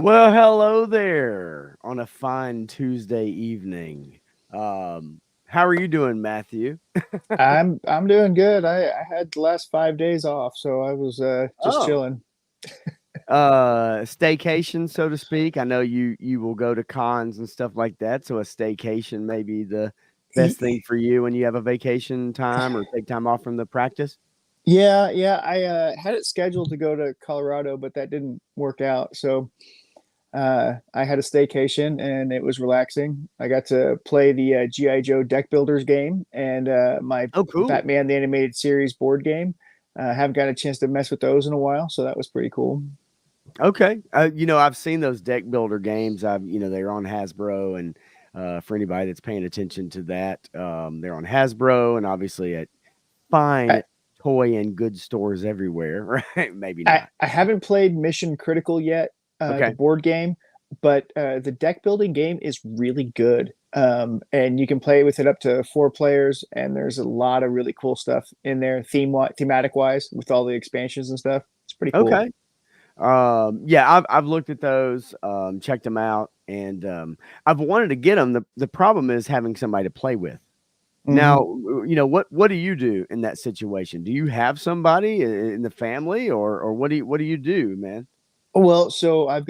Well, hello there on a fine Tuesday evening. How are you doing, Matthew? I'm doing good. I had the last 5 days off, so I was just Oh, chilling. staycation, so to speak. I know you will go to cons and stuff like that, so a staycation may be the best thing Y- for you when you have a vacation time or take time off from the practice. Yeah. I had it scheduled to go to Colorado, but that didn't work out. So I had a staycation, and it was relaxing. I got to play the GI Joe deck builders game and my Oh, cool. Batman the Animated Series board game. Haven't got a chance to mess with those in a while, so that was pretty cool. Okay. I've seen those deck builder games. They're on Hasbro, and for anybody that's paying attention to that, they're on Hasbro and obviously at fine I, toy and good stores everywhere, right? Maybe I not. I haven't played Mission Critical yet, the Okay. board game, but the deck building game is really good. And you can play with it up to 4 players, and there's a lot of really cool stuff in there, thematic wise, with all the expansions and stuff. It's pretty cool. Okay. Yeah, I've looked at those, checked them out, and I've wanted to get them. The problem is having somebody to play with. Now, Hmm. what do you do in that situation? Do you have somebody in the family, or what do you do, man? Well, so I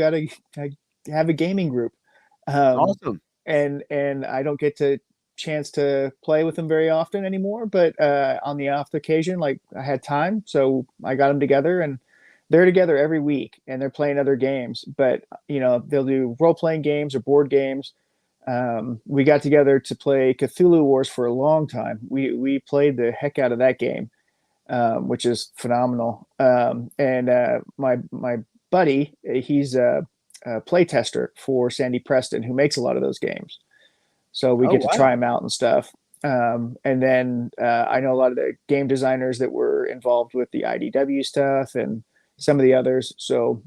have a gaming group, um, Awesome. and I don't get to chance to play with them very often anymore. But on the off occasion, like I had time, so I got them together, and they're together every week, and they're playing other games. But they'll do role playing games or board games. We got together to play Cthulhu Wars for a long time. We played the heck out of that game, which is phenomenal. And my buddy, he's a play tester for Sandy Preston, who makes a lot of those games. So we Oh, get to try wow. them out and stuff. And then I know a lot of the game designers that were involved with the IDW stuff and some of the others. So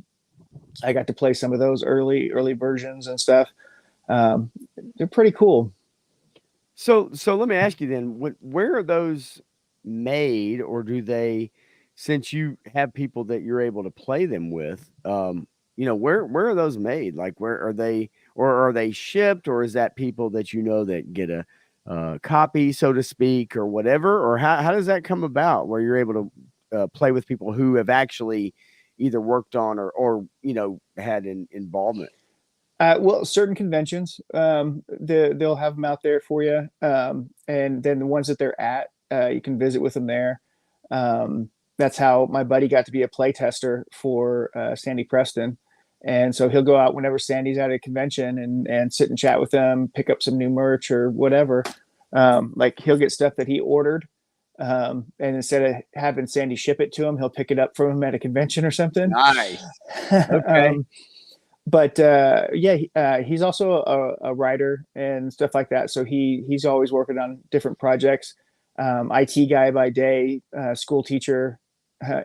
I got to play some of those early versions and stuff. Um, they're pretty cool. So let me ask you then, where are those made, or do they, since you have people that you're able to play them with, where are those made? Like, where are they, or are they shipped, or is that people that that get a copy, so to speak, or whatever, or how does that come about where you're able to play with people who have actually either worked on or had an involvement? Well, certain conventions, they'll have them out there for you, and then the ones that they're at, you can visit with them there. That's how my buddy got to be a play tester for Sandy Preston, and so he'll go out whenever Sandy's at a convention and sit and chat with them, pick up some new merch or whatever. Like he'll get stuff that he ordered, and instead of having Sandy ship it to him, he'll pick it up from him at a convention or something. Nice. Okay. um, but yeah, he's also a writer and stuff like that. So he's always working on different projects. IT guy by day, school teacher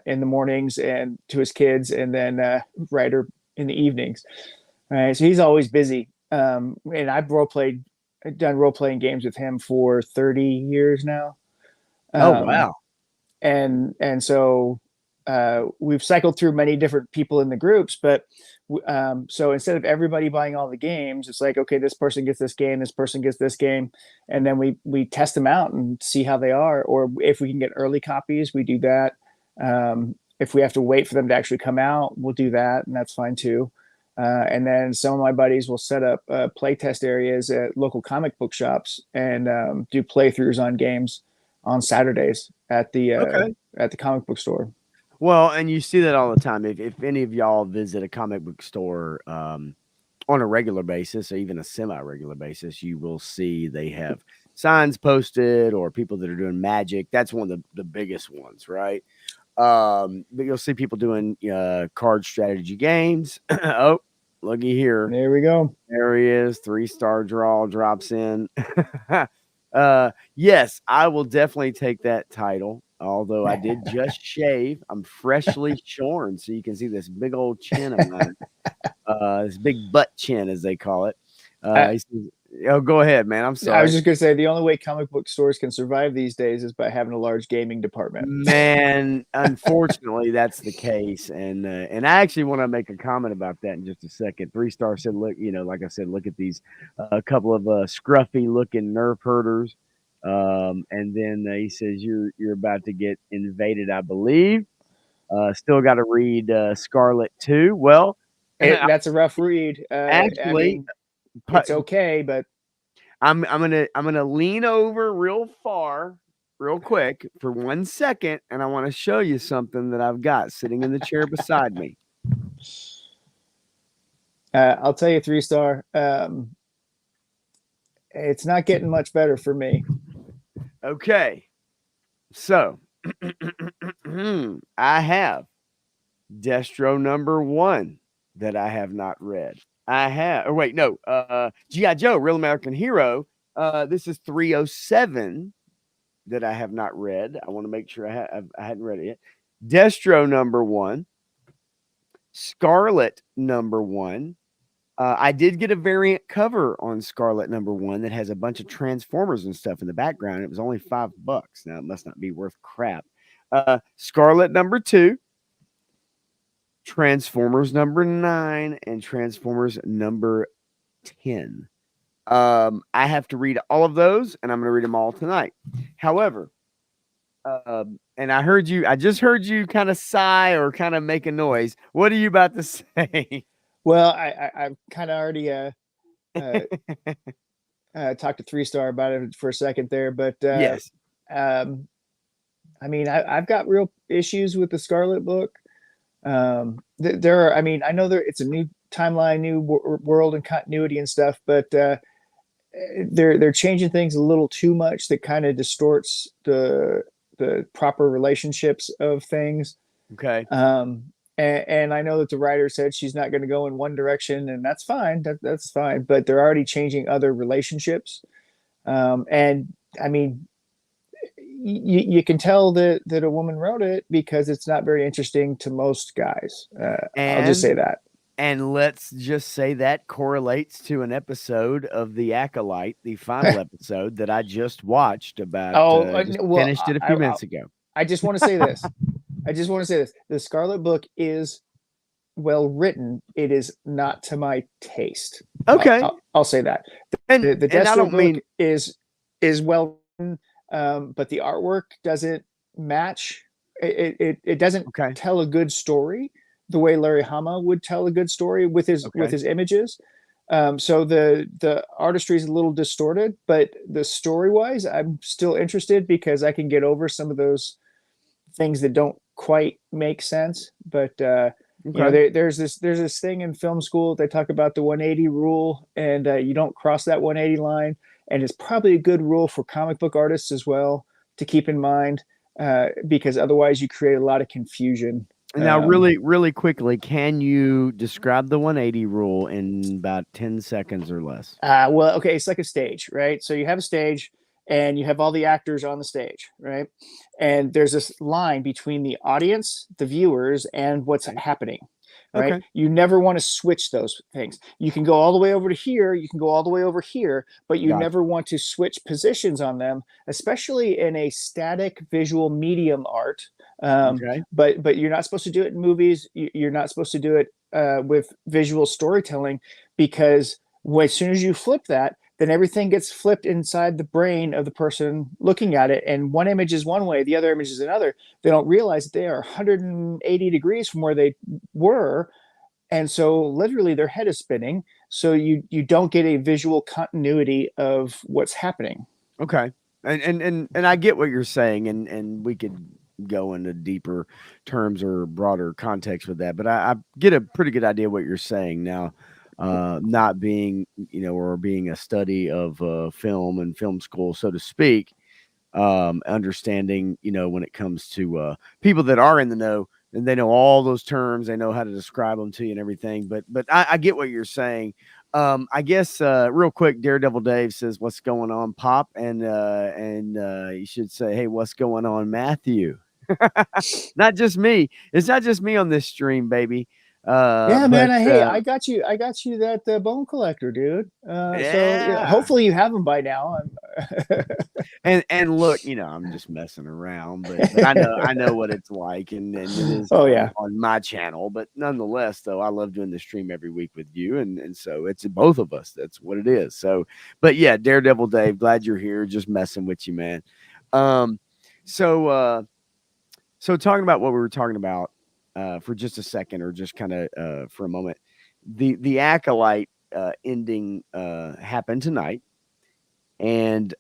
in the mornings and to his kids, and then writer in the evenings. All right, so he's always busy. And done role playing games with him for 30 years now. Oh, Um, wow. and so we've cycled through many different people in the groups, but so instead of everybody buying all the games, it's like, okay, this person gets this game, this person gets this game, and then we test them out and see how they are, or if we can get early copies, we do that. If we have to wait for them to actually come out, we'll do that, and that's fine too. And then some of my buddies will set up play test areas at local comic book shops and do playthroughs on games on Saturdays Okay. at the comic book store. Well, and you see that all the time. If any of y'all visit a comic book store on a regular basis or even a semi-regular basis, you will see they have signs posted or people that are doing magic. That's one of the biggest ones, right? But you'll see people doing card strategy games. Oh, looky here. There we go. There he is. 3-star draw drops in. Yes, I will definitely take that title. Although I did just shave, I'm freshly shorn, so you can see this big old chin of mine, this big butt chin, as they call it. I, He says, Oh, go ahead, man. I'm I was sorry. just gonna say the only way comic book stores can survive these days is by having a large gaming department. Man, unfortunately, that's the case, and I actually want to make a comment about that in just a second. Three Star said, "Look, like I said, look at these couple of scruffy looking nerf herders," and then he says, "You're about to get invaded, I believe." Still got to read Scarlet too. Well, That's a rough read. I actually, mean, it's okay, but I'm gonna lean over real far, real quick for 1 second, and I want to show you something that I've got sitting in the chair beside me. I'll tell you, 3 star. It's not getting much better for me. Okay, so I have Destro number 1 that I have not read. I have, or wait, no, GI Joe, Real American Hero. This is 307 that I have not read. I want to make sure I hadn't read it yet. Destro number 1, Scarlet number 1. I did get a variant cover on Scarlet number 1 that has a bunch of Transformers and stuff in the background. It was only $5. Now it must not be worth crap. Scarlet number 2, Transformers number 9, and Transformers number 10. I have to read all of those, and I'm going to read them all tonight. However, and I just heard you kind of sigh or kind of make a noise. What are you about to say? Well, I've kind of already uh, talked to 3 star about it for a second there, but Yes. um, I mean, I've got real issues with the Scarlet book. There are, I mean, I know it's a new timeline, new world and continuity and stuff, but they're changing things a little too much that kind of distorts the proper relationships of things. Okay. And I know that the writer said she's not going to go in one direction, and that's fine. That's fine. But they're already changing other relationships. And I mean, you can tell that a woman wrote it because it's not very interesting to most guys. I'll just say And that. and let's just say that correlates to an episode of The Acolyte, the final episode that I just watched about Oh, just well, finished it a few minutes ago. I just want to say this. I just want to say this. The Scarlet Book is well written. It is not to my taste. Okay. I'll say that. The And I Destro don't book mean is well written, but the artwork doesn't match. It doesn't okay. tell a good story the way Larry Hama would tell a good story with Okay. his images. So the artistry is a little distorted, but the story wise, I'm still interested because I can get over some of those things that don't quite make sense. But Okay. there's this thing in film school. They talk about the 180 rule, and you don't cross that 180 line. And it's probably a good rule for comic book artists as well to keep in mind, because otherwise you create a lot of confusion. Now, really, really quickly, can you describe the 180 rule in about 10 seconds or less? Well, okay, it's like a stage, right? So you have a stage and you have all the actors on the stage, right? And there's this line between the audience, the viewers, and what's Okay. happening, right? Okay. You never want to switch those things. You can go all the way over to here, you can go all the way over here, but you Gotcha. never want to switch positions on them, especially in a static visual medium art. Okay. But you're not supposed to do it in movies. You're not supposed to do it with visual storytelling because as soon as you flip that, then everything gets flipped inside the brain of the person looking at it. And one image is one way, the other image is another. They don't realize that they are 180 degrees from where they were. And so literally their head is spinning. So you don't get a visual continuity of what's happening. Okay. And I get what you're saying, and we could go into deeper terms or broader context with that, but I get a pretty good idea what you're saying now. Not being, or being a study of film and film school, so to speak, understanding, when it comes to people that are in the know and they know all those terms, they know how to describe them to you and everything. But I get what you're saying. I guess real quick, Daredevil Dave says, "What's going on, Pop?" And you should say, "Hey, what's going on, Matthew?" Not just me. It's not just me on this stream, baby. Yeah, But man. Hey, I got you that bone collector, dude. So yeah, yeah. hopefully you have them by now. And look, I'm just messing around, but I know what it's like, and it is Oh on yeah, my channel. But nonetheless, though, I love doing the stream every week with you, and so it's both of us. That's what it is. So, but yeah, Daredevil Dave, glad you're here. Just messing with you, man. Um, so so talking about what we were talking about for just a second, or just kind of for a moment, the acolyte ending happened tonight, and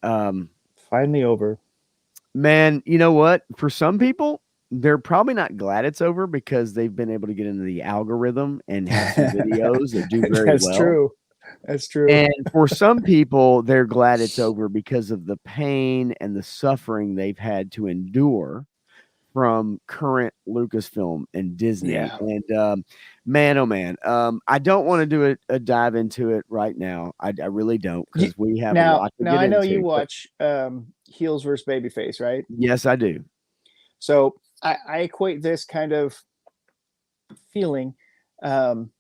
finally over. man, you know what? For some people, they're probably not glad it's over because they've been able to get into the algorithm and have some videos that do very That's well. true. That's true. And for some people, they're glad it's over because of the pain and the suffering they've had to endure from current Lucasfilm and Disney. Yeah. And man, oh man, I don't want to do a dive into it right now. I really don't, You, because we have a now, lot to now get I know you into. But watch Heels versus Babyface, right? yes, I do. So I equate this kind of feeling. Um,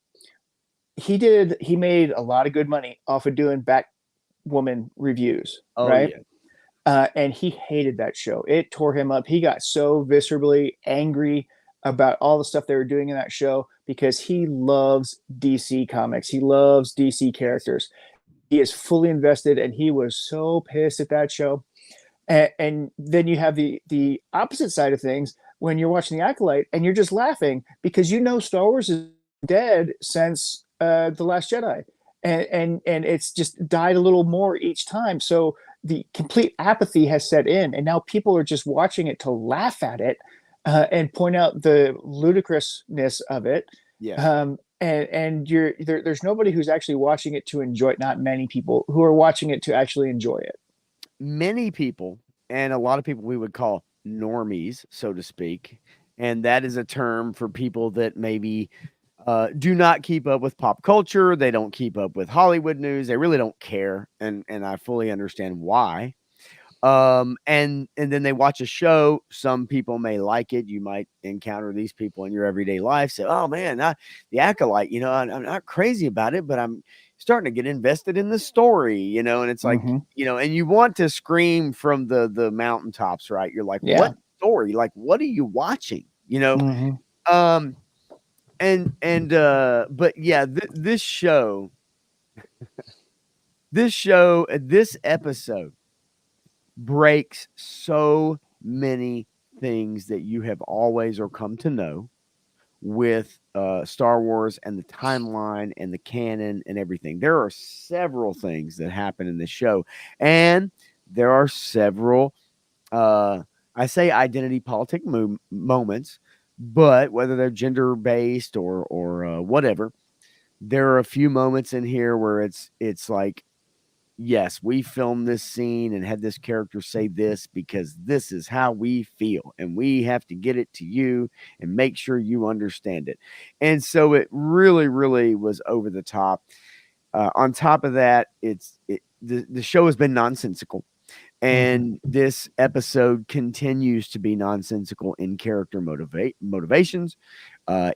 he made a lot of good money off of doing Batwoman reviews, Oh right? yeah. And he hated that show. It tore him up. He got so viscerally angry about all the stuff they were doing in that show because he loves DC comics. He loves DC characters. He is fully invested, and he was so pissed at that show. And then you have the opposite side of things when you're watching the Acolyte and you're just laughing because you know Star Wars is dead since the Last Jedi, and it's just died a little more each time. So the complete apathy has set in, and now people are just watching it to laugh at it and point out the ludicrousness of it. Yes. And there's nobody who's actually watching it to enjoy it. Not many people who are watching it to actually enjoy it. Many people, and a lot of people we would call normies, so to speak. And that is a term for people that maybe do not keep up with pop culture. They don't keep up with Hollywood news. They really don't care. And I fully understand why. And then they watch a show. Some people may like it. You might encounter these people in your everyday life. Say, oh man, the Acolyte, I'm not crazy about it, but I'm starting to get invested in the story, and it's like, Mm-hmm. and you want to scream from the mountaintops, right? You're like, Yeah. what story? Like, what are you watching? Mm-hmm. Um and but yeah, this episode breaks so many things that you have always or come to know with Star Wars and the timeline and the canon and everything. There are several things that happen in this show, and there are several, I say identity politic moments, but whether they're gender based or whatever, there are a few moments in here where it's like, yes, we filmed this scene and had this character say this because this is how we feel, and we have to get it to you and make sure you understand it. And so it really, really was over the top. On top of that, the show has been nonsensical, Mm-hmm. and this episode continues to be nonsensical in character motivations,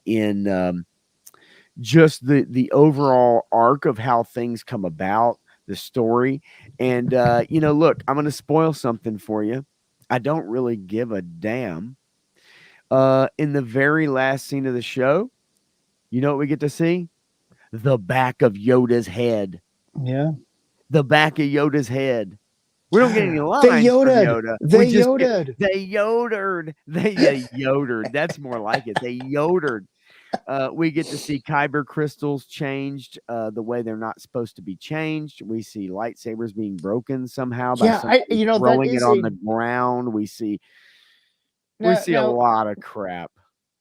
in just the overall arc of how things come about, the story. And look, I'm going to spoil something for you. I don't really give a damn. In the very last scene of the show, you know what we get to see? The back of Yoda's head. Yeah. The back of Yoda's head. We don't get any They lines from Yodaed. Yoda. We They just get Yodaed. they yodered. They yodered. That's more like it. They yodered. We get to see kyber crystals changed the way they're not supposed to be changed. We see lightsabers being broken somehow by Yeah, somebody that throwing it is on a the ground. We now see a now lot of crap.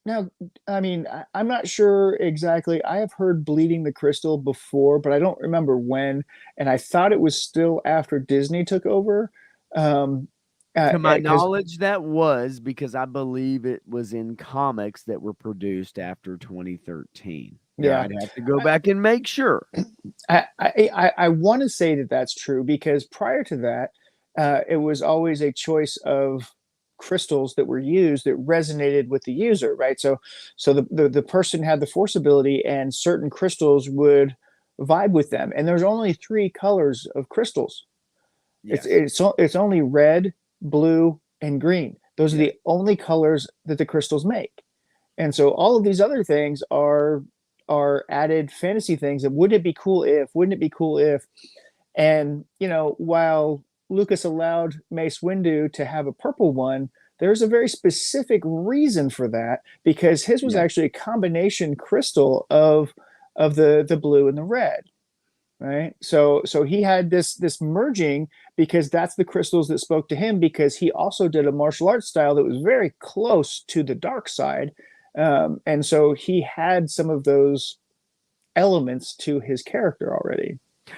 now. I mean, I'm not sure exactly. I have heard bleeding the crystal before, but I don't remember when. And I thought it was still after Disney took over. Um, To my because knowledge, that was because I believe it was in comics that were produced after 2013. Now yeah, I'd have to go back and make sure. I want to say that that's true because prior to that, it was always a choice of crystals that were used that resonated with the user, right? So the person had the force ability, and certain crystals would vibe with them. And there's only three colors of crystals. Yes. It's only red, blue, and green. Those are Yes. the only colors that the crystals make. And so all of these other things are added fantasy things that wouldn't it be cool if, wouldn't it be cool if, and while Lucas allowed Mace Windu to have a purple one, there's a very specific reason for that, because his was Yeah. actually a combination crystal of the blue and the red, right? So he had this merging, because that's the crystals that spoke to him, because he also did a martial arts style that was very close to the dark side, and so he had some of those elements to his character already.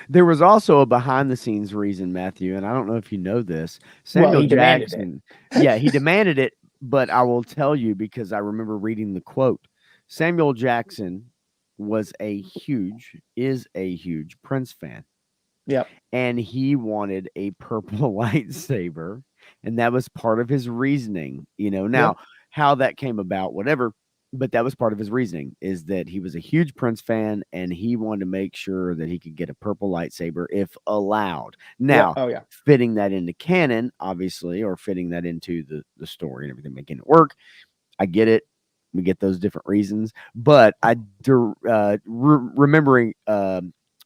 There was also a behind the scenes reason, Matthew, and I don't know if you know this. Well, Samuel he demanded it. Jackson, yeah, he demanded it, but I will tell you because I remember reading the quote. Samuel Jackson is a huge Prince fan, Yep. and he wanted a purple lightsaber, and that was part of his reasoning. Now Yep. how that came about, whatever, but that was part of his reasoning, is that he was a huge Prince fan and he wanted to make sure that he could get a purple lightsaber if allowed. Yep. Now, Oh yeah. fitting that into canon, obviously, or fitting that into the story and everything, making it work, I get it. We get those different reasons, but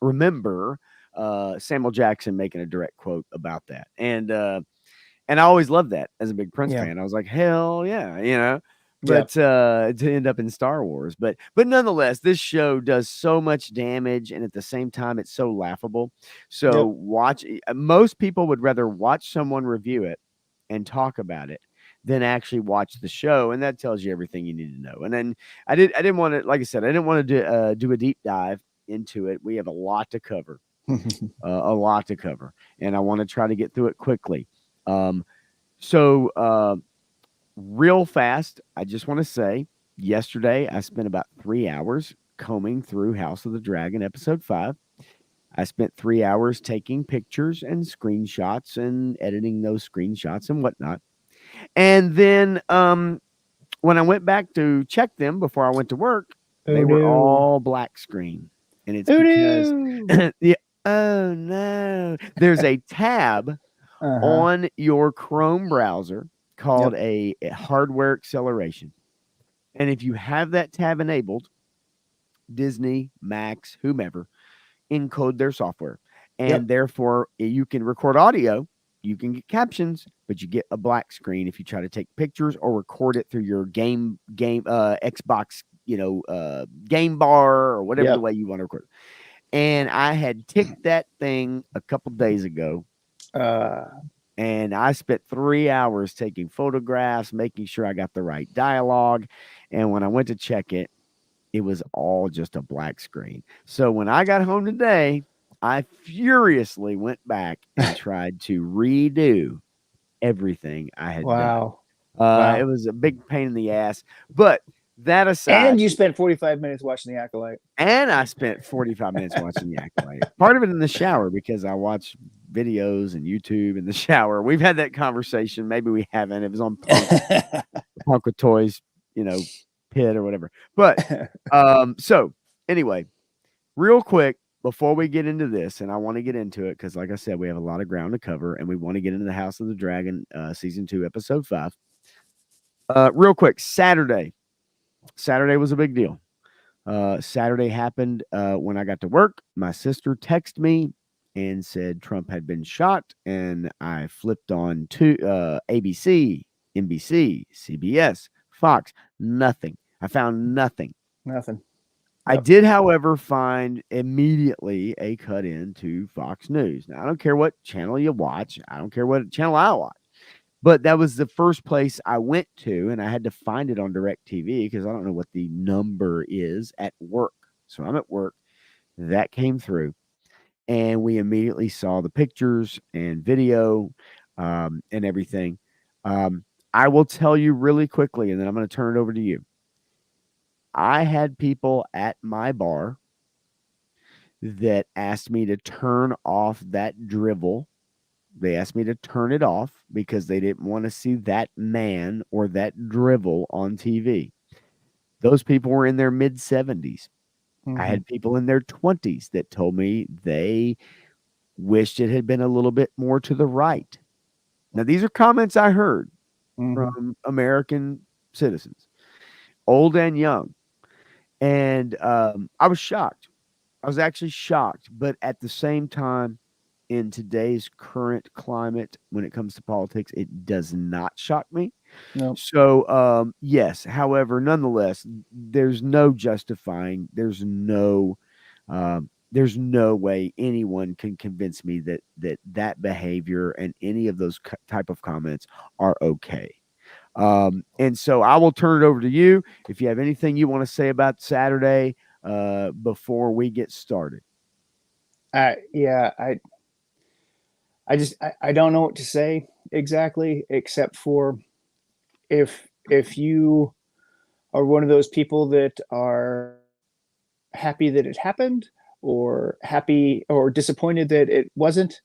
remember Samuel Jackson making a direct quote about that, and I always loved that as a big Prince Yeah. fan. I was like, hell yeah. Yep. But to end up in Star Wars, but nonetheless, this show does so much damage, and at the same time, it's so laughable. So Yep. watch. Most people would rather watch someone review it and talk about it than actually watch the show, and that tells you everything you need to know. And then I didn't want to, like I said, I didn't want to do a deep dive into it. We have a lot to cover, and I want to try to get through it quickly. Um, so, real fast, I just want to say yesterday I spent about 3 hours combing through House of the Dragon episode 5. I spent 3 hours taking pictures and screenshots and editing those screenshots and whatnot. And then when I went back to check them before I went to work, Oh they were no. all black screen. And it's Oh because no. the oh no, there's a tab Uh-huh. on your Chrome browser called Yep. a hardware acceleration. And if you have that tab enabled, Disney, Max, whomever, encode their software. And Yep. therefore, you can record audio, you can get captions, but you get a black screen if you try to take pictures or record it through your Xbox, game bar or whatever the Yep. way you want to record. And I had ticked that thing a couple days ago, Uh and I spent 3 hours taking photographs, making sure I got the right dialogue. And when I went to check it, it was all just a black screen. So when I got home today, I furiously went back and tried to redo everything I had done. wow. It Wow. was a big pain in the ass. But that And aside, you spent 45 minutes watching The Acolyte. and I spent 45 minutes watching The Acolyte. Part of it in the shower because I watch videos and YouTube in the shower. We've had that conversation. Maybe we haven't. It was on Punk with Toys, pit or whatever. But so anyway, real quick before we get into this, and I want to get into it because, like I said, we have a lot of ground to cover, and we want to get into the House of the Dragon season 2, episode 5. Real quick, Saturday. Saturday was a big deal. Saturday happened when I got to work. My sister texted me and said Trump had been shot, and I flipped on to ABC, NBC, CBS, Fox. Nothing. I found nothing. Nothing. I Yep. did, however, find immediately a cut in to Fox News. Now, I don't care what channel you watch. I don't care what channel I watch. But that was the first place I went to, and I had to find it on DirecTV because I don't know what the number is at work. So I'm at work. That came through, and we immediately saw the pictures and video and everything. I will tell you really quickly, and then I'm going to turn it over to you. I had people at my bar that asked me to turn off that drivel They asked me to turn it off because they didn't want to see that man or that drivel on TV. Those people were in their mid 70s. I Hmm. had people in their 20s that told me they wished it had been a little bit more to the right. Now, these are comments I heard Hmm. from American citizens, old and young. And I was shocked. I was actually shocked. But at the same time, in today's current climate, when it comes to politics, it does not shock me. No. So, yes. However, nonetheless, there's no way anyone can convince me that that behavior and any of those type of comments are okay. And so I will turn it over to you if you have anything you want to say about Saturday before we get started. Yeah, I don't know what to say exactly, except for if you are one of those people that are happy that it happened, or happy or disappointed that it wasn't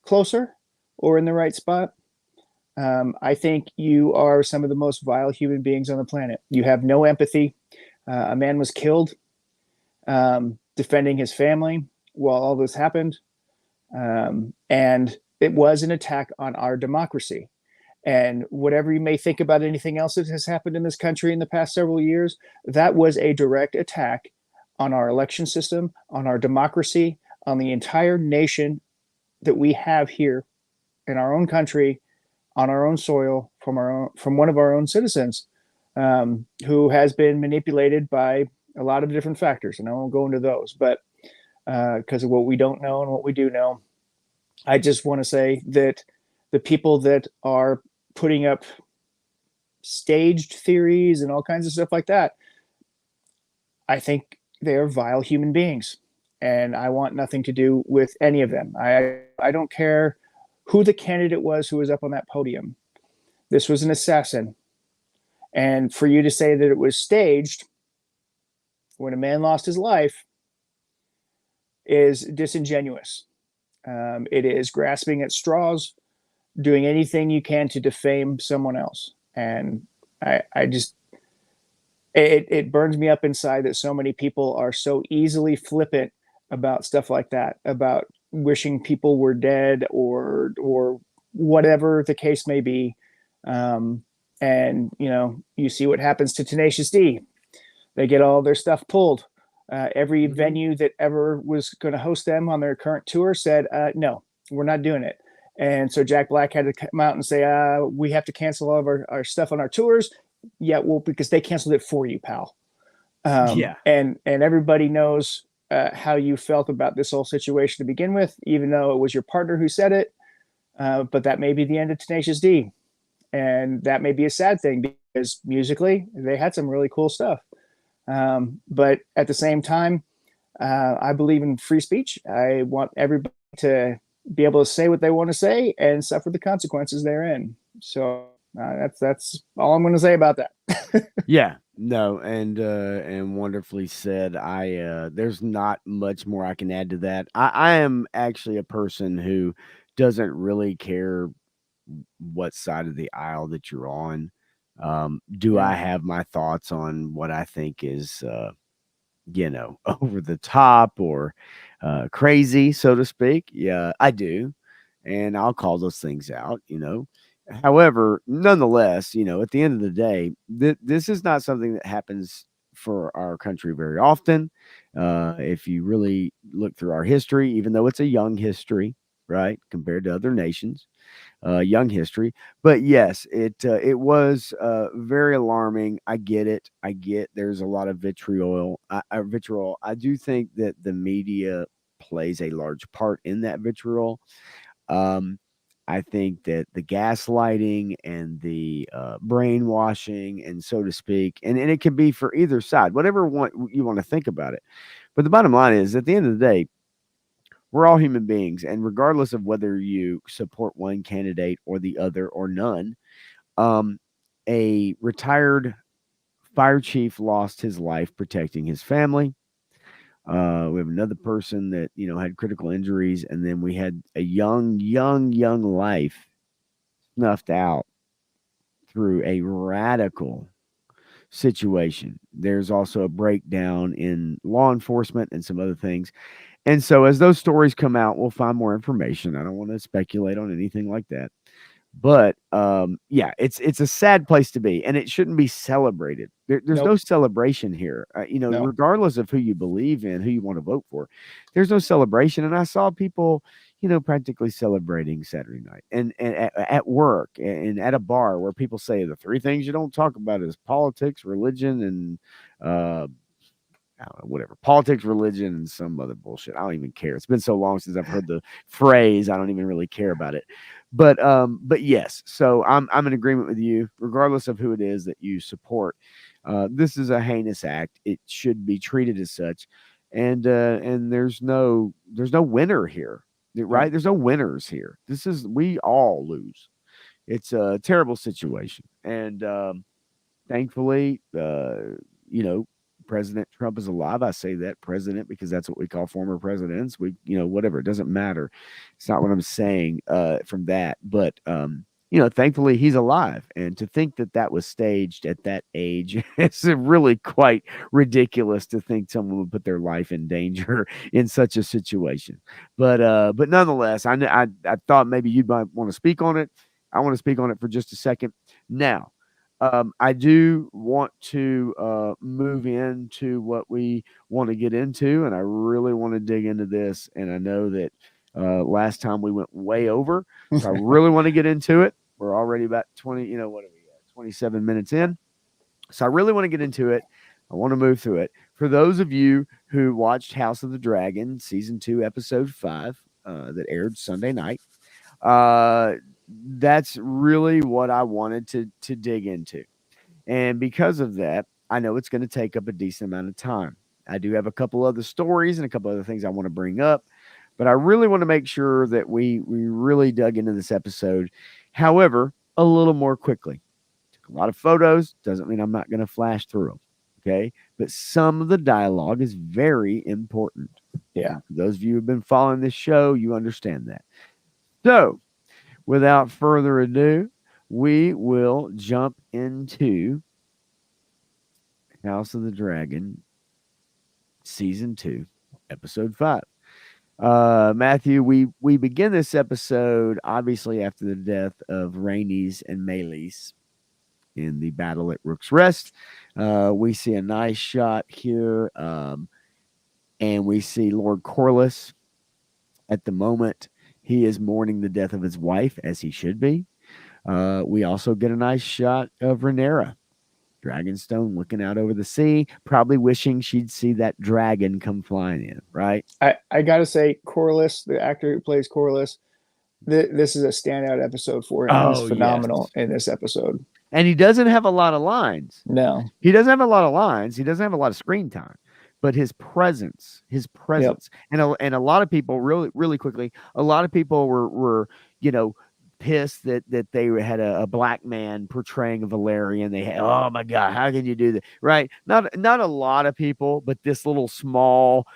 closer or in the right spot, I think you are some of the most vile human beings on the planet. You have no empathy. A man was killed defending his family while all this happened. And it was an attack on our democracy. And whatever you may think about anything else that has happened in this country in the past several years, that was a direct attack on our election system, on our democracy, on the entire nation that we have here in our own country, on our own soil, from one of our own citizens, who has been manipulated by a lot of different factors. And I won't go into those, but because of what we don't know and what we do know, I just want to say that the people that are putting up staged theories and all kinds of stuff like that, I think they are vile human beings. And I want nothing to do with any of them. I don't care who the candidate was who was up on that podium. This was an assassin. And for you to say that it was staged when a man lost his life is disingenuous. It is grasping at straws, doing anything you can to defame someone else. And I just, it burns me up inside that so many people are so easily flippant about stuff like that, about wishing people were dead, or whatever the case may be. Um, and you see what happens to Tenacious D. They get all their stuff pulled. Every Mhm. venue that ever was going to host them on their current tour said, no, we're not doing it. And so Jack Black had to come out and say, we have to cancel all of our stuff on our tours. Yeah, well, because they canceled it for you, pal. Yeah. And everybody knows how you felt about this whole situation to begin with, even though it was your partner who said it. But that may be the end of Tenacious D. And that may be a sad thing because musically, they had some really cool stuff. But at the same time, I believe in free speech. I want everybody to be able to say what they want to say and suffer the consequences therein. So that's all I'm going to say about that. Yeah. No, and wonderfully said. There's not much more I can add to that. I am actually a person who doesn't really care what side of the aisle that you're on. Do Yeah. I have my thoughts on what I think is over the top or crazy, so to speak? Yeah, I do. And I'll call those things out. However, nonetheless, at the end of the day, this is not something that happens for our country very often. If you really look through our history, even though it's a young history, right, compared to other nations, young history. But yes, it was very alarming. I get it. I get there's a lot of vitriol. Vitriol. I do think that the media plays a large part in that vitriol. Um, I think that the gaslighting and the brainwashing, and so to speak, and it can be for either side, whatever you want to think about it. But the bottom line is, at the end of the day, we're all human beings, and regardless of whether you support one candidate or the other or none, um, a retired fire chief lost his life protecting his family. We have another person that had critical injuries, and then we had a young life snuffed out through a radical situation. There's also a breakdown in law enforcement and some other things. And so as those stories come out, we'll find more information. I don't want to speculate on anything like that. But yeah, it's a sad place to be, and it shouldn't be celebrated. There's no Nope. celebration here. No. Regardless of who you believe in, who you want to vote for, there's no celebration. And I saw people, practically celebrating Saturday night, and at work and at a bar where people say the three things you don't talk about is politics, religion, and uh, I don't know, whatever, politics, religion, and some other bullshit. I don't even care. It's been so long since I've heard the phrase. I don't even really care about it. But yes. So I'm in agreement with you, regardless of who it is that you support. This is a heinous act. It should be treated as such, and there's no winner here, right? Nope. There's no winners here. We all lose. It's a terrible situation, and thankfully, you know, President Trump is alive. I say that president because that's what we call former presidents. Whatever. It doesn't matter. It's not what I'm saying from that. But, thankfully he's alive. And to think that that was staged at that age, it's really quite ridiculous to think someone would put their life in danger in such a situation. But nonetheless, I thought maybe you might want to speak on it. I want to speak on it for just a second. Now, I do want to move into what we want to get into, and I really want to dig into this. And I know that last time we went way over, so I really want to get into it. We're already about 20, what are we at? 27 minutes in. So I really want to get into it. I want to move through it. For those of you who watched House of the Dragon, season 2, episode 5, that aired Sunday night, uh, that's really what I wanted to dig into. And because of that, I know it's going to take up a decent amount of time. I do have a couple other stories and a couple other things I want to bring up, but I really want to make sure that we really dug into this episode. However, a little more quickly. Took a lot of photos, doesn't mean I'm not going to flash through them. Okay. But some of the dialogue is very important. Yeah. And for those of you who've been following this show, you understand that. So, without further ado, we will jump into House of the Dragon, season 2, episode 5. Matthew, we begin this episode obviously after the death of Rhaenys and Meleys in the battle at Rook's Rest. We see a nice shot here, and we see Lord Corlys at the moment. He is mourning the death of his wife, as he should be. We also get a nice shot of Rhaenyra, Dragonstone, looking out over the sea, probably wishing she'd see that dragon come flying in, right? I gotta say, Corlys, the actor who plays Corlys, this is a standout episode for him. He's Oh, yes. phenomenal in this episode. And he doesn't have a lot of lines. No. He doesn't have a lot of lines. He doesn't have a lot of screen time, but his Yep. presence, and a lot of people really quickly, a lot of people were pissed that they had a black man portraying a Valerian. They had, oh my god, how can you do that? Right? Not a lot of people, but this little small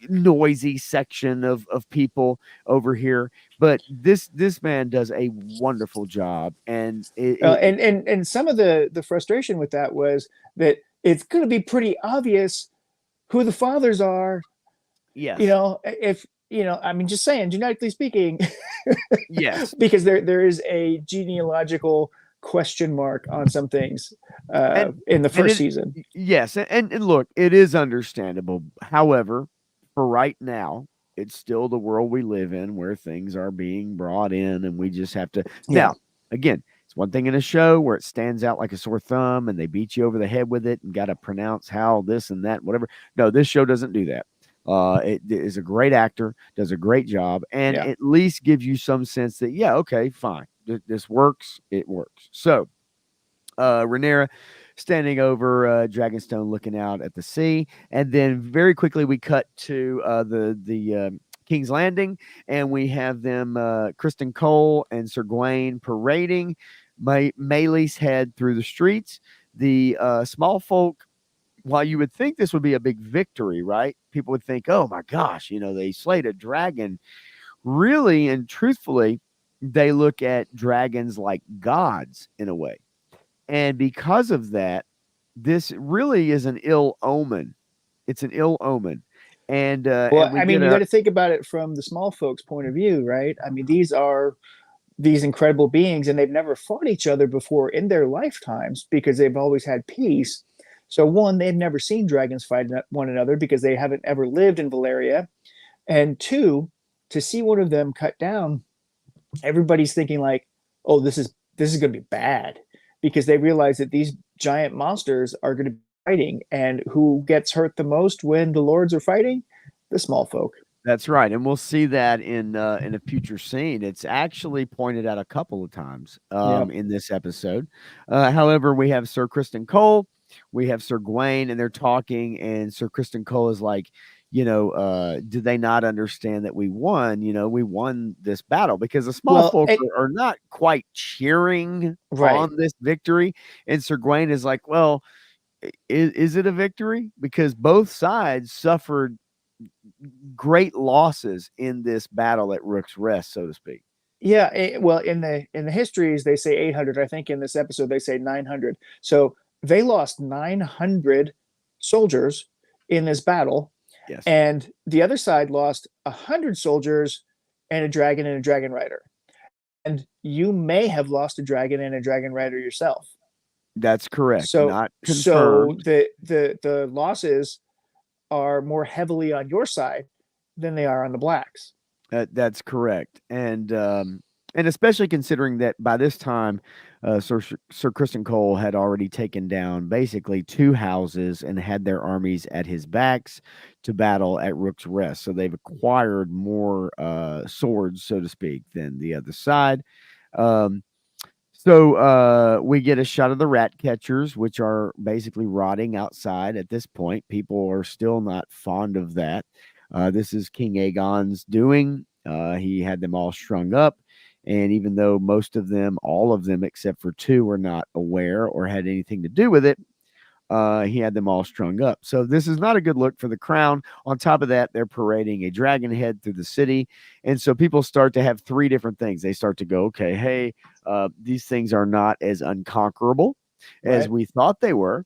noisy section of people over here. But this man does a wonderful job, and And some of the frustration with that was that it's going to be pretty obvious who the fathers are. yes, If I mean, just saying, genetically speaking, yes, because there is a genealogical question mark on some things and in the and first season. yes, and look, it is understandable. However, for right now, it's still the world we live in where things are being brought in, and we just have to. Yeah. Now, again, it's one thing in a show where it stands out like a sore thumb and they beat you over the head with it and got to pronounce how this and that, whatever. No, this show doesn't do that. It is a great actor, does a great job, and Yeah. at least gives you some sense that, yeah, okay, fine. This works. It works. So, Rhaenyra standing over Dragonstone, looking out at the sea, and then very quickly we cut to the King's Landing, and we have them, Kristen Cole and Sir Gawain parading. Meleys head through the streets. The small folk while you would think this would be a big victory, right? People would think, oh my gosh, they slayed a dragon. Really and truthfully, they look at dragons like gods in a way. And because of that, this really is an ill omen. It's an ill omen. And Well, we I get mean, you got a to think about it from the small folks' point of view, right? I mean, these are these incredible beings, and they've never fought each other before in their lifetimes because they've always had peace. So, one, they've never seen dragons fight one another because they haven't ever lived in Valeria. And two, to see one of them cut down, everybody's thinking like, "Oh, this is going to be bad," because they realize that these giant monsters are going to be fighting, and who gets hurt the most when the lords are fighting? The small folk. That's right, and we'll see that in a future scene. It's actually pointed out a couple of times Yep. in this episode. However, we have Sir Kristen Cole, we have Sir Gawain, and they're talking, and Sir Kristen Cole is like, do they not understand that we won? We won this battle because the small Well, folk it, are not quite cheering right. on this victory, and Sir Gawain is like, well, is it a victory? Because both sides suffered great losses in this battle at Rook's Rest, so to speak. Yeah, well, in the histories they say 800. I think in this episode they say 900. So they lost 900 soldiers in this battle, Yes, and the other side lost 100 soldiers and a dragon and a dragon rider. And you may have lost a dragon and a dragon rider yourself. that's correct. So Not so confirmed. the losses are more heavily on your side than they are on the blacks. That's correct, and especially considering that by this time, Sir Kristen Cole had already taken down basically two houses and had their armies at his backs to battle at Rook's Rest. So they've acquired more swords, so to speak, than the other side. Um, So we get a shot of the rat catchers, which are basically rotting outside at this point. People are still not fond of that. This is King Aegon's doing. He had them all strung up. And even though most of them, all of them except for two, were not aware or had anything to do with it, he had them all strung up. So this is not a good look for the crown. On top of that, they're parading a dragon head through the city. And so people start to have three different things. They start to go, okay, hey, these things are not as unconquerable as Right. we thought they were.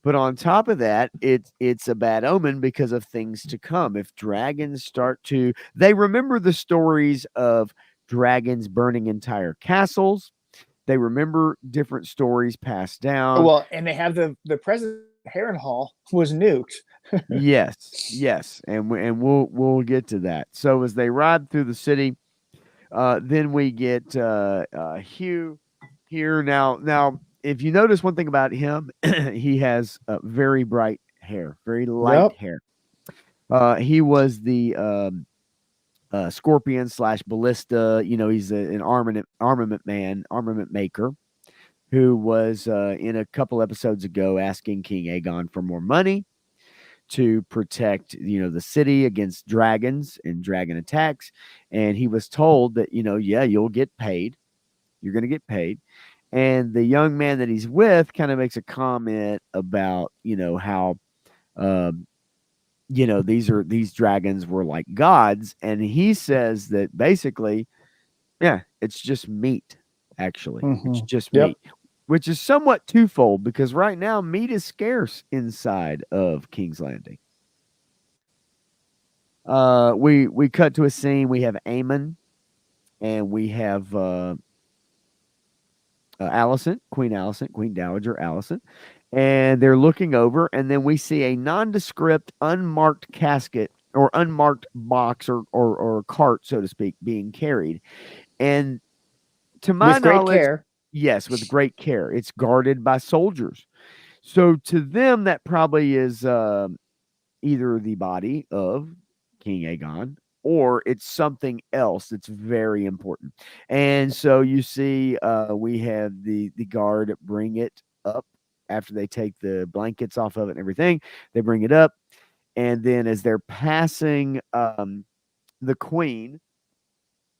But on top of that, it's a bad omen because of things to come. If dragons start to, they remember the stories of dragons burning entire castles. They remember different stories passed down. Well, and they have the president Harrenhal was nuked. Yes, yes, and we'll get to that. So as they ride through the city, then we get Hugh here. Now, if you notice one thing about him, he has very bright hair, very light Yep. hair. He was the Scorpion slash Ballista. He's an armament man, armament maker, who was in a couple episodes ago asking King Aegon for more money to protect the city against dragons and dragon attacks, and he was told that yeah, you'll get paid, you're going to get paid. And the young man that he's with kind of makes a comment about how um these dragons were like gods, and he says that basically, yeah, it's just meat. Actually, it's Mm-hmm. just Yep. meat, which is somewhat twofold because right now meat is scarce inside of King's Landing. We cut to a scene. We have Aemon and we have Allison, Queen Dowager Allison, and they're looking over, and then we see a nondescript, unmarked casket or unmarked box or cart, so to speak, being carried. And to my With great knowledge, care. yes, with great care, it's guarded by soldiers. So to them, that probably is either the body of King Aegon or it's something else that's very important. And so you see, we have the guard bring it up after they take the blankets off of it and everything. They bring it up, and then as they're passing the queen,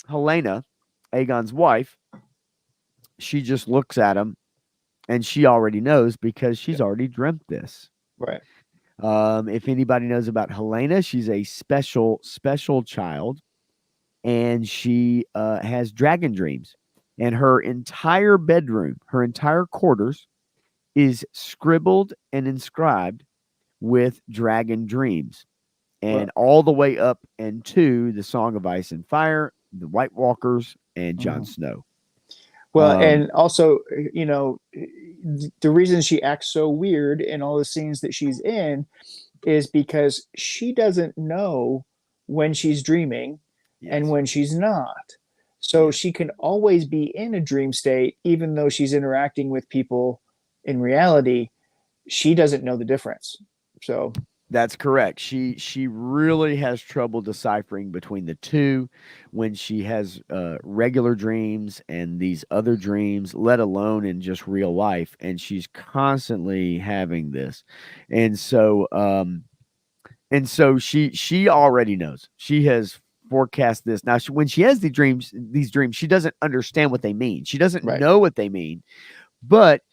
Helena, Aegon's wife, she just looks at him, and she already knows because she's already dreamt this. Right. If anybody knows about Helena, she's a special child, and she has dragon dreams. And her entire bedroom, her entire quarters, is scribbled and inscribed with dragon dreams, and Well, all the way up into the Song of Ice and Fire, the White Walkers, and Jon mhm. Snow. Well, Um, and also, the reason she acts so weird in all the scenes that she's in is because she doesn't know when she's dreaming and yes, when she's not. So yes. she can always be in a dream state, even though she's interacting with people in reality. She doesn't know the difference. So, That's correct. She really has trouble deciphering between the two when she has regular dreams and these other dreams, let alone in just real life. And she's constantly having this, and so she already knows. She has forecast this. Now, when she has these dreams, she doesn't understand what they mean. She doesn't right. know what they mean, but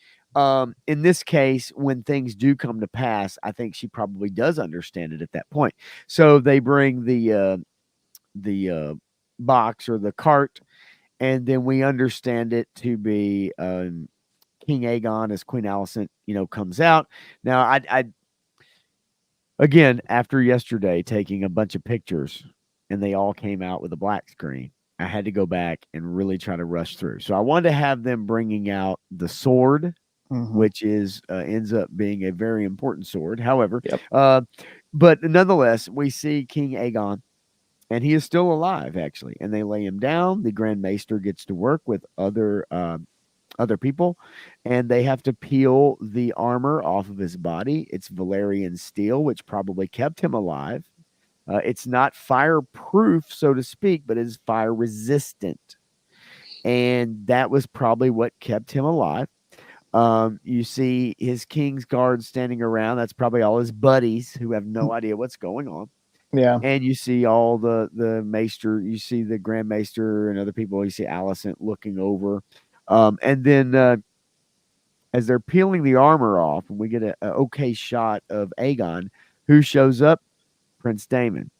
in this case, when things do come to pass, I think she probably does understand it at that point. So they bring the box or the cart, and then we understand it to be King Aegon as Queen Alicent, comes out. Now, I again, after yesterday taking a bunch of pictures, and they all came out with a black screen, I had to go back and really try to rush through. So I wanted to have them bringing out the sword, Mm-hmm. which is ends up being a very important sword. However, Yep. but nonetheless, we see King Aegon, and he is still alive actually. And they lay him down. The Grand Maester gets to work with other people, and they have to peel the armor off of his body. It's Valerian steel, which probably kept him alive. It's not fireproof, so to speak, but is fire resistant, and that was probably what kept him alive. You see his king's guard standing around. That's probably all his buddies who have no idea what's going on. Yeah. And you see all the maester. You see the Grand Maester and other people. You see Alicent looking over. And then as they're peeling the armor off, and we get a okay shot of Aegon, who shows up, Prince Daemon.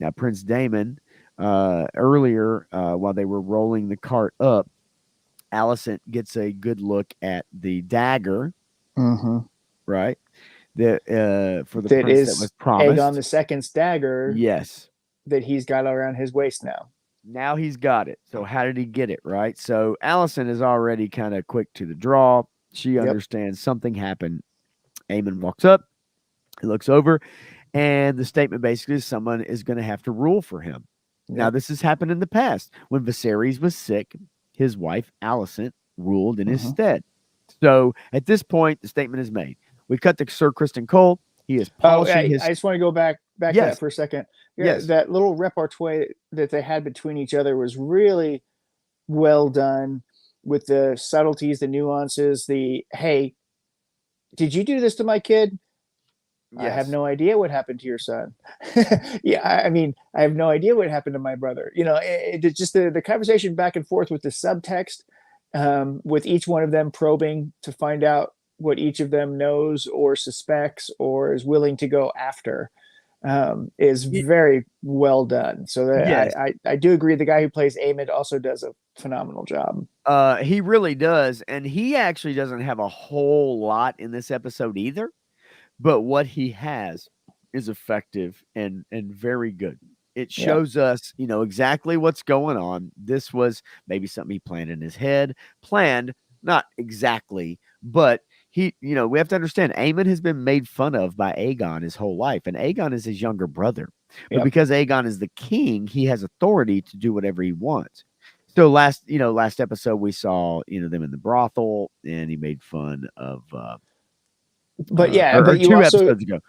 Now, Prince Daemon, earlier, while they were rolling the cart up, Alicent gets a good look at the dagger, Mm-hmm. right? The for the That prince that is was Aegon promised. the Second's dagger Yes. that he's got around his waist now. Now he's got it. So how did he get it, right? So Allison is already kind of quick to the draw. She Yep. understands something happened. Aemon walks up, he looks over, and the statement basically is someone is going to have to rule for him. Now, Yep. this has happened in the past. When Viserys was sick, his wife, Alicent, ruled in his Mm-hmm. stead. So at this point, the statement is made. We cut to Sir Kristen Cole. He is Oh, polishing I his. just want to go back to that Yes, for a second. Yeah, yes, that little repertoire that they had between each other was really well done, with the subtleties, the nuances, the hey, did you do this to my kid? I have yes. no idea what happened to your son. Yeah, I mean, I have no idea what happened to my brother. It's just the conversation back and forth with the subtext, with each one of them probing to find out what each of them knows or suspects or is willing to go after, is Y- very well done. So that yes. I do agree. The guy who plays Aemon also does a phenomenal job. He really does. And he actually doesn't have a whole lot in this episode either. But what he has is effective and very good. It Yeah, shows us, exactly what's going on. This was maybe something he planned in his head, planned, not exactly, but we have to understand Aemon has been made fun of by Aegon his whole life, and Aegon is his younger brother. But yeah. because Aegon is the king, he has authority to do whatever he wants. So last episode we saw, them in the brothel, and he made fun of But yeah, or 2 episodes ago.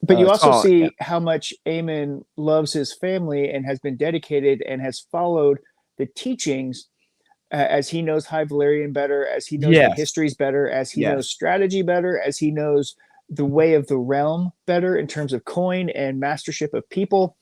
but you also Saw see how much Aemon loves his family and has been dedicated and has followed the teachings, as he knows High Valyrian better, as he knows the yes, histories better, as he knows yes, strategy better, as he knows the way of the realm better in terms of coin and mastership of people.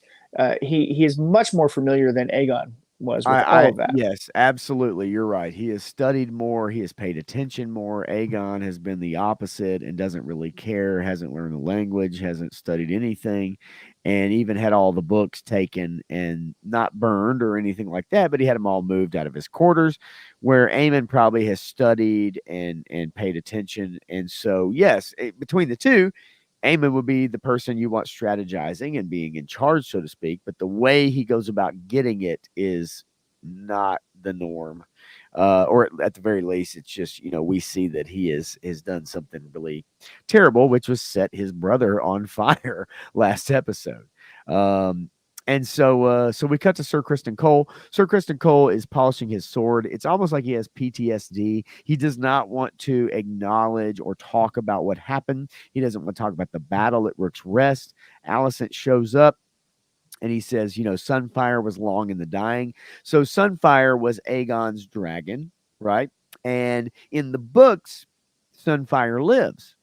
He is much more familiar than Aegon was with all of that. Yes, absolutely. You're right. He has studied more. He has paid attention more. Aegon has been the opposite and doesn't really care, hasn't learned the language, hasn't studied anything, and even had all the books taken and not burned or anything like that, but he had them all moved out of his quarters, where Aemon probably has studied and paid attention. And so, yes, between the two, Aemon would be the person you want strategizing and being in charge, so to speak. But the way he goes about getting it is not the norm. Or at the very least, it's just, we see that he has done something really terrible, which was set his brother on fire last episode. Um, and so we cut to Sir Kristen Cole. Sir Kristen Cole is polishing his sword. It's almost like he has PTSD. He does not want to acknowledge or talk about what happened. He doesn't want to talk about the battle at Rook's Rest. Alicent shows up and he says, Sunfire was long in the dying. So Sunfire was Aegon's dragon, right? And in the books, Sunfire lives.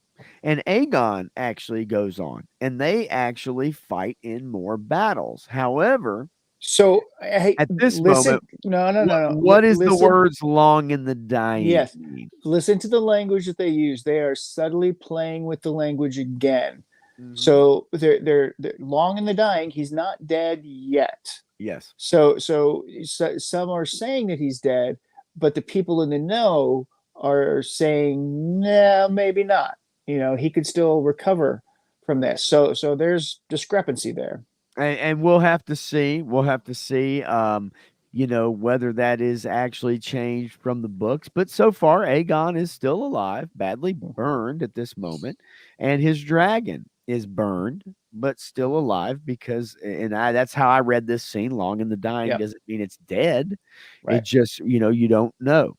And Aegon actually goes on, and they actually fight in more battles. However, So hey, at this listen. moment, No, no, what no, no. what is the Listen. words "long in the dying" Yes, mean? listen to the language that they use. They are subtly playing with the language again. Mhm. So they're long in the dying. He's not dead yet. Yes. So some are saying that he's dead, but the people in the know are saying, no, maybe not. He could still recover from this. So there's discrepancy there. And we'll have to see. We'll have to see, whether that is actually changed from the books. But so far, Aegon is still alive, badly burned at this moment, and his dragon is burned, but still alive because, that's how I read this scene. Long in the dying Yep. doesn't mean it's dead. It Right. just, you don't know.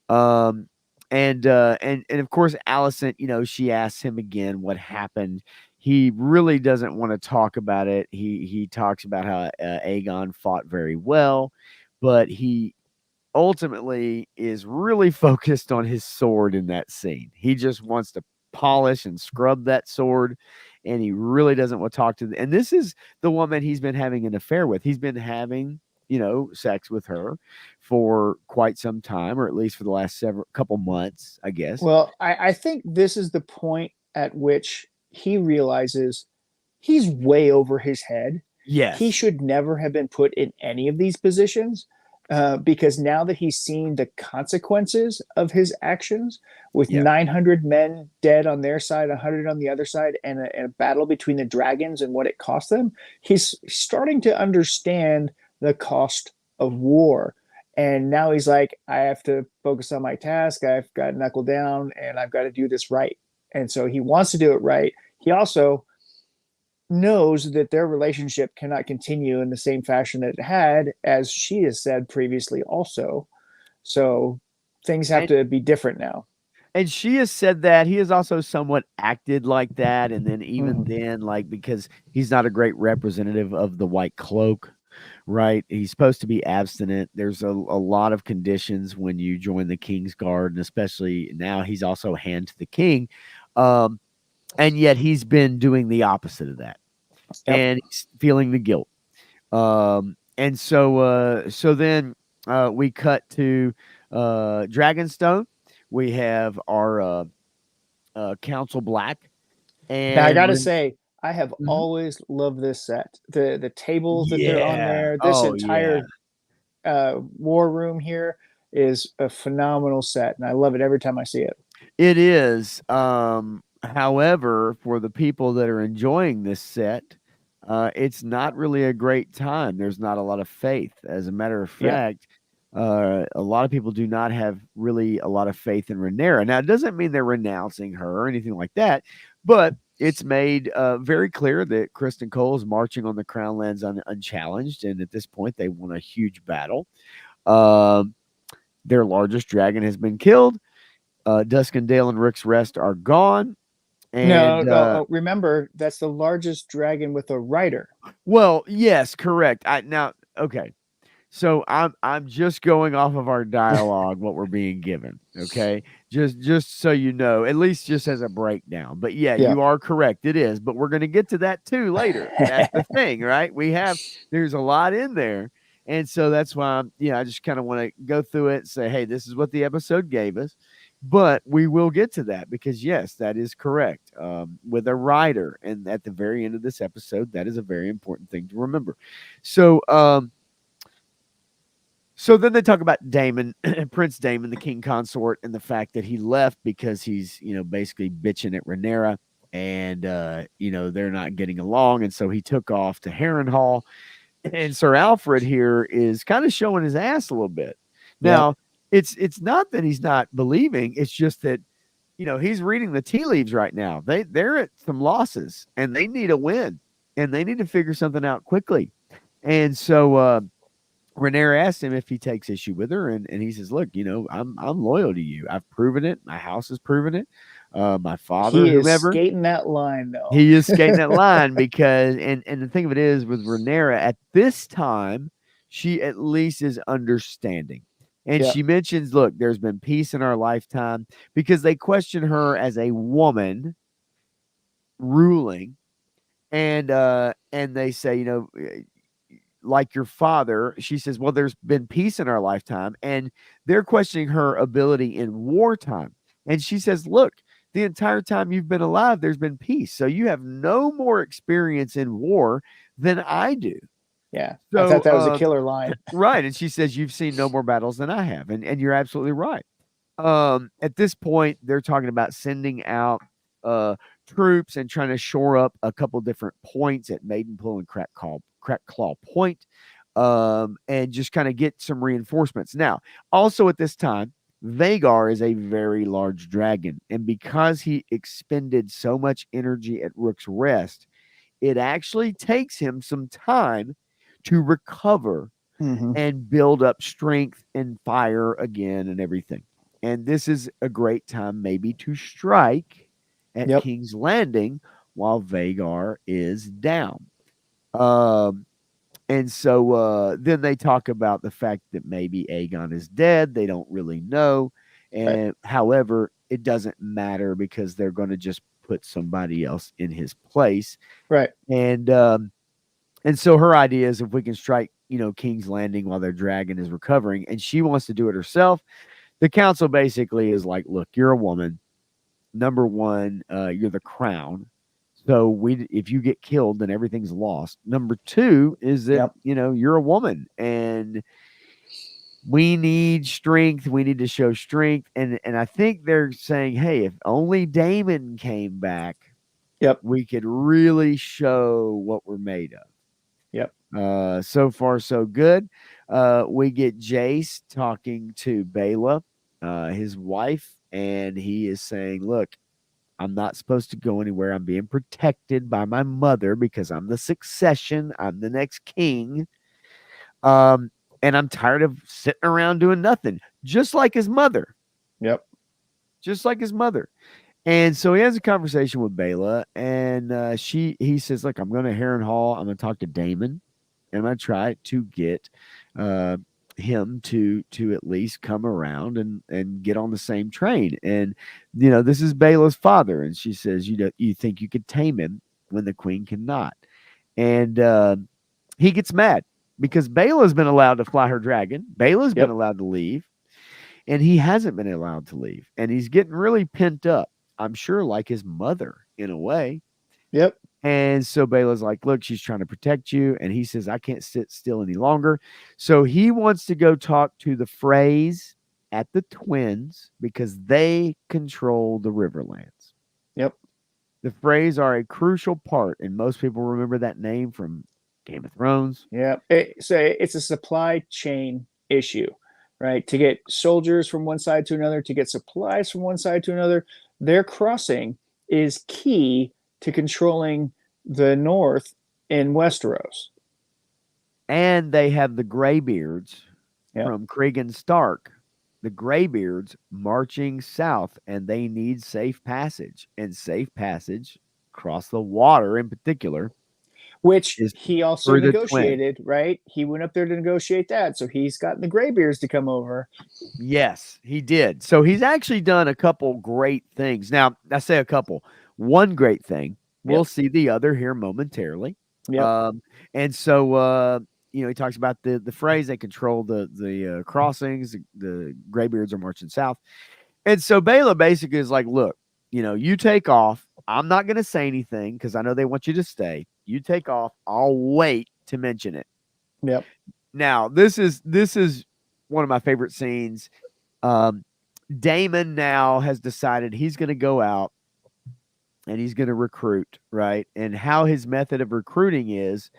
Um, and of course, Alicent, she asks him again what happened. He really doesn't want to talk about it. He talks about how Aegon fought very well, but he ultimately is really focused on his sword in that scene. He just wants to polish and scrub that sword, and he really doesn't want to talk to and this is the woman he's been having an affair with. He's been having, sex with her for quite some time, or at least for the last several couple months, I guess. Well, I think this is the point at which he realizes he's way over his head. He Yes. should never have been put in any of these positions, because now that he's seen the consequences of his actions, with Yeah. 900 men dead on their side, 100 on the other side, and a battle between the dragons and what it cost them, he's starting to understand the cost of war. And now he's like, I have to focus on my task. I've got to knuckle down and I've got to do this right. And so he wants to do it right. He also knows that their relationship cannot continue in the same fashion that it had, as she has said previously also. So things have And to be different now. and she has said that he has also somewhat acted like that, and then even Mm-hmm. then, like, because he's not a great representative of the white cloak, right? He's supposed to be abstinent. There's a lot of conditions when you join the King's Guard, and especially now he's also hand to the king. Um, and yet he's been doing the opposite of that, Yep. and he's feeling the guilt. And so then we cut to Dragonstone. We have our Council Black, Now I and gotta say, I have Mhm. always loved this set. The tables that they're on Yeah. there, this Oh, yeah. entire war room here is a phenomenal set, and I love it every time I see it. It is. However, for the people that are enjoying this set, it's not really a great time. There's not a lot of faith. As a matter of Yeah. fact, a lot of people do not have really a lot of faith in Rhaenyra. Now, it doesn't mean they're renouncing her or anything like that, but it's made very clear that Kristen Cole is marching on the Crown Lands unchallenged, and at this point, they won a huge battle. Um, their largest dragon has been killed. Duskendale and Rook's Rest are gone. No, And no, remember that's the largest dragon with a rider. well, yes, correct. I now okay. So I'm just going off of our dialogue, what we're being given. Okay, just so you know, at least just as a breakdown. But yeah, Yeah. you are correct. It is, but we're going to get to that too later. That's the thing, right? There's a lot in there, And so that's why I just kind of want to go through it and say, hey, this is what the episode gave us. But we will get to that because, yes, that is correct. With a writer, and at the very end of this episode, that is a very important thing to remember. So, so then they talk about Daemon, Prince Daemon, the king consort, and the fact that he left because he's, basically bitching at Rhaenyra, and they're not getting along, and so he took off to Harrenhal, and Sir Alfred here is kind of showing his ass a little bit. Yep. Now, it's not that he's not believing; it's just that he's reading the tea leaves right now. They're at some losses, and they need a win, and they need to figure something out quickly. And so Rhaenyra asked him if he takes issue with her, and he says, "Look, I'm loyal to you. I've proven it. My house has proven it. My father, He is whomever." skating that line though. He is skating that line because, and the thing of it is, with Rhaenyra at this time, she at least is understanding. And Yep. she mentions, look, there's been peace in our lifetime, because they question her as a woman ruling, and they say, like your father. She says, well, there's been peace in our lifetime, and they're questioning her ability in wartime. And she says, look, the entire time you've been alive, there's been peace. So you have no more experience in war than I do. Yeah. I So, thought that was a killer line. right. And she says, you've seen no more battles than I have. And you're absolutely right. At this point, they're talking about sending out uh, troops and trying to shore up a couple different points at Maidenpool and Crack Claw Point, and just kind of get some reinforcements. Now, also at this time, Vagar is a very large dragon, and because he expended so much energy at Rook's Rest, it actually takes him some time to recover Mm-hmm. and build up strength and fire again and everything. And this is a great time maybe to strike at Yep. King's Landing while Vagar is down. Um, and so then they talk about the fact that maybe Aegon is dead. They don't really know. Right. And however, it doesn't matter because they're going to just put somebody else in his place. Right. And and so her idea is if we can strike, King's Landing while their dragon is recovering, and she wants to do it herself. The council basically is like, look, you're a woman. Number one, you're the crown. So if you get killed, then everything's lost. Number two is that, Yep. you're a woman, and we need strength. We need to show strength. And I think they're saying, hey, if only Daemon came back, Yep. we could really show what we're made of. Yep. So far, so good. We get Jace talking to Bela, his wife, and he is saying, look, I'm not supposed to go anywhere. I'm being protected by my mother because I'm the succession. I'm the next king. Um, and I'm tired of sitting around doing nothing, just like his mother. Yep. Just like his mother. And so he has a conversation with Bela, and he says, look, I'm going to Harrenhal. I'm going to talk to Daemon, and I'm going to try to get uh, him to at least come around and get on the same train. And this is Bela's father, and she says, you think you could tame him when the queen cannot. And he gets mad because Bela's been allowed to fly her dragon. Bela's been Yep. allowed to leave, and he hasn't been allowed to leave, and he's getting really pent up. I'm sure, like his mother in a way. Yep. And so Bela's like, look, she's trying to protect you. And he says, I can't sit still any longer. So he wants to go talk to the Freys at the Twins because they control the Riverlands. Yep. The Freys are a crucial part, and most people remember that name from Game of Thrones. Yep. So it's a supply chain issue, right? To get soldiers from one side to another, to get supplies from one side to another, their crossing is key to controlling the north in Westeros. And they have the Greybeards Yep. from Cregan Stark, the Greybeards marching south, and they need safe passage. And safe passage across the water, in particular, Which is he also through the Twin. negotiated, right? He went up there to negotiate that. So he's gotten the Greybeards to come over. Yes, he did. So he's actually done a couple great things. Now, I say a couple. One great thing. We'll Yep. see the other here momentarily. Yep. And so he talks about the phrase they control the crossings. The Graybeards are marching south, and so Bela basically is like, look, you take off. I'm not going to say anything because I know they want you to stay. You take off. I'll wait to mention it. Yep. Now, this is one of my favorite scenes. Um, Daemon now has decided he's going to go out and he's going to recruit, right? And how his method of recruiting is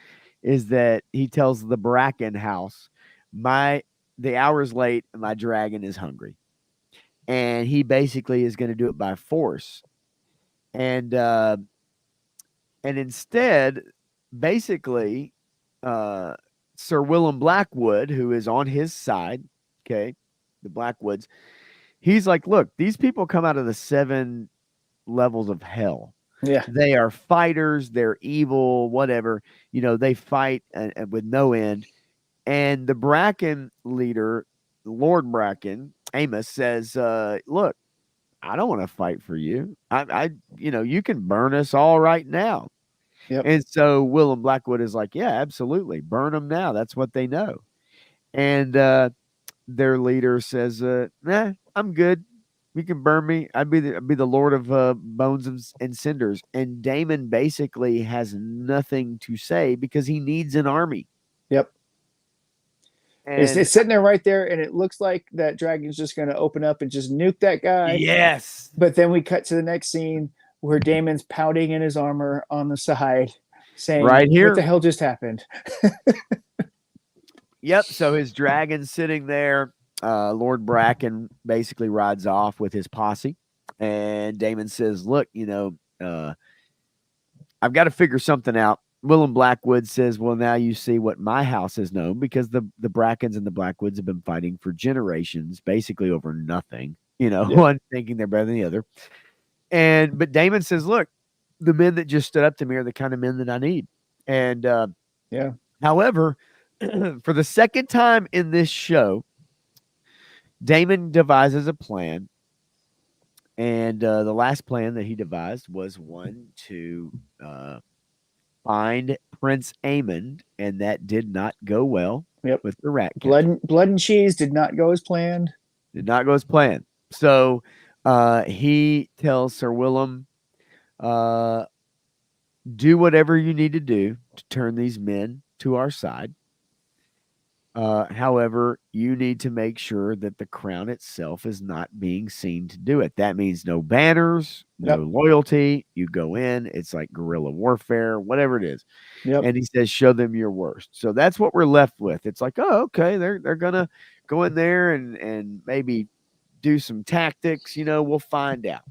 that he tells the Bracken house, the hour's late and my dragon is hungry. And he basically is going to do it by force. And instead, basically, uh Sir Willem Blackwood, who is on his side, okay, the Blackwoods, he's like, look, these people come out of the 7 levels of hell. Yeah. They are fighters, they're evil, whatever. They fight with no end. And the Bracken leader, Lord Bracken, Amos, says, look, I don't want to fight for you. You can burn us all right now. Yep. And so Willem Blackwood is like, yeah, absolutely. Burn them now. That's what they know. And their leader says, nah, I'm good. You can burn me. I'd be the Lord of bones and cinders. And Daemon basically has nothing to say because he needs an army. Yep. And It's sitting there right there, and it looks like that dragon's just going to open up and just nuke that guy. yes, But then we cut to the next scene where Damon's pouting in his armor on the side, saying, right here. "What the hell just happened?" Yep. So his dragon's sitting there. Lord Bracken basically rides off with his posse, and Daemon says, "Look, I've got to figure something out." Willem Blackwood says, "Well, now you see what my house has known because the Brackens and the Blackwoods have been fighting for generations, basically over nothing. Yeah. One thinking they're better than the other." But Daemon says, "Look, the men that just stood up to me are the kind of men that I need." And Yeah. however, for the second time in this show, Daemon devises a plan, and the last plan that he devised was one to find Prince Aemon, and that did not go well. Yep. With the rat catcher. Blood and cheese did not go as planned. Did not go as planned. So he tells Sir Willem, do whatever you need to do to turn these men to our side. However, you need to make sure that the crown itself is not being seen to do it. That means no banners, no loyalty. You go in, it's like guerrilla warfare, whatever it is. Yep. And he says, show them your worst. So that's what we're left with. It's like, oh, okay, they're gonna go in there and maybe do some tactics. We'll find out.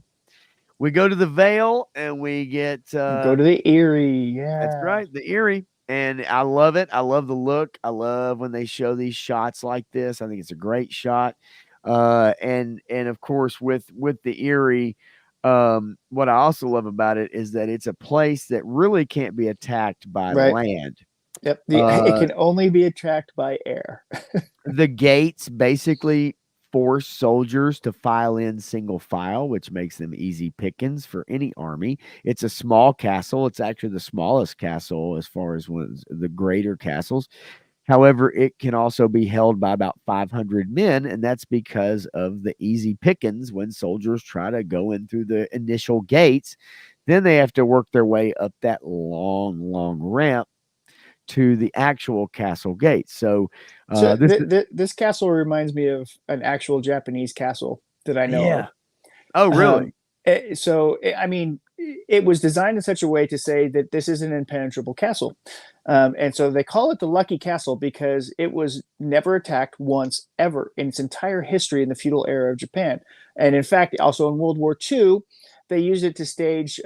We go to the Vale and we get go to the Eyrie. Yeah, that's right, the Eyrie. And I love it. I love the look. I love when they show these shots like this. I think it's a great shot. And of course with the Eyrie, what I also love about it is that it's a place that really can't be attacked by land. Yep. It can only be attacked by air. The gates basically force soldiers to file in single file, which makes them easy pickings for any army. It's a small castle. It's actually the smallest castle as far as the greater castles. However, it can also be held by about 500 men, and that's because of the easy pickings when soldiers try to go in through the initial gates. Then they have to work their way up that long, long ramp to the actual castle gates. So, this castle reminds me of an actual Japanese castle that I know of. Oh, really? I mean, it was designed in such a way to say that this is an impenetrable castle. And so they call it the Lucky Castle because it was never attacked once ever in its entire history in the feudal era of Japan. And in fact, also in World War II, they used it to stage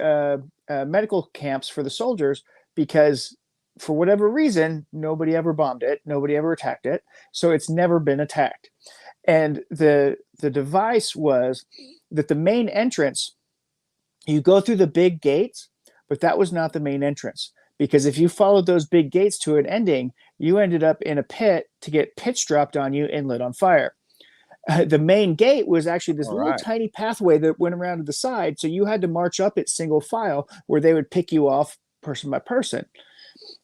medical camps for the soldiers because for whatever reason, nobody ever bombed it. Nobody ever attacked it. So it's never been attacked. And the device was that the main entrance, you go through the big gates, but that was not the main entrance. Because if you followed those big gates to an ending, you ended up in a pit to get pitch dropped on you and lit on fire. The main gate was actually this little tiny pathway that went around to the side. So you had to march up it single file where they would pick you off person by person.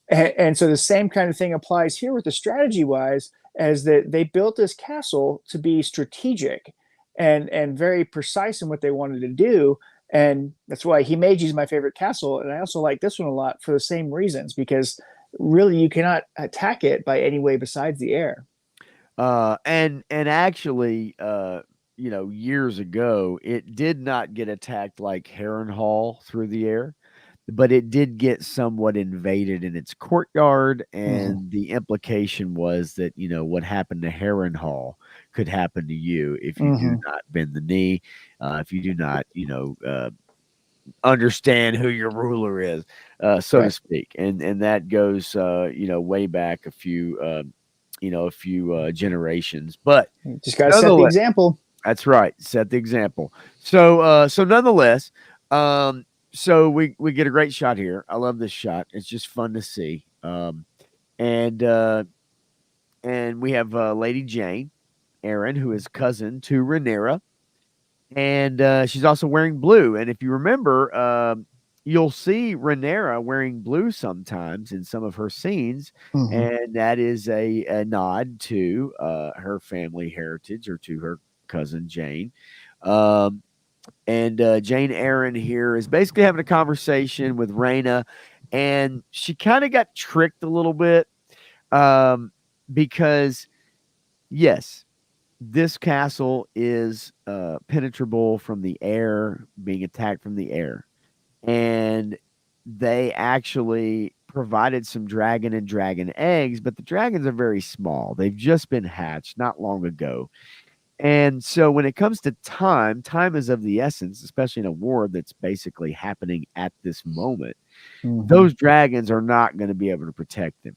And so the same kind of thing applies here with the strategy wise, as that they built this castle to be strategic and very precise in what they wanted to do. And that's why Himeji is my favorite castle. And I also like this one a lot for the same reasons, because really you cannot attack it by any way besides the air. And actually, years ago, it did not get attacked like Harrenhal through the air, but it did get somewhat invaded in its courtyard, Mm-hmm. and the implication was that, what happened to Harrenhal could happen to you if you do Mm-hmm. not bend the knee, if you do not, understand who your ruler is, so to Right. speak. And that goes, way back a few generations. But You just got to set the nonetheless, example. that's right. Set the example. So nonetheless, so we get a great shot here. I love this shot. It's just fun to see. And and we have Lady Jane, Aaron, who is cousin to Rhaenyra, and she's also wearing blue. And if you remember, you'll see Rhaenyra wearing blue sometimes in some of her scenes, Mm-hmm. and that is a nod to her family heritage or to her cousin Jane. Um, and Jane Eyre here is basically having a conversation with Raina, and she kind of got tricked a little bit, because yes, this castle is penetrable from the air, being attacked from the air. And they actually provided some dragon and dragon eggs, but the dragons are very small. They've just been hatched not long ago. And so when it comes to time, time is of the essence, especially in a war that's basically happening at this moment. Mm-hmm. Those dragons are not going to be able to protect them.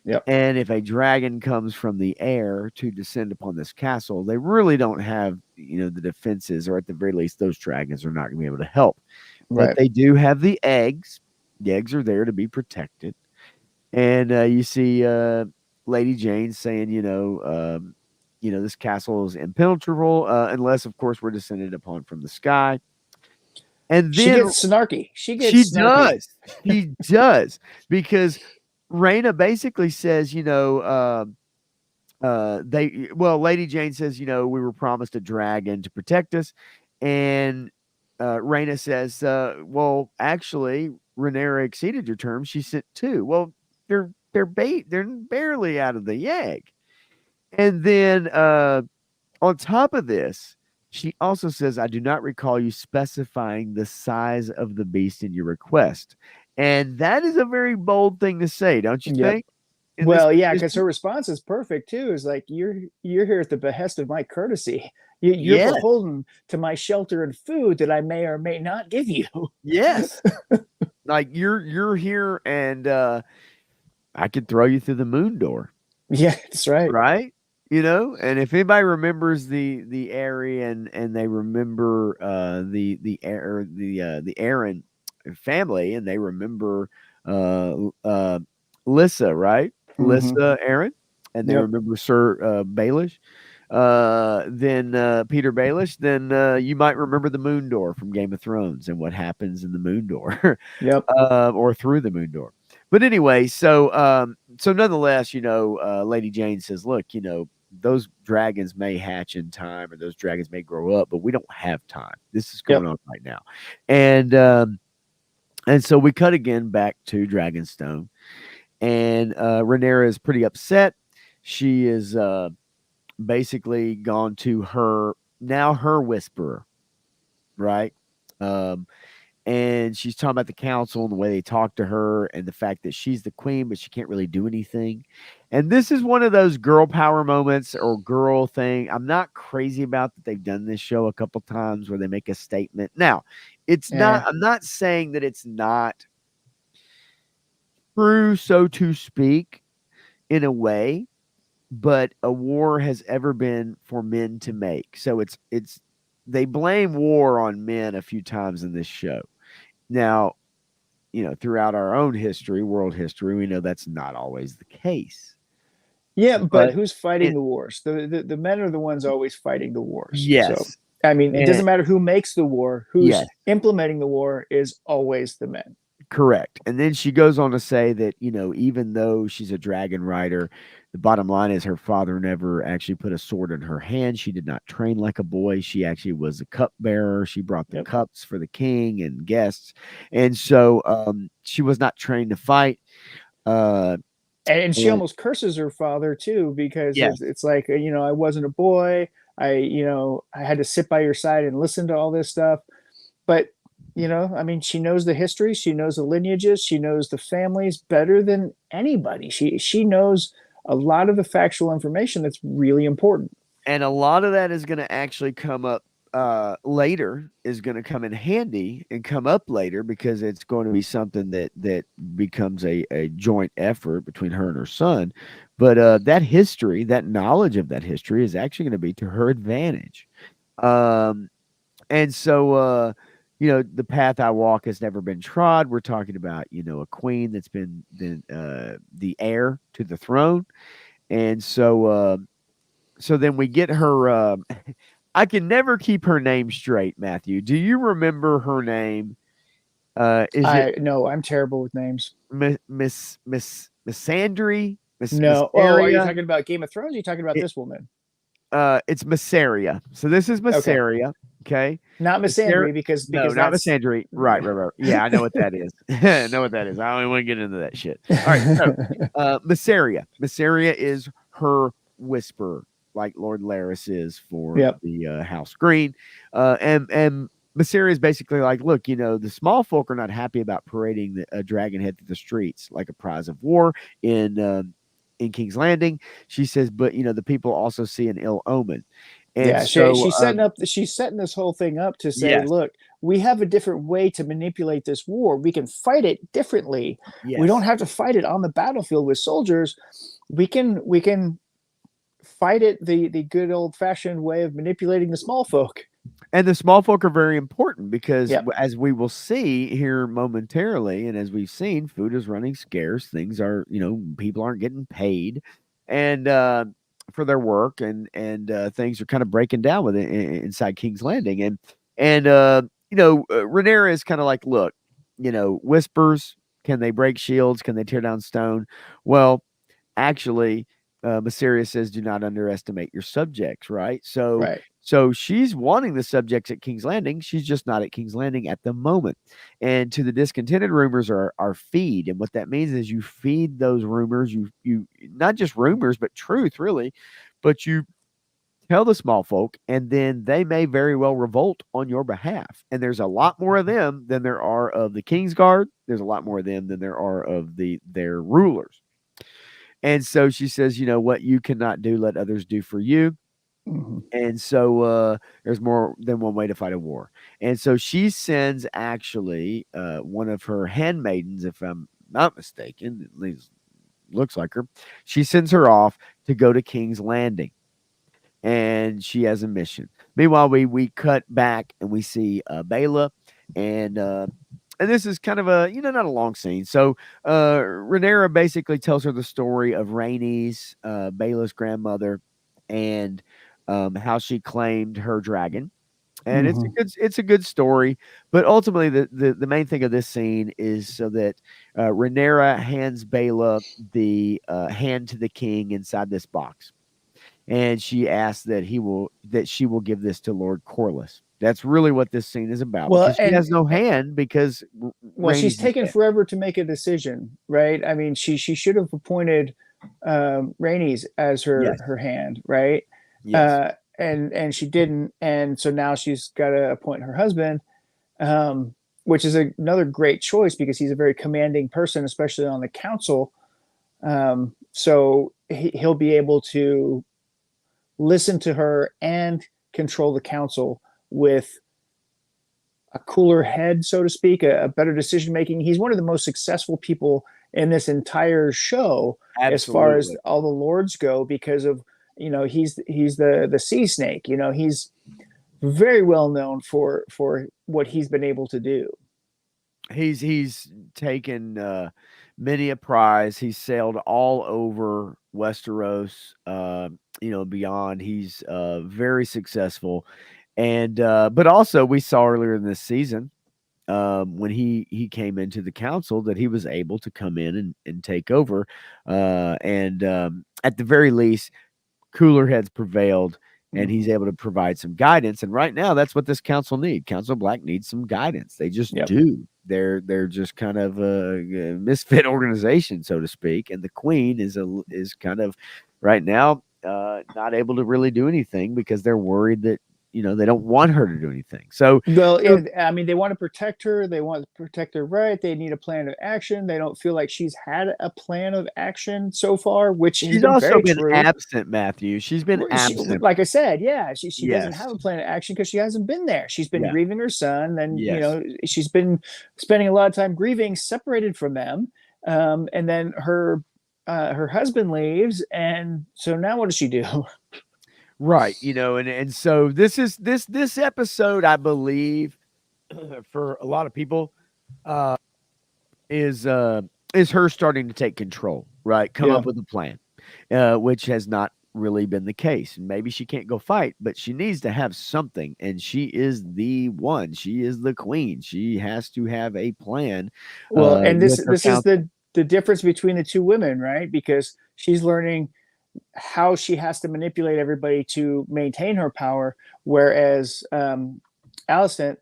Yep. And if a dragon comes from the air to descend upon this castle, they really don't have, the defenses, or at the very least, those dragons are not going to be able to help. But Right. they do have the eggs. The eggs are there to be protected. And you see Lady Jane saying, this castle is impenetrable, unless, of course, we're descended upon from the sky. And She then gets snarky. She she gets snarky. does. She does. Because Raina basically says, Lady Jane says, we were promised a dragon to protect us. And Raina says, well, actually, Rhaenyra exceeded your terms. She sent two. Well, they're barely out of the egg. And then on top of this, she also says, I do not recall you specifying the size of the beast in your request. And that is a very bold thing to say, don't you Yep. think? In this Well, yeah, because position? her response is perfect too. Is like you're here at the behest of my courtesy. You're Yes. beholden to my shelter and food that I may or may not give you. Yes. Like you're here, and I could throw you through the moon door, Yeah, that's right. right? And if anybody remembers the area, and they remember the Aaron family, and they remember Lissa, right? Mm-hmm. Lissa Aaron, and they Yep. remember Sir Baelish, then Peter Baelish, then you might remember the moon door from Game of Thrones and what happens in the moon door, Yep. or through the moon door. But anyway, so nonetheless, Lady Jane says, look, those dragons may hatch in time, or those dragons may grow up, but we don't have time. This is going Yep. on right now. And so we cut again back to Dragonstone, and Rhaenyra is pretty upset. She is basically gone to her whisperer, right? Um, and she's talking about the council and the way they talk to her, and the fact that she's the queen, but she can't really do anything. And this is one of those girl power moments, or girl thing. I'm not crazy about that. They've done this show a couple times where they make a statement. Now, it's not. Yeah. I'm not saying that it's not true, so to speak, in a way. But a war has ever been for men to make. So it's they blame war on men a few times in this show. Now, throughout our own history, world history, we know that's not always the case. Yeah, but But who's fighting it the wars? The men are the ones always fighting the wars. So yes. I mean, it And doesn't matter who makes the war. yes, Who's implementing the war is always the men. Correct. And then she goes on to say that, even though she's a dragon rider, the bottom line is her father never actually put a sword in her hand. She did not train like a boy. She actually was a cupbearer. She brought the Yep. cups for the king and guests. And so she was not trained to fight. Uh, And she and almost curses her father too, because yes, it's like, I wasn't a boy. I had to sit by your side and listen to all this stuff. But I mean, she knows the history, she knows the lineages, she knows the families better than anybody. She knows a lot of the factual information that's really important. and a lot of that is going to actually come up later, is going to come in handy and come up later, because it's going to be something that becomes a joint effort between her and her son. But that history, that knowledge of that history, is actually going to be to her advantage. um and so the path I walk has never been trod. We're talking about, a queen that's been the heir to the throne. And so then we get her. I can never keep her name straight, Matthew. Do you remember her name? Is it I No, I'm terrible with names. Missandry? No. Oh, are you Missaria? talking about Game of Thrones? Or are you talking about It, this woman? it's Missaria. So this is Okay. Missaria. Okay. Not Miss Missaria. Andry, because No, not that's Missandry. Right, right, right. Yeah, I know what that is. I know what that is. I don't even want to get into that shit. All right. So, Missaria. Missaria is her whisperer, like Lord Laris is for Yep. the House Green. And Missaria is basically like, look, the small folk are not happy about parading a dragon head through the streets like a prize of war in King's Landing. She says, but the people also see an ill omen. And Yeah, she, so, she's setting this whole thing up to say, yes, look, we have a different way to manipulate this war. We can fight it differently. We don't yes. have to fight it on the battlefield with soldiers. We can fight it the good old fashioned way of manipulating the small folk. And the small folk are very important because, Yep. as we will see here momentarily, and as we've seen, food is running scarce. Things are, people aren't getting paid, and for their work, and things are kind of breaking down with it inside King's Landing, and Rhaenyra is kind of like, look, whispers, can they break shields? Can they tear down stone? Well, actually, Mysaria says, "Do not underestimate your subjects." Right. So, Right. she's wanting the subjects at King's Landing. She's just not at King's Landing at the moment. And to the discontented, rumors are feed, and what that means is you feed those rumors. You not just rumors, but truth, really. But you tell the small folk, and then they may very well revolt on your behalf. And there's a lot more of them than there are of the King's Guard. There's a lot more of them than there are of their rulers. And so she says, what you cannot do, let others do for you. Mhm. And so there's more than one way to fight a war. And so she sends actually one of her handmaidens, if I'm not mistaken, at least looks like her. She sends her off to go to King's Landing, and she has a mission. Meanwhile, we cut back and we see Bela, and and this is kind of a, not a long scene. So Rhaenyra basically tells her the story of Rhaenys, Bela's grandmother, and how she claimed her dragon. And Mhm. it's a good story, but ultimately the main thing of this scene is so that Rhaenyra hands Bela the hand to the king inside this box, and she asks that she will give this to Lord Corlys. That's really what this scene is about, Well, because she has no hand, because she's Rhaenys is taken dead. forever to make a decision, right? I mean, she should have appointed Rainey's as Yes, her hand, right? yes, Uh, and she didn't, and so now she's got to appoint her husband, um, which is another great choice because he's a very commanding person, especially on the council. So he'll be able to listen to her and control the council with a cooler head, so to speak, a better decision making. He's one of the most successful people in this entire show as far as absolutely. all the lords go, because of he's the sea snake. He's very well known for what he's been able to do. He's taken many a prize. He's sailed all over Westeros, beyond. He's very successful, and but also we saw earlier in this season, when he came into the council, that he was able to come in and take over, and at the very least, cooler heads prevailed, and he's Mhm. able to provide some guidance. And right now, that's what this council need. Council Black needs some guidance. They just Yep. do. They're just kind of a misfit organization, so to speak. And the queen is kind of right now not able to really do anything because they're worried that they don't want her to do anything. So Well, you know, I mean, they want to protect her. They want to protect her right. They need a plan of action. They don't feel like she's had a plan of action so far, which has she's been also very been true. absent, Matthew. She's been She, absent. like I said, yeah, she doesn't have Yes. a plan of action because she hasn't been there. She's been Yeah. grieving her son, and Yes. she's been spending a lot of time grieving, separated from them. And then her husband leaves, and so now what does she do? Right. And so this episode, I believe, for a lot of people, uh, is uh, is her starting to take control, right? Come Yeah. up with a plan, which has not really been the case. And maybe she can't go fight, but she needs to have something. And she is the one. She is the queen. She has to have a plan Well, and with her this is council. the difference between the two women, right? Because she's learning how she has to manipulate everybody to maintain her power, whereas Alicent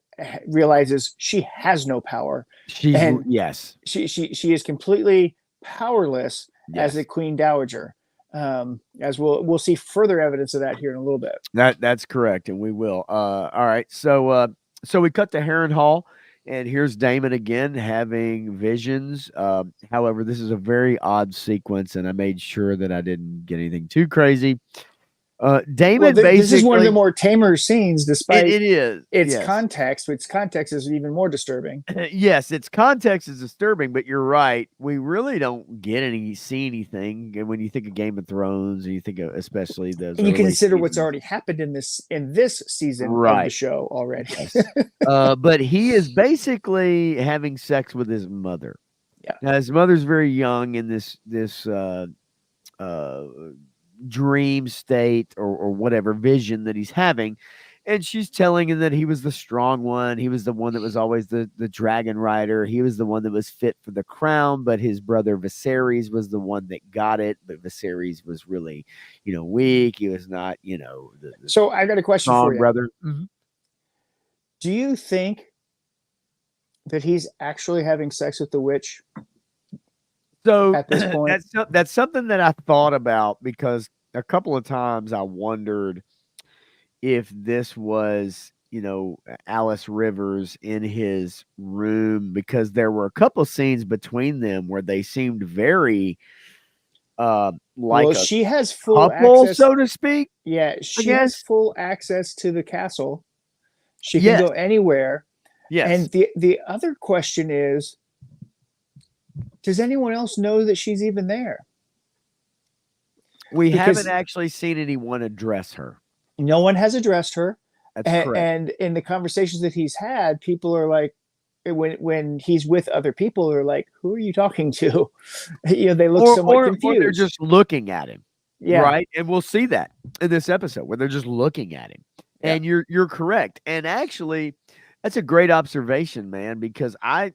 realizes she has no power, and Yes, she is completely powerless as a yes. queen dowager. As we'll see further evidence of that here in a little bit. That's correct, and we will. All right. So we cut to Harrenhal, and here's Damon again having visions. However, this is a very odd sequence, and I made sure that I didn't get anything too crazy. Well, Damon this is one of the basically, more tamer scenes, despite it is, its yes. context. Its context is even more disturbing. Yes, its context is disturbing, but you're right. We really don't see anything. And when you think of Game of Thrones, and you think of especially those And you early consider what's seasons, already happened in this season of the right? show already. Yes. But he is basically having sex with his mother. Yeah. Now, his mother's very young in this uh, dream state or whatever vision that he's having, and she's telling him that he was the strong one. He was the one that was always the dragon rider. He was the one that was fit for the crown, but his brother Viserys was the one that got it. But Viserys was really, weak. He was not, the So I got a question for strong you. brother. Do you think that he's actually having sex with the witch So at this point? that's something that I thought about because a couple of times I wondered if this was, Alice Rivers in his room because there were a couple scenes between them where they seemed very like Well, a she has full couple, access. so to speak, Yeah, I she has guess. full access to the castle. She can Yes, go anywhere. yes. And the other question is, does anyone else know that she's even there? We haven't Because actually seen anyone address her. no one has addressed her. That's correct. And in the conversations that he's had, people are like, when he's with other people, they're like, "Who are you talking to?" They look somewhat Or they're confused. just looking at him. Yeah. Right? And we'll see that in this episode where they're just looking at him. Yeah. And you're correct. And actually, that's a great observation, man, because I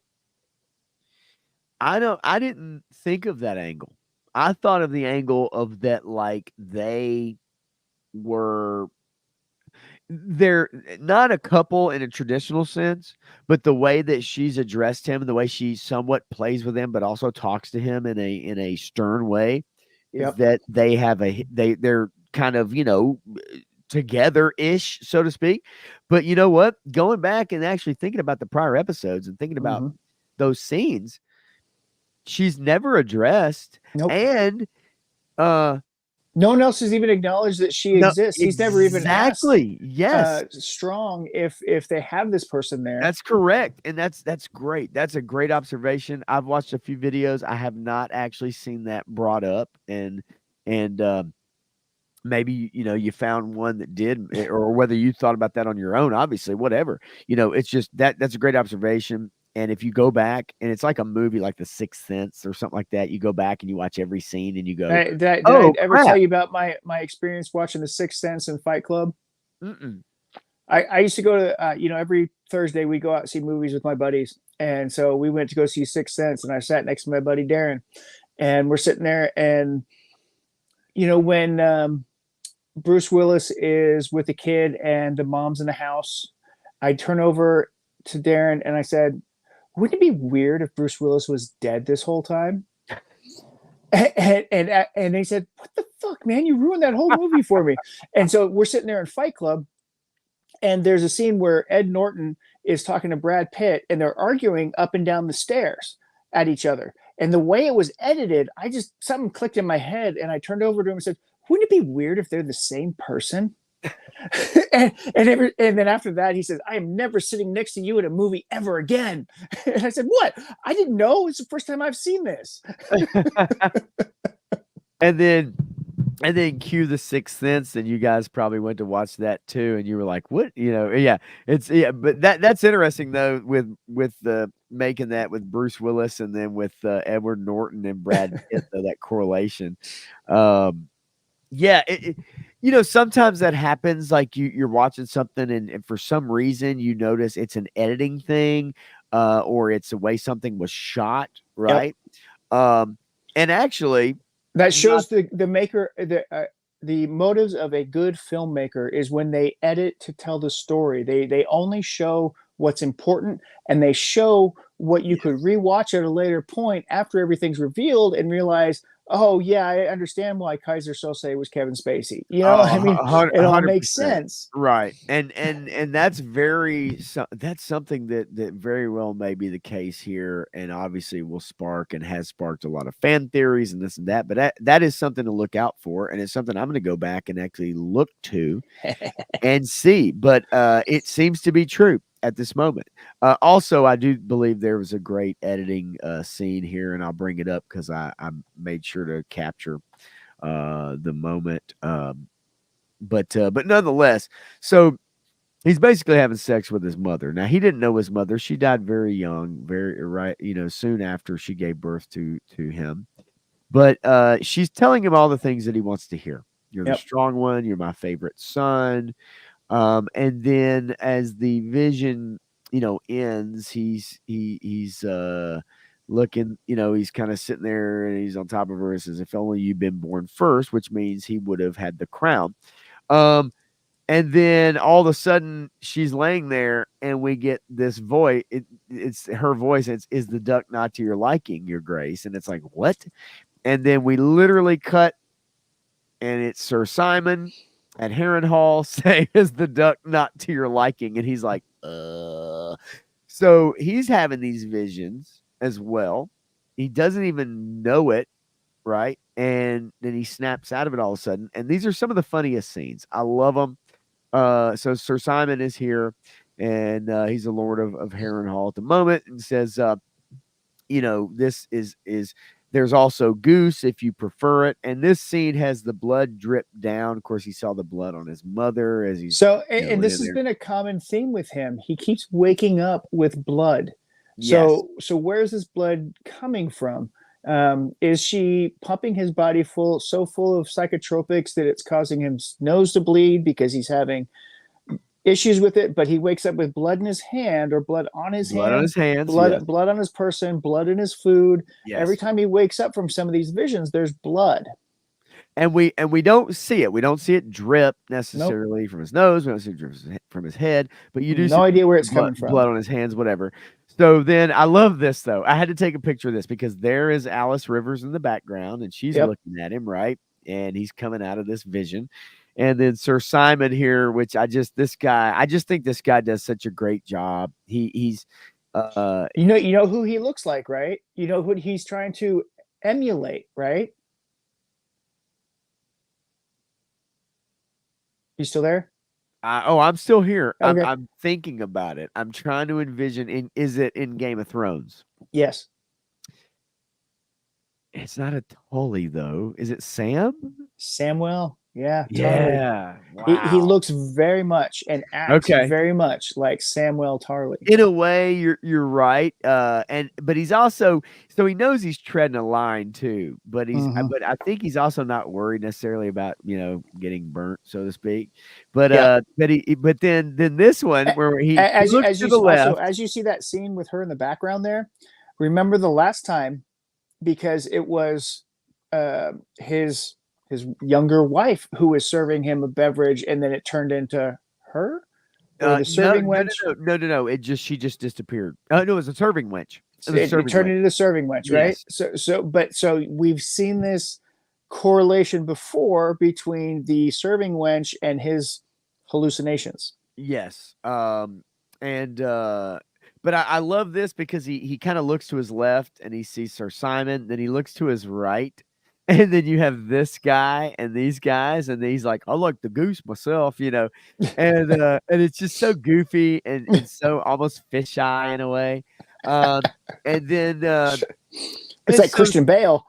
didn't think of that angle. I thought of the angle of that like were they're not a couple in a traditional sense, but the way that she's addressed him, the way she somewhat plays with him, but also talks to him in a stern way, is Yep. that they're kind of together ish, so to speak. But you know what? Going back and actually thinking about the prior episodes and thinking about Mm-hmm. those scenes, she's never addressed, Nope. and uh No one else has even acknowledged that she no, exists. He's never even asked exactly, yes. Strong if they have this person there. That's correct, and that's great. That's a great observation. I've watched a few videos. I have not actually seen that brought up, and maybe you found one that did, or whether you thought about that on your own. Obviously, whatever. It's just that's a great observation. And if you go back, and it's like a movie, like The Sixth Sense or something like that, you go back and you watch every scene, and you go, Did I "Oh ever tell crap!" you about my experience watching The Sixth Sense and Fight Club? Mm-mm. I used to go to every Thursday we go out and see movies with my buddies, and so we went to go see Sixth Sense, and I sat next to my buddy Darren, and we're sitting there, and when Bruce Willis is with the kid and the mom's in the house, I turn over to Darren and I said, "Wouldn't it be weird if Bruce Willis was dead this whole time?" And they said, "What the fuck, man? You ruined that whole movie for me." And so we're sitting there in Fight Club, and there's a scene where Ed Norton is talking to Brad Pitt, and they're arguing up and down the stairs at each other. And the way it was edited, I just something clicked in my head, and I turned over to him and said, "Wouldn't it be weird if they're the same person?" And then after that, he says, "I am never sitting next to you in a movie ever again." And I said, "What? I didn't know. It's the first time I've seen this." And then cue the Sixth Sense, and you guys probably went to watch that too, and you were like, "What?" Yeah, but that's interesting though with the making that with Bruce Willis and then with Edward Norton and Brad Pitt, though, that correlation. Yeah, sometimes that happens. Like you're watching something, and for some reason you notice it's an editing thing, or it's the way something was shot, Yep. right? And actually, That not shows the maker the motives of a good filmmaker is when they edit to tell the story. They only show what's important, and they show what you could yes. rewatch at a later point after everything's revealed and realize, oh yeah, I understand why Kaiser Sose was Kevin Spacey. I mean, it all makes 100%. sense. Right. And that's something that very well may be the case here, and obviously will spark and has sparked a lot of fan theories and this and that, but that is something to look out for, and it's something I'm gonna go back and actually look to and see. But it seems to be true at this moment. Also, I do believe there was a great editing scene here, and I'll bring it up because I made sure to capture the moment. But nonetheless, so he's basically having sex with his mother. Now he didn't know his mother; she died very young, very right, soon after she gave birth to him. But she's telling him all the things that he wants to hear. You're the Yep. strong one. You're my favorite son. And then as the vision, ends, he's looking, he's kind of sitting there and he's on top of her and says, "If only you'd been born first," which means he would have had the crown. Um, and then all of a sudden she's laying there and we get this voice. It's her voice. It's, "Is the duck not to your liking, your grace?" And it's like, what? And then we literally cut, and it's Sir Simon at Harrenhal saying, "Is the duck not to your liking?" And he's like, So he's having these visions as well. He doesn't even know it, right? And then he snaps out of it all of a sudden. And these are some of the funniest scenes. I love them. So Sir Simon is here, and he's the Lord of Harrenhal at the moment, and says, this is there's also Goose if you prefer it. And this scene has the blood drip down. Of course, he saw the blood on his mother as he's So, and this laying has there. been a common theme with him. He keeps waking up with blood. Yes, So where's this blood coming from? Is she pumping his body so full of psychotropics that it's causing his nose to bleed because he's having issues with it? But he wakes up with blood in his hand or blood on his blood on hand, his hands. Yes, blood on his person, blood in his food. Every yes. time he wakes up from some of these visions, there's blood. And we don't see it. We don't see it drip Nope, necessarily from his nose. We don't see it drip from his head, but you do see no idea where it's blood, coming from. blood on his hands, whatever. So then I love this though. I had to take a picture of this because there is Alice Rivers in the background, and she's Yep. looking at him, right? And he's coming out of this vision. And then Sir Simon here, which I just think this guy does such a great job. He's uh You know who he looks like, right? You know who he's trying to emulate, right? You still there? I'm still here. I'm Okay. I'm thinking about it. I'm trying to envision is it in Game of Thrones? Yes. It's not a Tully though. Is it Sam? Samuel. Yeah, Tarly. Yeah. He Wow. looks very much and acts Okay. very much like Samwell Tarly. In a way, you're right. And but he's also so he knows he's treading a line too. Hmm. But I think he's also not worried necessarily about getting burnt, so to speak. But Yeah. but then this one where he looks As to you the also left. as you see that scene with her in the background there, remember the last time, because it was his younger wife who was serving him a beverage, and then it turned into her, or the No, serving no, no, wench. no, no, no, no. She just disappeared. No, it was a serving wench. It was a It serving turned wench. into the serving wench, right? Yes. So we've seen this correlation before between the serving wench and his hallucinations. Yes. And but I love this because he kind of looks to his left and he sees Sir Simon, then he looks to his right, and then you have this guy and these guys, and he's like, I like the goose myself. And it's just so goofy and so almost fisheye in a way. And then It's and like so Christian Bale.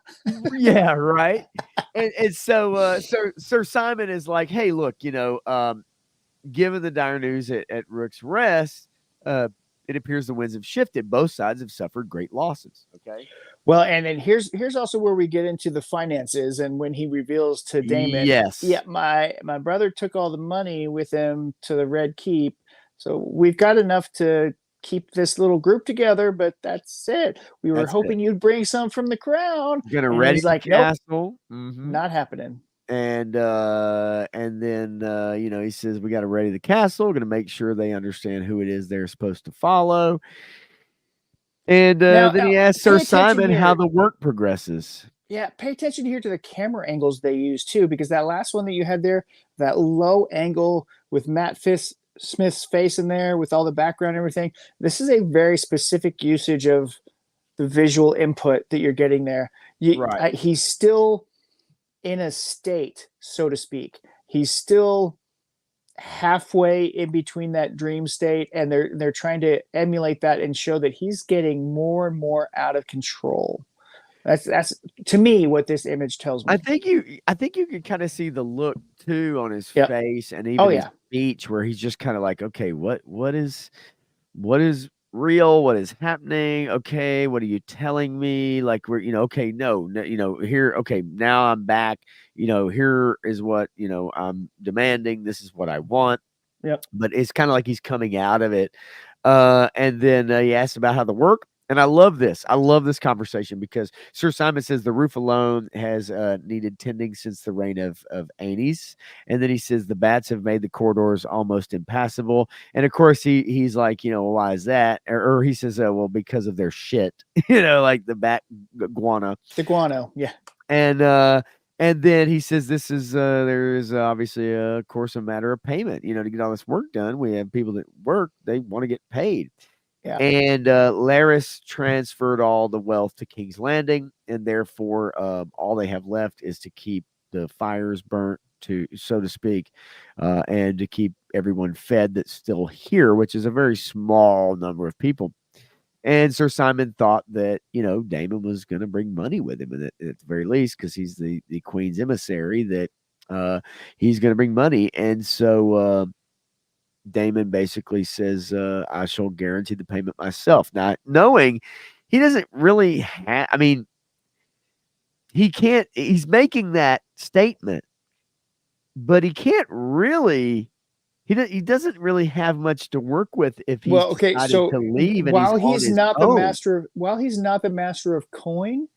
yeah, right. And so Sir Simon is like, hey, look, given the dire news at Rook's Rest, it appears the winds have shifted. Both sides have suffered great losses. Okay. Well, and then here's also where we get into the finances, and when he reveals to Daemon, yeah, Yes, my brother took all the money with him to the Red Keep, so we've got enough to keep this little group together, but that's it. We were that's it. hoping you'd bring some from the crown. Gonna And ready he's the like, nope, castle. not happening. And then he says we got to ready the castle. We're gonna make sure they understand who it is they're supposed to follow. And then Now he asks Sir pay attention Simon how here. the work progresses. Yeah, pay attention here to the camera angles they use too, because that last one that you had there, that low angle with Smith's face in there with all the background and everything, this is a very specific usage of the visual input that you're getting there. Right. He's still in a state, so to speak. He's still halfway in between that dream state, and they're trying to emulate that and show that he's getting more and more out of control. That's to me what this image tells me. I think you can kind of see the look too on his Yep. face and Oh even his yeah. speech where he's just kind of like, okay, what is real? What is happening? Okay, what are you telling me? Like okay, no, here, okay, now I'm back. Here is what, I'm demanding. This is what I want. Yep. But it's kind of like he's coming out of it. And then he asks about how the work. And I love this. I love this conversation because Sir Simon says the roof alone has needed tending since the reign of Aenys. And then he says the bats have made the corridors almost impassable. And of course, he's like, well, why is that? Or he says, well, because of their shit, like the bat guana. The guano. Yeah. And and then he says this is there is obviously of course a matter of payment. To get all this work done, we have people that work, they want to get paid. Yeah. And Laris transferred all the wealth to King's Landing, and therefore all they have left is to keep the fires burnt, to so to speak, and to keep everyone fed that's still here, which is a very small number of people. And Sir Simon thought that, Daemon was going to bring money with him, and at the very least, because he's the queen's emissary, that he's going to bring money. And so Daemon basically says, I shall guarantee the payment myself. Not knowing he doesn't really have, I mean, he can't, he's making that statement, but he can't really. He doesn't really have much to work with if he's Well, okay, decided so to leave and he's on his own. while he's not the master of coin,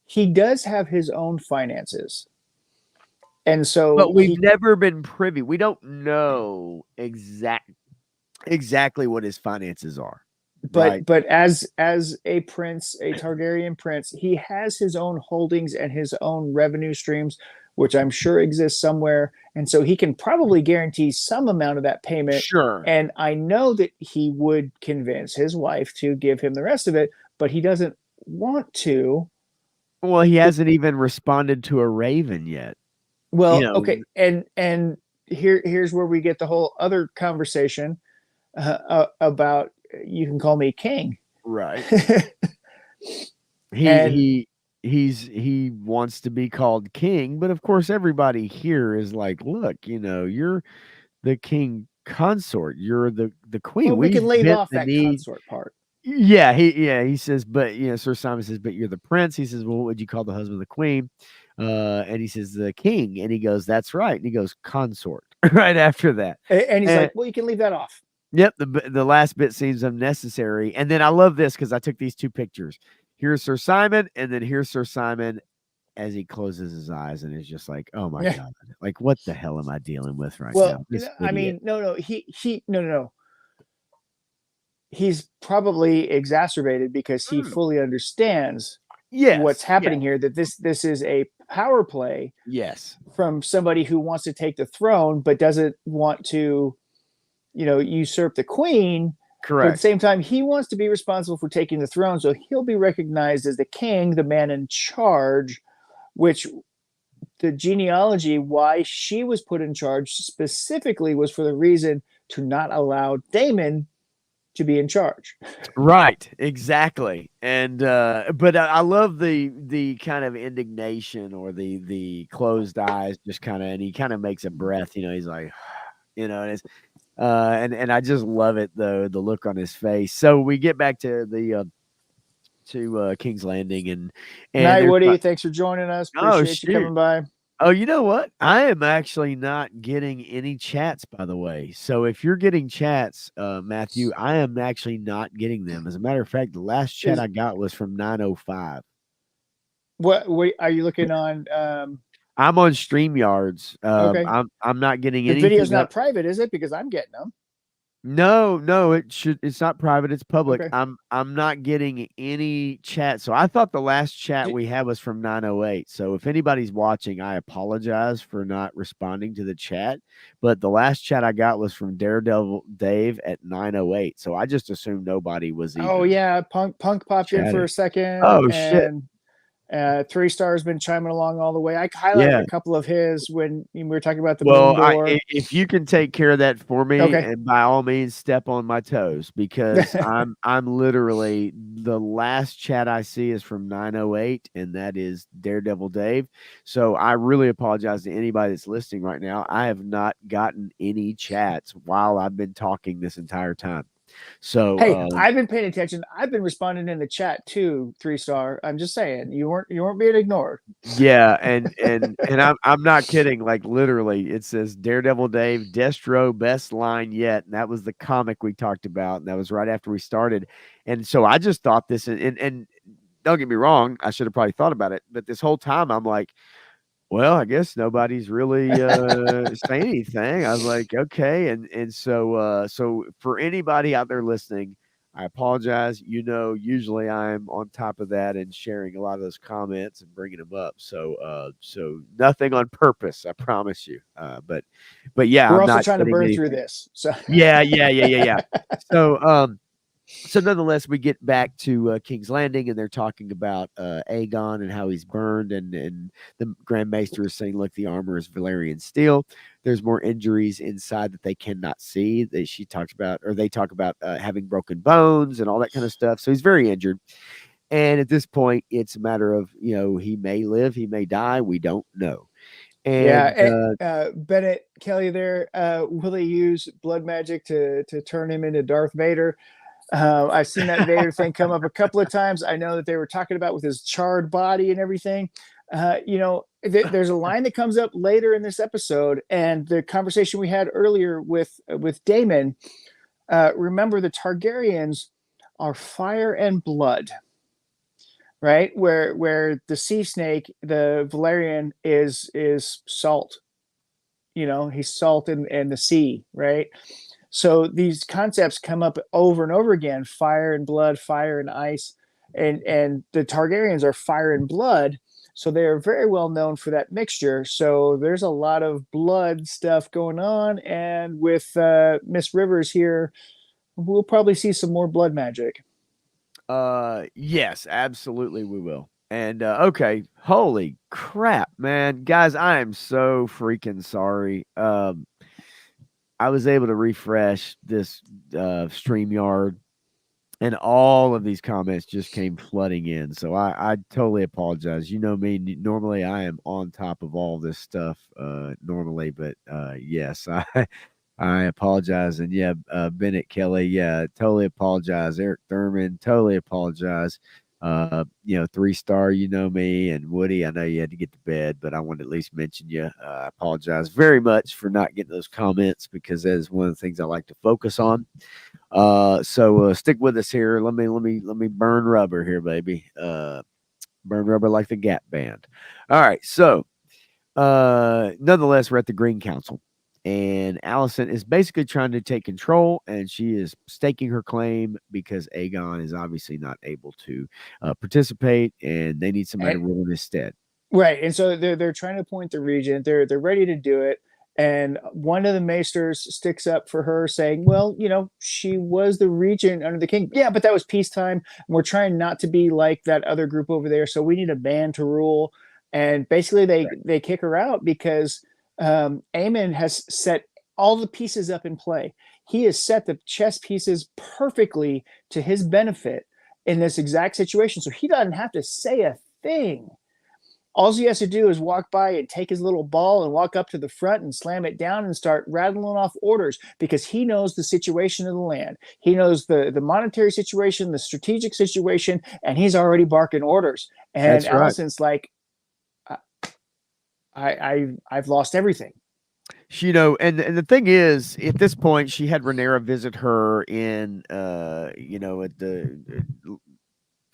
he does have his own finances. And so But we've he never been privy. We don't know exactly what his finances are, right? but as a prince, a Targaryen prince, he has his own holdings and his own revenue streams, which I'm sure exist somewhere, and so he can probably guarantee some amount of that payment. Sure. And I know that he would convince his wife to give him the rest of it, but he doesn't want to. Well, he hasn't even responded to a raven yet. You Well, know, okay, and here's where we get the whole other conversation about you can call me king. right. And He he wants to be called king, but of course everybody here is like, look, you're the king consort, you're the queen. Well, we We've can leave bent off the that knee. consort part. He says, but Sir Simon says, but you're the prince. He says, well, what would you call the husband of the queen? And he says, the king. And he goes, that's right. And he goes, consort right after that. And he's And like, well, you can leave that off. yep, the last bit seems unnecessary. And then I love this because I took these two pictures. Here's Sir Simon, and then here's Sir Simon as he closes his eyes and is just like, oh my Yeah. God, like what the hell am I dealing with right Well, now? This I idiot. mean, no, no. He's probably exacerbated because he Mm. fully understands what's Yes. Yeah. happening here. That this is a power play Yes. from somebody who wants to take the throne but doesn't want to, usurp the queen. But at the Correct. same time, he wants to be responsible for taking the throne, so he'll be recognized as the king, the man in charge. Which the genealogy, why she was put in charge specifically, was for the reason to not allow Daemon to be in charge. Right, exactly. And but I love the kind of indignation or the closed eyes, just kind of, and he kind of makes a breath. He's like, and it's and I just love it though, the look on his face. So we get back to the King's Landing, and Night, there's Woody. Thanks for joining us. oh Appreciate you shoot. coming by. Oh, you know what? I am actually not getting any chats, by the way. So if you're getting chats, Matthew, I am actually not getting them. As a matter of fact, the last chat Is I got was from 9:05. what are you looking on? I'm on StreamYards. Okay, I'm not getting the video's anything up. not private, is it? Because I'm getting them. No, no, it's not private, it's public. Okay. I'm not getting any chat. So I thought the last chat Did, we had was from 9:08. So if anybody's watching, I apologize for not responding to the chat, but the last chat I got was from Daredevil Dave at 9:08. So I just assumed nobody was oh even yeah, Punk popped in for chatting. a second, Oh shit. and 3 Stars been chiming along all the way. I highlighted Yeah. a couple of his when we were talking about the moon Well, door. if you can take care of that for me, Okay. and by all means, step on my toes because I'm literally the last chat I see is from 9:08, and that is Daredevil Dave. So I really apologize to anybody that's listening right now. I have not gotten any chats while I've been talking this entire time. So Hey, I've been paying attention. I've been responding in the chat too, 3 Star. I'm just saying, you weren't being ignored. yeah, and I'm not kidding. Like literally, it says Daredevil Dave, Destro, best line yet, and that was the comic we talked about, and that was right after we started. And so I just thought this, and don't get me wrong, I should have probably thought about it, but this whole time I'm like, well, I guess nobody's really saying anything. I was like, okay, and so for anybody out there listening, I apologize. Usually I'm on top of that and sharing a lot of those comments and bringing them up. So nothing on purpose, I promise you. But yeah, We're I'm also not trying to getting burn through anything. this. So Yeah. So so nonetheless, we get back to King's Landing, and they're talking about Aegon and how he's burned, and the Grand Maester is saying, "Look, the armor is Valyrian steel. There's more injuries inside that they cannot see." That she talks about, or they talk about having broken bones and all that kind of stuff. So he's very injured, and at this point, it's a matter of he may live, he may die, we don't know. And yeah, Bennett Kelly there. Will they use blood magic to turn him into Darth Vader? I've seen that Vader thing come up a couple of times. I know that they were talking about with his charred body and everything. There's a line that comes up later in this episode, and the conversation we had earlier with Daemon. Remember, the Targaryens are fire and blood, right? Where the sea snake, the Valerian, is salt. He's salt in the sea, right? So these concepts come up over and over again: fire and blood, fire and ice, and the Targaryens are fire and blood. So they are very well known for that mixture. So there's a lot of blood stuff going on, and with Miss Rivers here, we'll probably see some more blood magic. yes, absolutely we will. And okay, holy crap, man. Guys, I am so freaking sorry. I was able to refresh this StreamYard And all of these comments just came flooding in. So I totally apologize. You know me, normally I am on top of all this stuff normally, but yes, I apologize. And yeah, Bennett Kelly, yeah, totally apologize. Eric Thurman, totally apologize. Three-star, you know me, and Woody, I know you had to get to bed, but I wanted to at least mention you. I apologize very much for not getting those comments because that is one of the things I like to focus on. So stick with us here. Let me burn rubber here, baby. Burn rubber like the Gap Band. All right. So nonetheless, we're at the Green Council, and Allison is basically trying to take control, and she is staking her claim because Aegon is obviously not able to participate, and they need somebody And to rule in his stead. right, and so they're trying to appoint the regent. They're ready to do it, and one of the maesters sticks up for her, saying, "Well, she was the regent under the king. Yeah, but that was peacetime. And we're trying not to be like that other group over there. So we need a man to rule." And basically, Right. they kick her out because Aemon has set all the pieces up in play. He has set the chess pieces perfectly to his benefit in this exact situation, so he doesn't have to say a thing. All he has to do is walk by and take his little ball and walk up to the front and slam it down and start rattling off orders because he knows the situation of the land. He knows the monetary situation, the strategic situation, and he's already barking orders. And That's right. Allison's like, I've lost everything. And the thing is, at this point, she had Rhaenyra visit her in, at the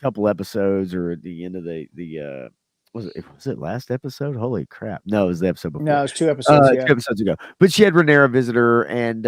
couple episodes or at the end of the was it last episode? Holy crap! No, it was the episode before. No, it's 2 episodes. Yeah. 2 episodes ago. But she had Rhaenyra visit her, and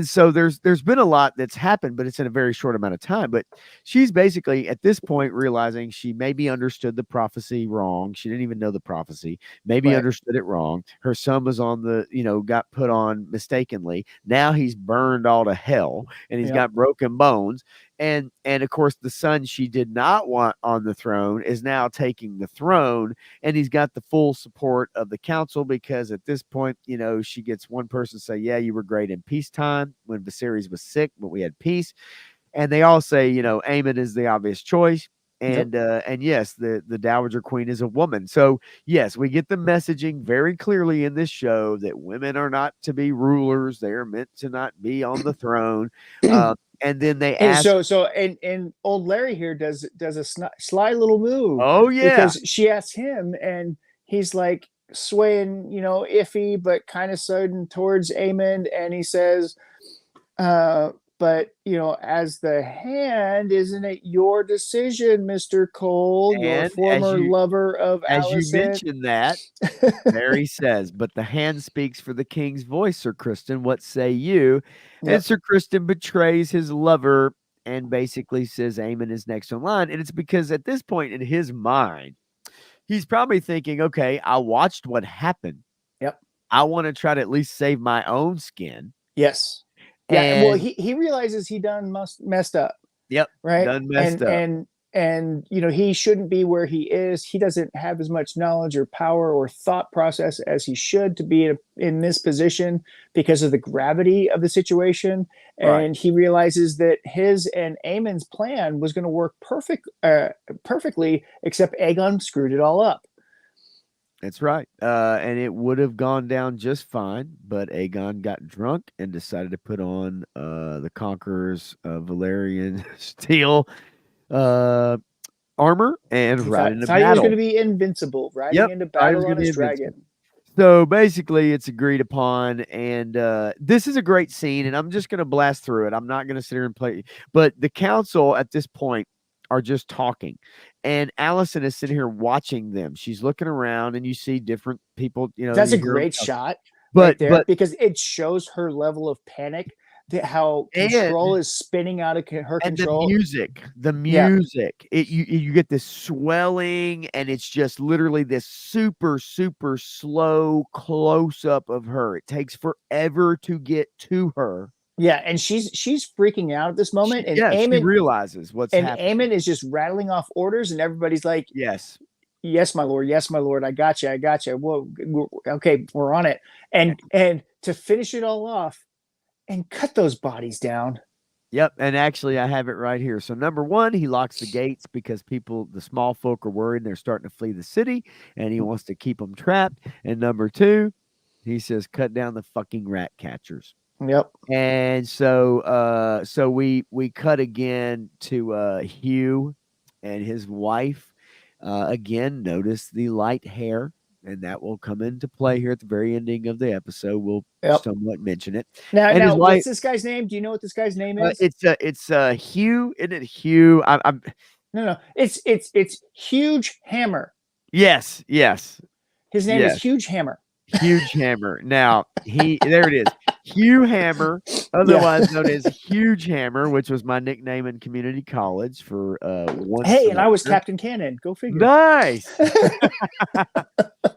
so there's been a lot that's happened, but it's in a very short amount of time. But she's basically at this point realizing she maybe understood the prophecy wrong. She didn't even know the prophecy. Maybe Right. understood it wrong. Her son was got put on mistakenly. Now he's burned all to hell, and he's Yep. got broken bones and of course the son she did not want on the throne is now taking the throne, and he's got the full support of the council because at this point, she gets one person say, yeah, you were great in peacetime when Viserys was sick, but we had peace. And they all say, Aemon is the obvious choice. Yep. And yes, the Dowager Queen is a woman. So yes, we get the messaging very clearly in this show that women are not to be rulers; they are meant to not be on the throne. And then they And ask, and old Larry here does a sly little move "Oh yeah, because she asks him, and he's like swaying, iffy, but kind of sudden towards Aemon, and he says, "But as the hand, isn't it your decision, Mister Cole, your and as former you lover of as you Allison?" mentioned that, there he says, but the hand speaks for the king's voice, Sir Kristen. What say you? And Yep. Sir Kristen betrays his lover and basically says Aemon is next in line. And it's because at this point in his mind, he's probably thinking, okay, I watched what happened. Yep. I want to try to at least save my own skin. Yes. Yeah. Well, And he realizes he done messed up. yep, Right. done and messed up. and and he shouldn't be where he is. He doesn't have as much knowledge or power or thought process as he should to be in this position because of the gravity of the situation. Right. And he realizes that his and Aemon's plan was going to work perfectly, except Aegon screwed it all up. That's right. And it would have gone down just fine, but Aegon got drunk and decided to put on the Conqueror's Valerian steel uh, armor and He ride thought into thought he was going battle. to be invincible, riding Yep, into thought he was battle going on to be his invincible. dragon. So basically, it's agreed upon, and this is a great scene. And I'm just going to blast through it. I'm not going to sit here and play, but the council at this point are just talking, and Allison is sitting here watching them. She's looking around, and you see different people. That's a You hear them, great shot right but there but because it shows her level of panic, how control and is spinning out of her and control. the Yeah. music, you get this swelling, and it's just literally this super, super slow close up of her. It takes forever to get to her. Yeah, and she's freaking out at this moment, and She realizes what's happening. Aemon is just rattling off orders, and everybody's like, Yes. "Yes, my lord. Yes, my lord. I got you. I got you. Whoa, okay, we're on it." And to finish it all off and cut those bodies down. Yep, and actually, I have it right here. So, number one, he locks the gates because the small folk, are worried and they're starting to flee the city, and he wants to keep them trapped. And number two, he says, cut down the fucking rat catchers. Yep. And so we cut again to Hugh and his wife. Again, notice the light hair, and that will come into play here at the very ending of the episode. We'll Yep. somewhat mention it. Now, And his now, wife, what's this guy's name? Do you know what this guy's name is? it's Hugh, isn't it Hugh? I'm No, no, it's Huge Hammer. yes, yes, His name is yes. Huge Hammer. Huge Hammer. Now there it is. Hugh Hammer, Yeah. otherwise known as Huge Hammer, which was my nickname in community college for one Hey, and I was semester. Captain Cannon. Go figure. Nice.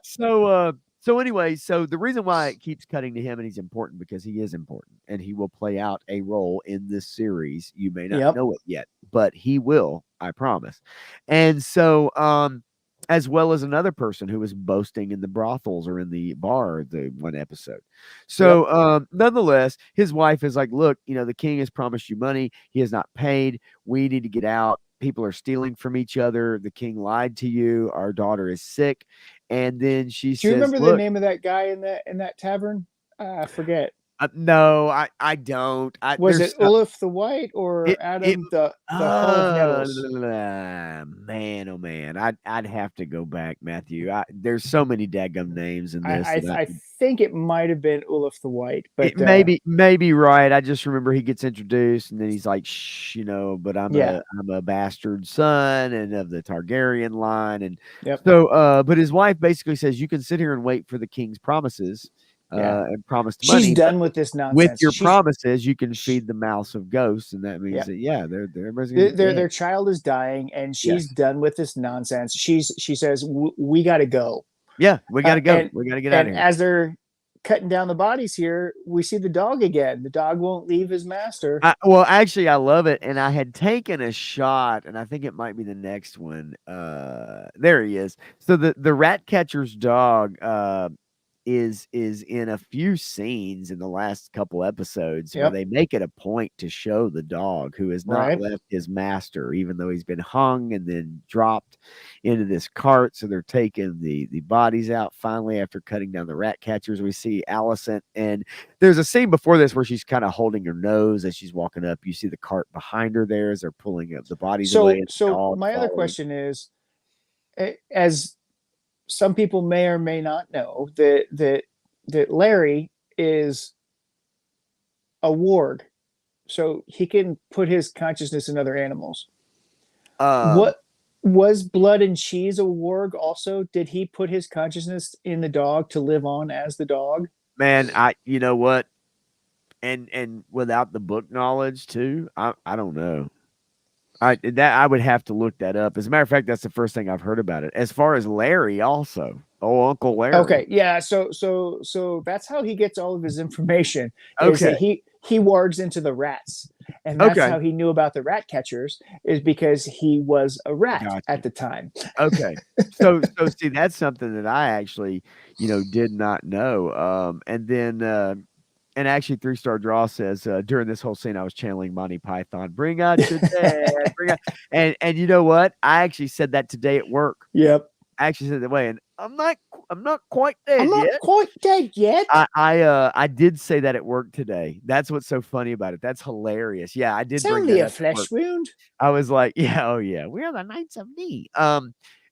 So anyway, so the reason why it keeps cutting to him, and he's important because he is important and he will play out a role in this series. You may not Yep. know it yet, but he will, I promise. And so as well as another person who was boasting in the brothels or in the bar the one episode. Yep. So nonetheless, his wife is like, look, the king has promised you money. He has not paid. We need to get out. People are stealing from each other. The king lied to you. Our daughter is sick. And then she Do you says, remember the look, name of that guy in that tavern? I forget. no, I don't. Was it Olaf the White or It Adam the Hull of Nettles? man, oh man, I'd have to go back, Matthew. There's so many daggum names in I, this that I think it might have been Olaf the White, it but maybe right. I just remember he gets introduced and then he's like, shh, but yeah. I'm a bastard son and of the Targaryen line. And Yep. so but his wife basically says you can sit here and wait for the king's promises Yeah. and promised She's money, but done with this with nonsense. your promises, you can feed the mouths of ghosts, and that means Yeah. that everybody's gonna be Their dead. child is dying, and she's Yes. done with this nonsense. She says we got to go, Yeah, we gotta go. and We gotta get out of here. as they're cutting down the bodies here, we see the dog again. The dog won't leave his master. Well, actually, I love it, and I had taken a shot, and I think it might be the next one. There he is. So the rat catcher's dog is in a few scenes in the last couple episodes where Yep. they make it a point to show the dog who has not Right. left his master, even though he's been hung and then dropped into this cart. So they're taking the bodies out finally after cutting down the rat catchers. We see Allison, and there's a scene before this where she's kind of holding her nose as she's walking up. You see the cart behind her there as they're pulling up the bodies away, and the So dog my other following. question is, as some people may or may not know, that Larry is a warg, so he can put his consciousness in other animals. Um, What was Blood and Cheese a warg also? Did he put his consciousness in the dog to live on as the dog? man, you know what? And without the book knowledge too, I don't know. I would have to look that up. As a matter of fact, that's the first thing I've heard about it. As far as Larry, also, oh Uncle Larry. Okay, yeah. So that's how he gets all of his information. Is Okay, that he wargs into the rats, and that's okay, how he knew about the rat catchers. Is because he was a rat got at you. the time. Okay, so see, that's something that I actually, did not know. And then and actually, Three Star Draw says during this whole scene, I was channeling Monty Python. Bring out your dead. Bring out, and you know what? I actually said that today at work. Yep. I actually said that way, and I'm not quite I'm dead not yet. quite dead yet. I did say that at work today. That's what's so funny about it. That's hilarious. Yeah, I It's did bring only that a up at work. flesh wound. I was like, yeah, oh yeah, we're the Knights of D.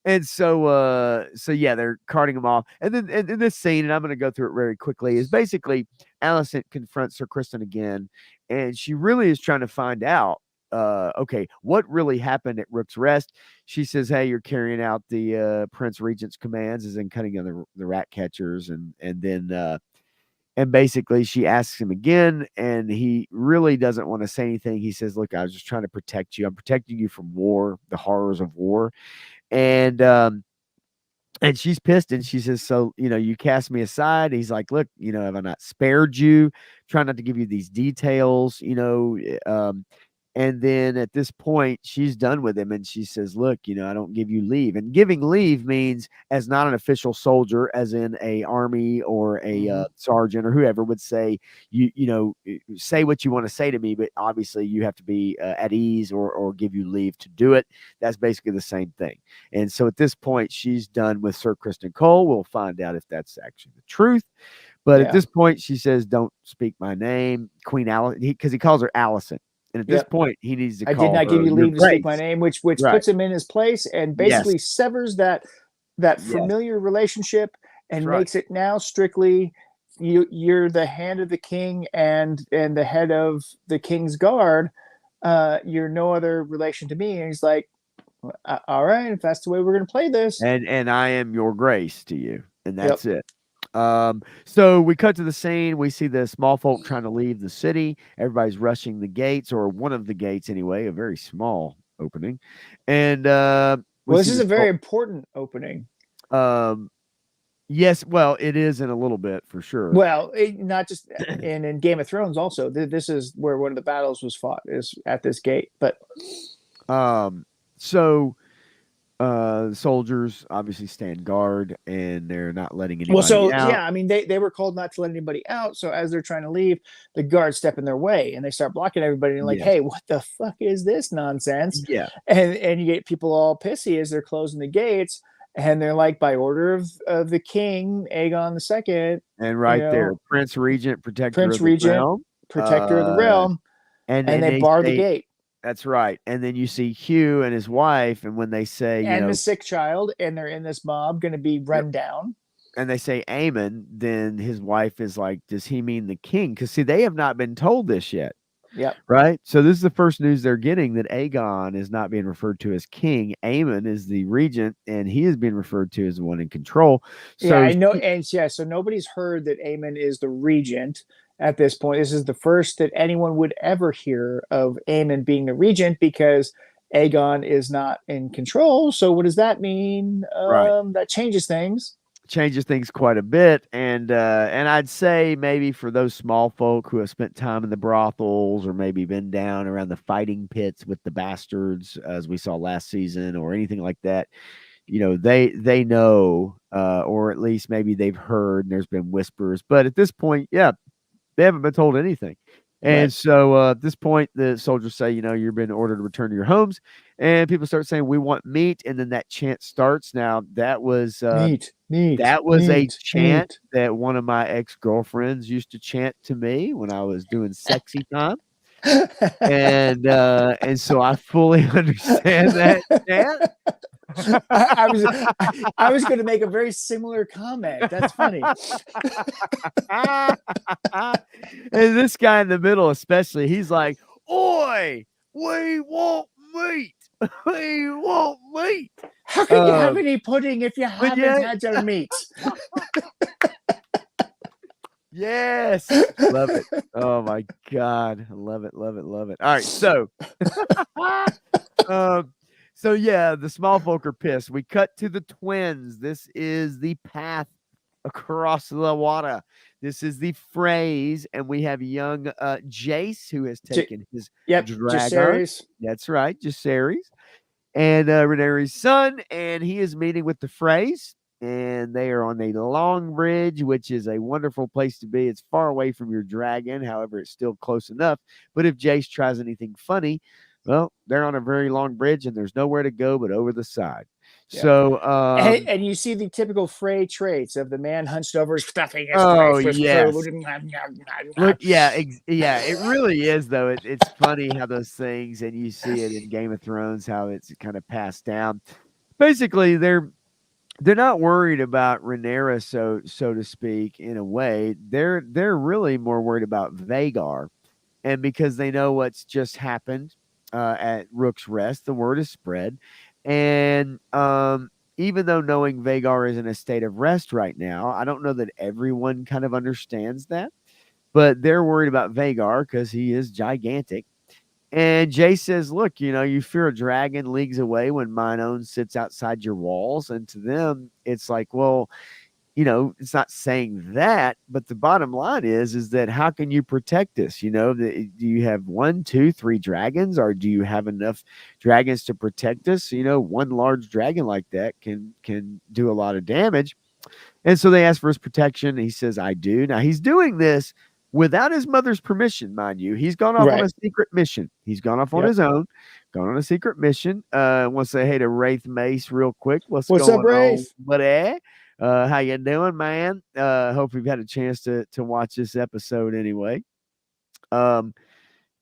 And so yeah, they're carting them off. And then in this scene, and I'm gonna go through it very quickly, is basically Alicent confronts Sir Kristen again, and she really is trying to find out okay, what really happened at Rook's Rest. She says, hey, you're carrying out the Prince Regent's commands, as in cutting down the rat catchers, and then and basically, she asks him again, and he really doesn't want to say anything. He says, look, I was just trying to protect you. I'm protecting you from war, the horrors of war. And and she's pissed and she says, so, you cast me aside. He's like, look, have I not spared you? Try not to give you these details, And then at this point, she's done with him and she says, "Look, I don't give you leave." And giving leave means, as not an official soldier, as in a army or a Hmm. sergeant or whoever would say, say what you want to say to me, but obviously you have to be at ease or give you leave to do it. That's basically the same thing. And so at this point, she's done with Sir Kristen Cole. We'll find out if that's actually the truth. But at Yeah. this point, she says, "Don't speak my name, Queen Alice," because he calls her Allison. And at this Yep. point, he needs to I did call not give her you Your leave to speak my Grace. name, which Right. puts him in his place and Yes. basically severs that Yes. familiar relationship That's and right. makes it now strictly you're the hand of the king and the head of the king's guard. You're no other relation to me. And he's like, all right, if that's the way we're going to play this. And I am Your Grace to you. And Yep. that's it. So we cut to the scene. We see the small folk trying to leave the city. Everybody's rushing the gates, or one of the gates anyway, a very small opening. And we Well, this see is the a very important opening. um yes, well, it is in a little bit for sure. Well, not just in Game of Thrones also. This is where one of the battles was fought, is at this gate. But So soldiers obviously stand guard and they're not letting well, anybody so out. yeah, I mean they were called not to let anybody out. So as they're trying to leave, the guards step in their way and they start blocking everybody. And like, Yes. hey, what the fuck is this nonsense? Yeah. And you get people all pissy as they're closing the gates, and they're like, by order of the king, Aegon the Second, And you right there, know, Prince Regent, Protector Prince of the Regent, Realm. protector of the Uh, realm, and and and they they bar the say gate. that's right. And then you see Hugh and his wife, and when they say, And the sick child, and they're in this mob, going to be yep, run down. and they say Aemon, then his wife is like, "Does he mean the king?" Because see, they have not been told this yet. Yep. Right? So this is the first news they're getting that Aegon is not being referred to as king. Aemon is the regent, and he is being referred to as the one in control. Yeah, So I know, she and yeah, so nobody's heard that Aemon is the regent at this point. This is the first that anyone would ever hear of Aemon being the regent because Aegon is not in control. So what does that mean? right. That changes things. Changes things quite a bit, and I'd say maybe for those small folk who have spent time in the brothels or maybe been down around the fighting pits with the bastards, as we saw last season, or anything like that, they know, or at least maybe they've heard, and there's been whispers. But at this point, yeah, they haven't been told anything. And Right. so at this point, the soldiers say, you've been ordered to return to your homes. And people start saying, "We want meat." And then that chant starts. Now, Meat, meat, that was a meat, chant meat. that one of my ex-girlfriends used to chant to me when I was doing sexy time. And so I fully understand that chant. I was I was going to make a very similar comment. That's funny. And this guy in the middle, especially, he's like, "Oi, we want meat. We want meat." How can you have Um, any pudding if you but haven't yeah, had your meat? yes, love it. Oh my god, I love it, love it, love it. All right, so, um, so yeah, the small folk are pissed. We cut to the twins. This is the path across the water. This is the phrase, and we have young Jace who has J- taken his yep, dragon. Jaceres. That's right, Jaceres, and Rhaenyra's son, and he is meeting with the phrase. And they are on a long bridge, which is a wonderful place to be. It's far away from your dragon, however, it's still close enough. But if Jace tries anything funny, well, they're on a very long bridge and there's nowhere to go but over the side. Yep. So, And you see the typical Frey traits of the man hunched over, stuffing his oh face with yes, food. look, yeah, yeah, it really is though. It's funny how those things, and you see it in Game of Thrones, how it's kind of passed down. Basically, they're not worried about Rhaenyra, so to speak, in a way. They're really more worried about Vagar, and because they know what's just happened at Rook's Rest, the word is spread, and even though knowing Vagar is in a state of rest right now, I don't know that everyone kind of understands that, but they're worried about Vagar because he is gigantic. And Jay says, "Look, you fear a dragon leagues away when mine own sits outside your walls." And to them, it's like, well, it's not saying that, but the bottom line is that how can you protect us? Do you have one, two, three dragons, or do you have enough dragons to protect us? One large dragon like that can do a lot of damage. And so they ask for his protection. He says, I do. Now he's doing this without his mother's permission, mind you. He's gone off on a Right. secret mission. He's gone off on Yep. his own, gone on a secret mission. Want to say hey to Wraith Mace real quick. What's What's up, going on, Rafe? buddy? How you doing, man? Hope you've had a chance to watch this episode anyway. Um,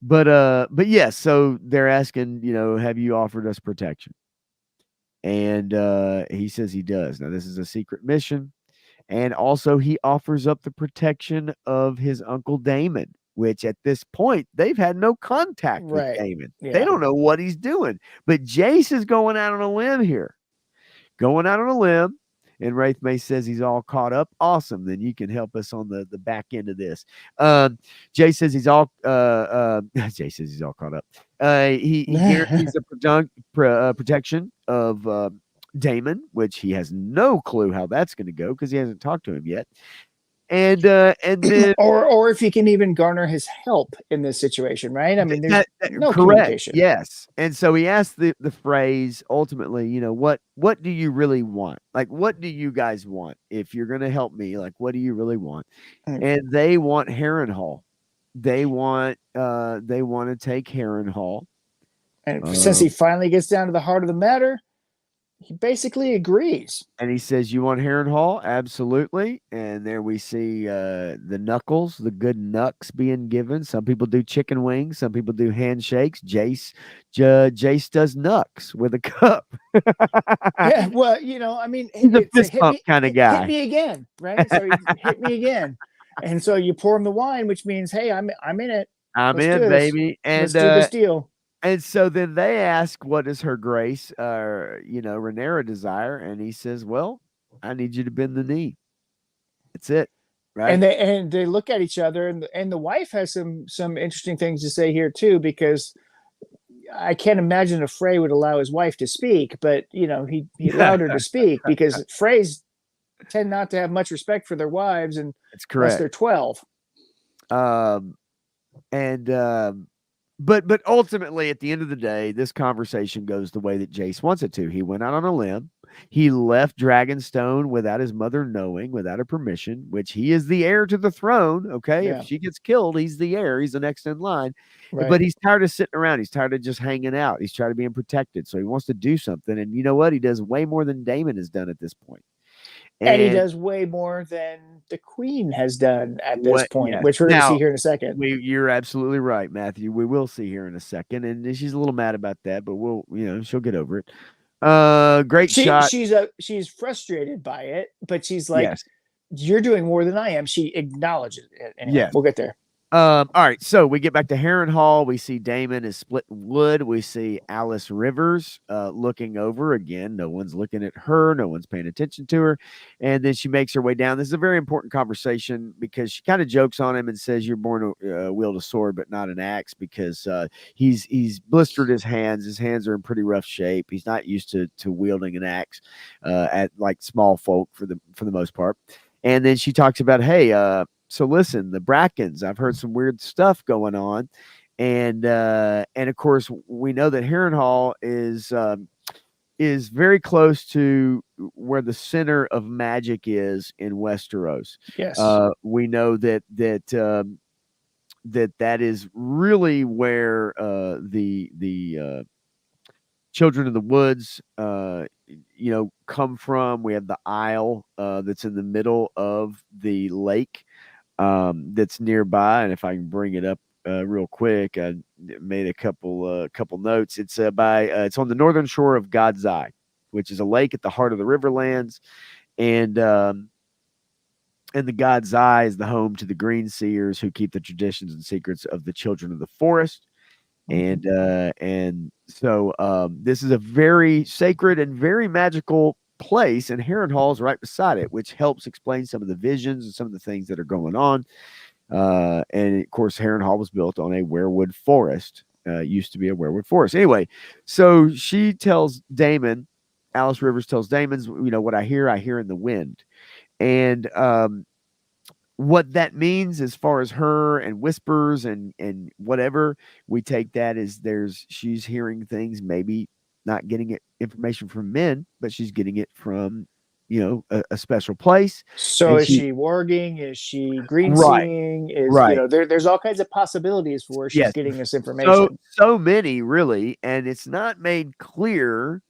but yes, so they're asking, have you offered us protection? And he says he does. Now this is a secret mission. And also, he offers up the protection of his uncle Daemon, which at this point, they've had no contact with Right. Daemon. They Yeah. don't know what he's doing. But Jace is going out on a limb here, going out on a limb. And Wraith May says he's all caught up. Awesome. Then you can help us on the back end of this. Jay says he's all Jay says he's all caught up. He guarantees the protection of Daemon, which he has no clue how that's going to go because he hasn't talked to him yet. And then or if he can even garner his help in this situation, right? I mean, there's no correct, communication. yes. And so he asked the phrase ultimately, what do you really want? Like, what do you guys want? If you're going to help me, like, what do you really want? And they want Harrenhal. They want to take Harrenhal. And since he finally gets down to the heart of the matter, he basically agrees. And he says, "You want Harrenhal? Absolutely." And there we see the knuckles, the good knucks being given. Some people do chicken wings. Some people do handshakes. Jace does knucks with a cup. Yeah, well, I mean, He's a fist pump kind of guy. Hit me again, right? So he hit me again, and so you pour him the wine, which means, hey, I'm in it. I'm in, baby. And let's do this deal. And so then they ask, what does her grace, Rhaenyra desire? And he says, well, I need you to bend the knee. That's it. Right. And they look at each other, and the wife has some interesting things to say here too, because I can't imagine if Frey would allow his wife to speak, but he allowed her to speak because Freys tend not to have much respect for their wives, and that's correct. Unless they're 12. But ultimately, at the end of the day, this conversation goes the way that Jace wants it to. He went out on a limb. He left Dragonstone without his mother knowing, without her permission, which he is the heir to the throne. Okay. Yeah. If she gets killed, he's the heir. He's the next in line. Right. But he's tired of sitting around. He's tired of just hanging out. He's tired of being protected. So he wants to do something. And you know what? He does way more than Daemon has done at this point. And he does way more than the Queen has done at this point, yes. Which we're going to see here in a second. You're absolutely right, Matthew. We will see here in a second. And she's a little mad about that, but she'll get over it. Great shot. She's frustrated by it, but she's like, yes. You're doing more than I am. She acknowledges it. Anyway, yes. We'll get there. All right, so we get back to Harrenhal. We see Daemon is splitting wood. We see Alice Rivers looking over again. No one's looking at her. No one's paying attention to her. And then she makes her way down. This is a very important conversation because she kind of jokes on him and says, "You're born to wield a sword, but not an axe," because he's blistered his hands. His hands are in pretty rough shape. He's not used to wielding an axe at like small folk for the most part. And then she talks about, hey, so listen, the Brackens, I've heard some weird stuff going on. And of course we know that Harrenhal is very close to where the center of magic is in Westeros. Yes. We know that is really where the Children of the Woods, come from. We have the Isle that's in the middle of the lake that's nearby. And if I can bring it up real quick, I made a couple notes. It's it's on the northern shore of God's Eye, which is a lake at the heart of the Riverlands, and the God's Eye is the home to the Green Seers, who keep the traditions and secrets of the Children of the Forest. And so this is a very sacred and very magical place, and Harrenhal is right beside it, which helps explain some of the visions and some of the things that are going on. And of course, Harrenhal was built on a weirwood forest. Used to be a weirwood forest. Anyway, so she tells Daemon, Alice Rivers tells Daemon, what I hear in the wind. And what that means as far as her and whispers and whatever, we take that as she's hearing things, maybe not getting it information from men, but she's getting it from, a special place. So And is she she warging? Is she green right, seeing? Is right. there's all kinds of possibilities for where she's Yes. getting this So information. so many really, and it's not made clear,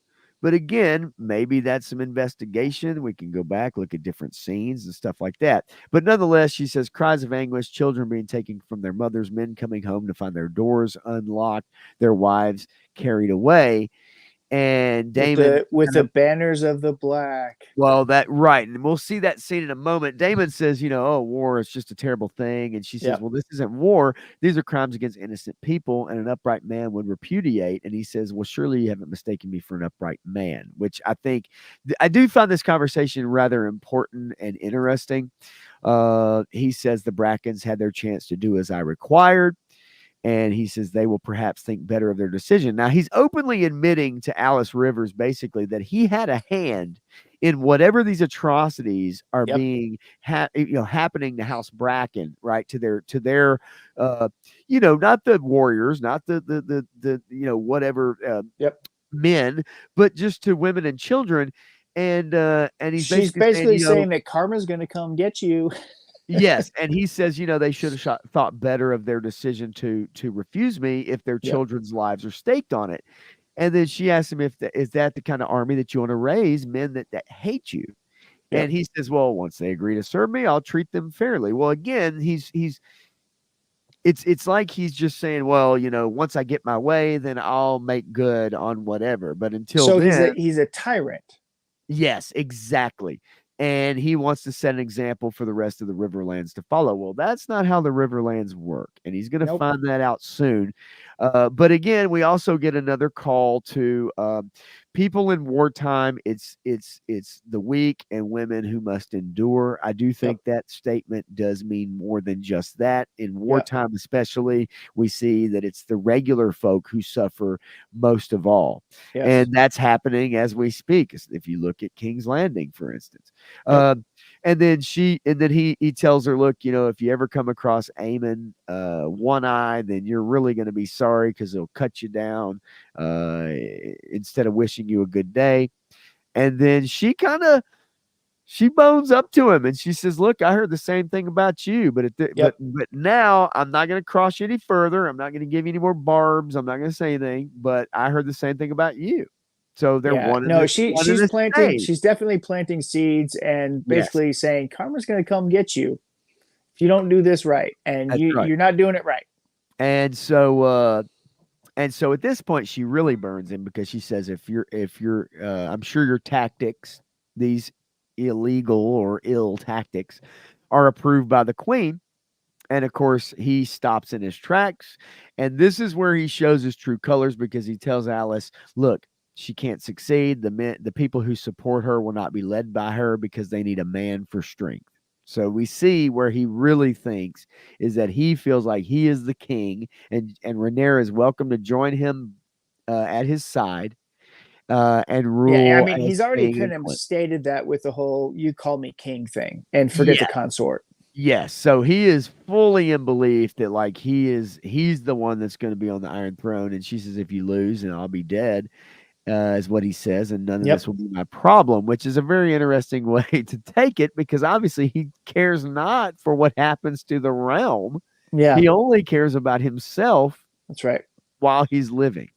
but again, maybe that's some investigation. We can go back, look at different scenes and stuff like that. But nonetheless, she says cries of anguish, children being taken from their mothers, men coming home to find their doors unlocked, their wives carried away. And Damon With kind the of banners of the black. well, that right, and we'll see that scene in a moment. Damon says, "Oh, war is just a terrible thing," and she says, Yep. "Well, this isn't war. These are crimes against innocent people, and an upright man would repudiate." And he says, "Well, surely you haven't mistaken me for an upright man," which I think I do find this conversation rather important and interesting. He says the Brackens had their chance to do as I required. And he says they will perhaps think better of their decision. Now, he's openly admitting to Alice Rivers basically that he had a hand in whatever these atrocities are Yep. being happening to House Bracken, right? To their not the warriors, not the whatever Yep. men, but just to women and children. And he's She's basically saying, basically saying that karma's going to come get you. yes, and he says, they should have thought better of their decision to refuse me if their Yep. children's lives are staked on it. And then she asks him if is that the kind of army that you want to raise, men that hate you? And Yep. he says, well, once they agree to serve me, I'll treat them fairly. Well, again, it's like he's just saying, well, once I get my way, then I'll make good on whatever. But until So then, he's a tyrant. yes, exactly. And he wants to set an example for the rest of the Riverlands to follow. Well, that's not how the Riverlands work, and he's going to Nope. find that out soon. But again, we also get another call to people in wartime. It's the weak and women who must endure. I do Yep. think that statement does mean more than just that. In Yep. wartime, especially, we see that it's the regular folk who suffer most of all. Yes. And that's happening as we speak. If you look at King's Landing, for instance, Yep. and then he tells her, look, if you ever come across Aemon one eye, then you're really going to be sorry because he'll cut you down instead of wishing you a good day. And then she bones up to him and she says, look, I heard the same thing about you, Yep. but now I'm not going to cross you any further. I'm not going to give you any more barbs. I'm not going to say anything, but I heard the same thing about you. So they're Yeah. one in No, the one in the same. she's definitely planting seeds and Yes, basically saying karma's going to come get you if you don't do this right, and that's right. you're not doing it right. And so at this point she really burns him because she says if you're I'm sure your tactics, these illegal or ill tactics, are approved by the queen. And of course, he stops in his tracks. And this is where he shows his true colors because he tells Alice, look, she can't succeed. The people who support her will not be led by her because they need a man for strength. So we see where he really thinks is that he feels like he is the king, and Rhaenyra is welcome to join him at his side and Yeah, I rule mean, as he's already king kind and of queen. stated that with the whole "you call me king" thing, and forget the Yeah. consort. Yes, so he is fully in belief that like he's the one that's going to be on the Iron Throne, and she says, "If you lose, and I'll be dead," is what he says, and none of this Yep. will be my problem, which is a very interesting way to take it because obviously he cares not for what happens to the realm; Yeah, he only cares about himself that's right. while he's living.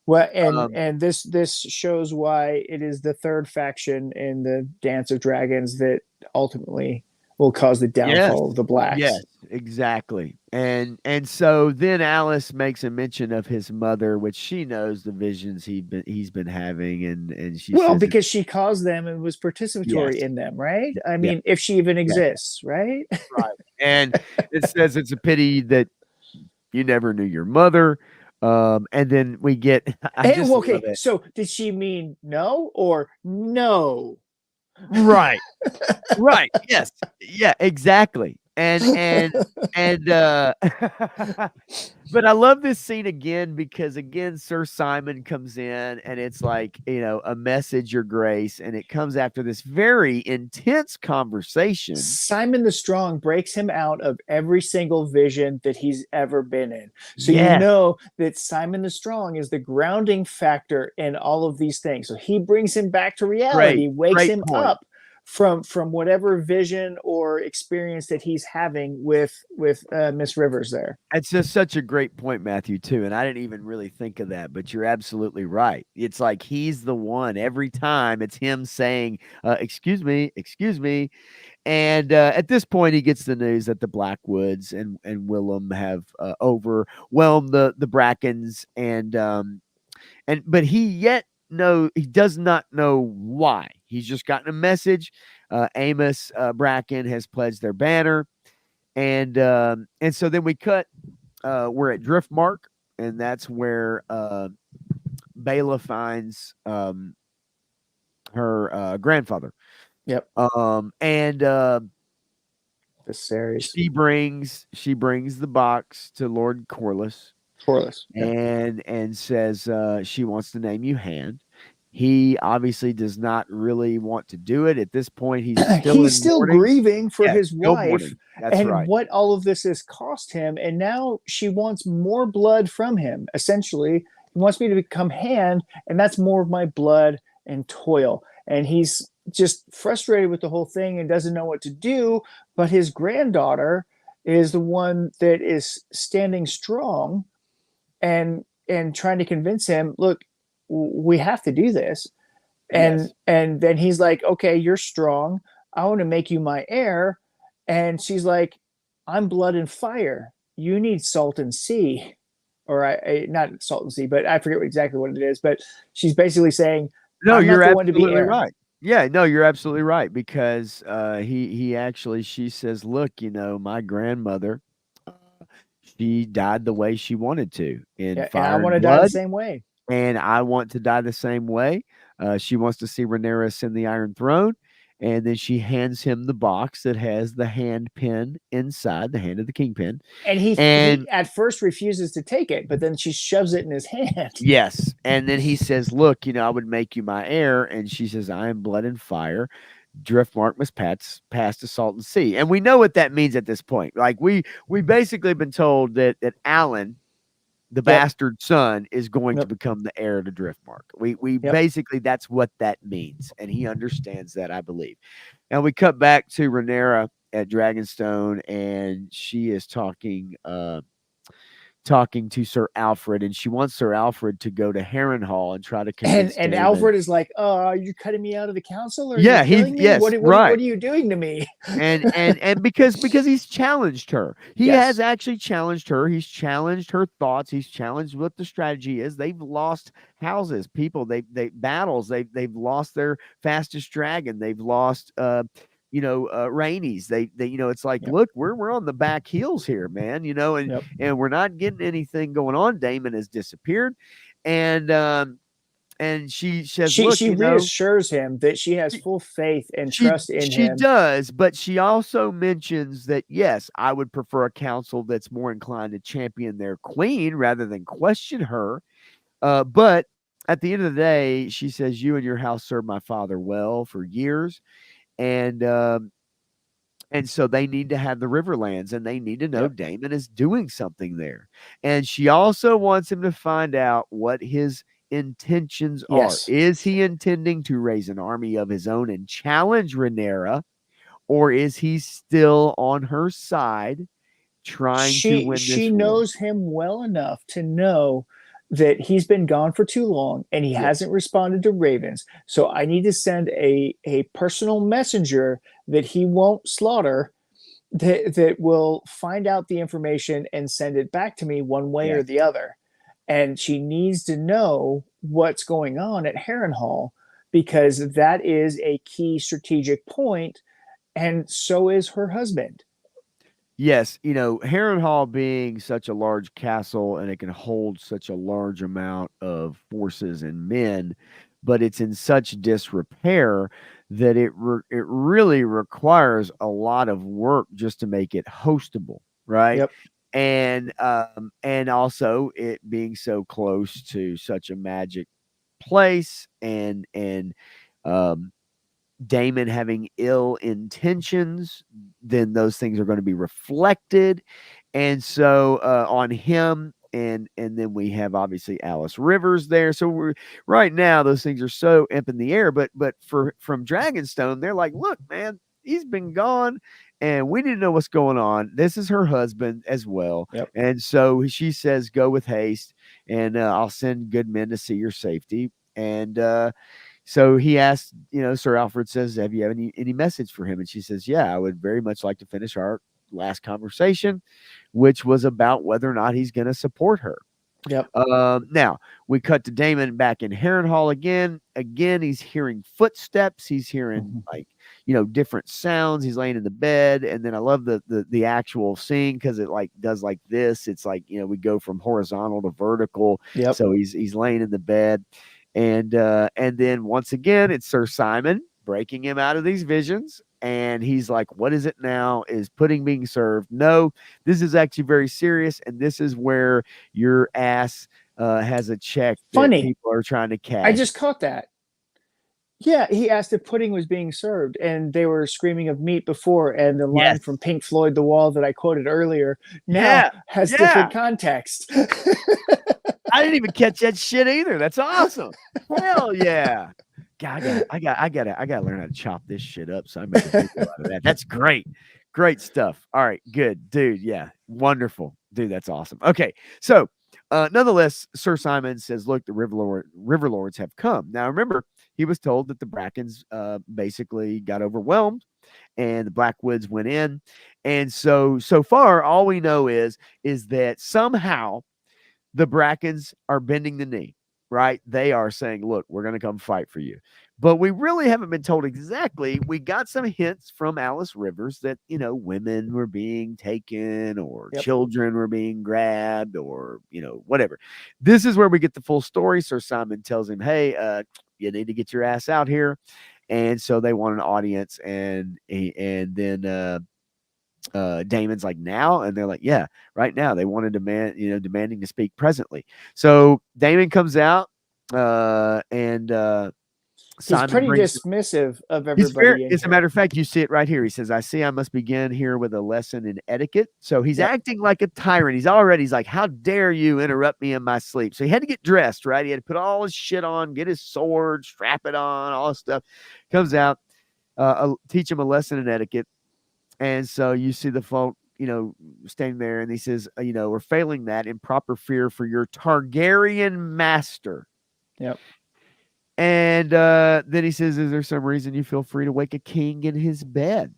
Well, Um, and this shows why it is the third faction in the Dance of Dragons that ultimately will cause the Yes. downfall of the Yes, blacks. exactly. And so then Alice makes a mention of his mother, which she knows the visions he's been having, and she Well, says it's because she caused them and was participatory yes. in them, right? I Yeah, mean, if she even yeah, exists, right? right. And it says it's a pity that you never knew your mother. And then we get I And, just well, love okay, it. so did she mean no or no? Right. Right. Yes. Yeah, exactly. and and but I love this scene again because again Sir Simon comes in and it's like, a message, your grace, and it comes after this very intense conversation. Simon the Strong breaks him out of every single vision that he's ever been in. So you Yes, know that Simon the Strong is the grounding factor in all of these things. So he brings him back to reality, wakes great him point. up from whatever vision or experience that he's having with Miss Rivers there. It's just such a great point, Matthew, too. And I didn't even really think of that, but you're absolutely right. It's like he's the one every time. It's him saying, excuse me. And at this point, he gets the news that the Blackwoods and Willem have overwhelmed the Brackens, but he does not know why. He's just gotten a message. Amos Bracken has pledged their banner, and so then we cut. We're at Driftmark, and that's where Bela finds her grandfather. Yep. And The series. she brings the box to Lord Corliss, Corliss. Yep. and says she wants to name you Hand. He obviously does not really want to do it at this point. He's still He's in still mourning. grieving for Yes, his still wife mourning. That's and right. what all of this has cost him. And now she wants more blood from him. Essentially, he wants me to become Hand, and that's more of my blood and toil. And he's just frustrated with the whole thing and doesn't know what to do. But his granddaughter is the one that is standing strong and trying to convince him, look, we have to do this. and Yes. and then he's like, okay, you're strong, I want to make you my heir. And she's like, I'm blood and fire, you need salt and sea. Or not salt and sea, but I forget exactly what it is, but she's basically saying, No, I'm you're not the one to be absolutely heir. right. Yeah, no, you're absolutely right because she says, "Look, my grandmother, uh, she died the way she wanted to in Yeah, and I fire want and to die the blood, same way. and I want to die the same way." She wants to see Rhaenyra ascend the Iron Throne, and then she hands him the box that has the hand pin inside, the hand of the kingpin, And he and at first refuses to take it, but then she shoves it in his hand. yes, and then he says, "Look, I would make you my heir," and she says, "I am blood and fire. Driftmark must pass to Salton Sea," and we know what that means at this point. Like we basically been told that Alan, the Yep. bastard son, is going to Yep. become the heir to Driftmark. We Yep. basically that's what that means, and he understands that, I believe. And we cut back to Rhaenyra at Dragonstone, and she is talking to Sir Alfred, and she wants Sir Alfred to go to Harrenhal and try to convince And Daemon. Alfred is like, "Oh, are you cutting me out of the council? Are you Yeah, he's killing me? yes, What right. are you doing to me?" And because he's challenged her. He has Yes. actually challenged her. He's challenged her thoughts. He's challenged what the strategy is. They've lost houses, people. They battles. They've lost their fastest dragon. They've lost Rainey's. They it's like, Yep. look, we're on the back heels here, man. And Yep. and we're not getting anything going on. Damon has disappeared, and she says, look, She reassures him that she has full faith and she trust in she him. does, but she also mentions that yes, I would prefer a council that's more inclined to champion their queen rather than question her. But at the end of the day, she says, "You and your house served my father well for years, and so they need to have the Riverlands, and they need to know Yep. Daemon is doing something there." And she also wants him to find out what his intentions are. Yes. Is he intending to raise an army of his own and challenge Rhaenyra, or is he still on her side trying to win She this war? knows him well enough to know that he's been gone for too long and he Yes. hasn't responded to ravens. So I need to send a personal messenger that he won't slaughter, that will find out the information and send it back to me one way or Yes. the other. And she needs to know what's going on at Harrenhal because that is a key strategic point, and so is her husband. Yes, Harrenhal being such a large castle and it can hold such a large amount of forces and men, but it's in such disrepair that it really requires a lot of work just to make it hostable, right? Yep. And also it being so close to such a magic place and um Daemon having ill intentions, then those things are going to be reflected, and so on him. And then we have obviously Alice Rivers there. So we're right now those things are so up in the air. But for from Dragonstone, they're like, look, man, he's been gone, and we need to know what's going on. This is her husband as well, Yep. and so she says, go with haste, and I'll send good men to see your safety. And so he asked, Sir Alfred says, have you have any message for him? And she says, yeah, I would very much like to finish our last conversation, which was about whether or not he's going to support her. Yep. Now we cut to Daemon back in Harrenhal again. Again, he's hearing footsteps. He's hearing like different sounds. He's laying in the bed, and then I love the actual scene because it like does like this. It's like we go from horizontal to vertical. Yep. So he's laying in the bed, and then once again it's Sir Simon breaking him out of these visions. And he's like, what is it now? Is pudding being served? No, this is actually very serious. And this is where your ass has a check that Funny. people are trying to I cash. just caught that. Yeah, he asked if pudding was being served, and they were screaming of meat before. And the line Yes. from Pink Floyd, "The Wall" that I quoted earlier, now Yeah. has Yeah. different context. I didn't even catch that shit either. That's awesome. Hell yeah. God, I gotta learn how to chop this shit up so I make a video out of that. That's great. Great stuff. All right, good. Dude, yeah. Wonderful. Dude, that's awesome. Okay. So nonetheless, Sir Simon says, look, the River Lords have come. Now remember, he was told that the Brackens basically got overwhelmed and the Blackwoods went in. And so far, all we know is that somehow the Brackens are bending the knee, right? They are saying, look, we're going to come fight for you. But we really haven't been told exactly. We got some hints from Alice Rivers that, women were being taken or Yep. children were being grabbed or, whatever. This is where we get the full story. Sir Simon tells him, hey, you need to get your ass out here. And so they want an audience. And then Damon's like, now, and they're like, yeah, right now. They want to demanding to speak presently. So Damon comes out, and He's Simon pretty brings. dismissive of He's fair. everybody in As a here. matter of fact, you see it right here. He says, I see I must begin here with a lesson in etiquette. So he's Yep. acting like a tyrant. He's like, how dare you interrupt me in my sleep? So he had to get dressed, right? He had to put all his shit on, get his sword, strap it on, all this stuff. Comes out, teach him a lesson in etiquette. And so you see the folk, standing there, and he says, we're failing that in proper fear for your Targaryen master. Yep. And then he says, is there some reason you feel free to wake a king in his bed?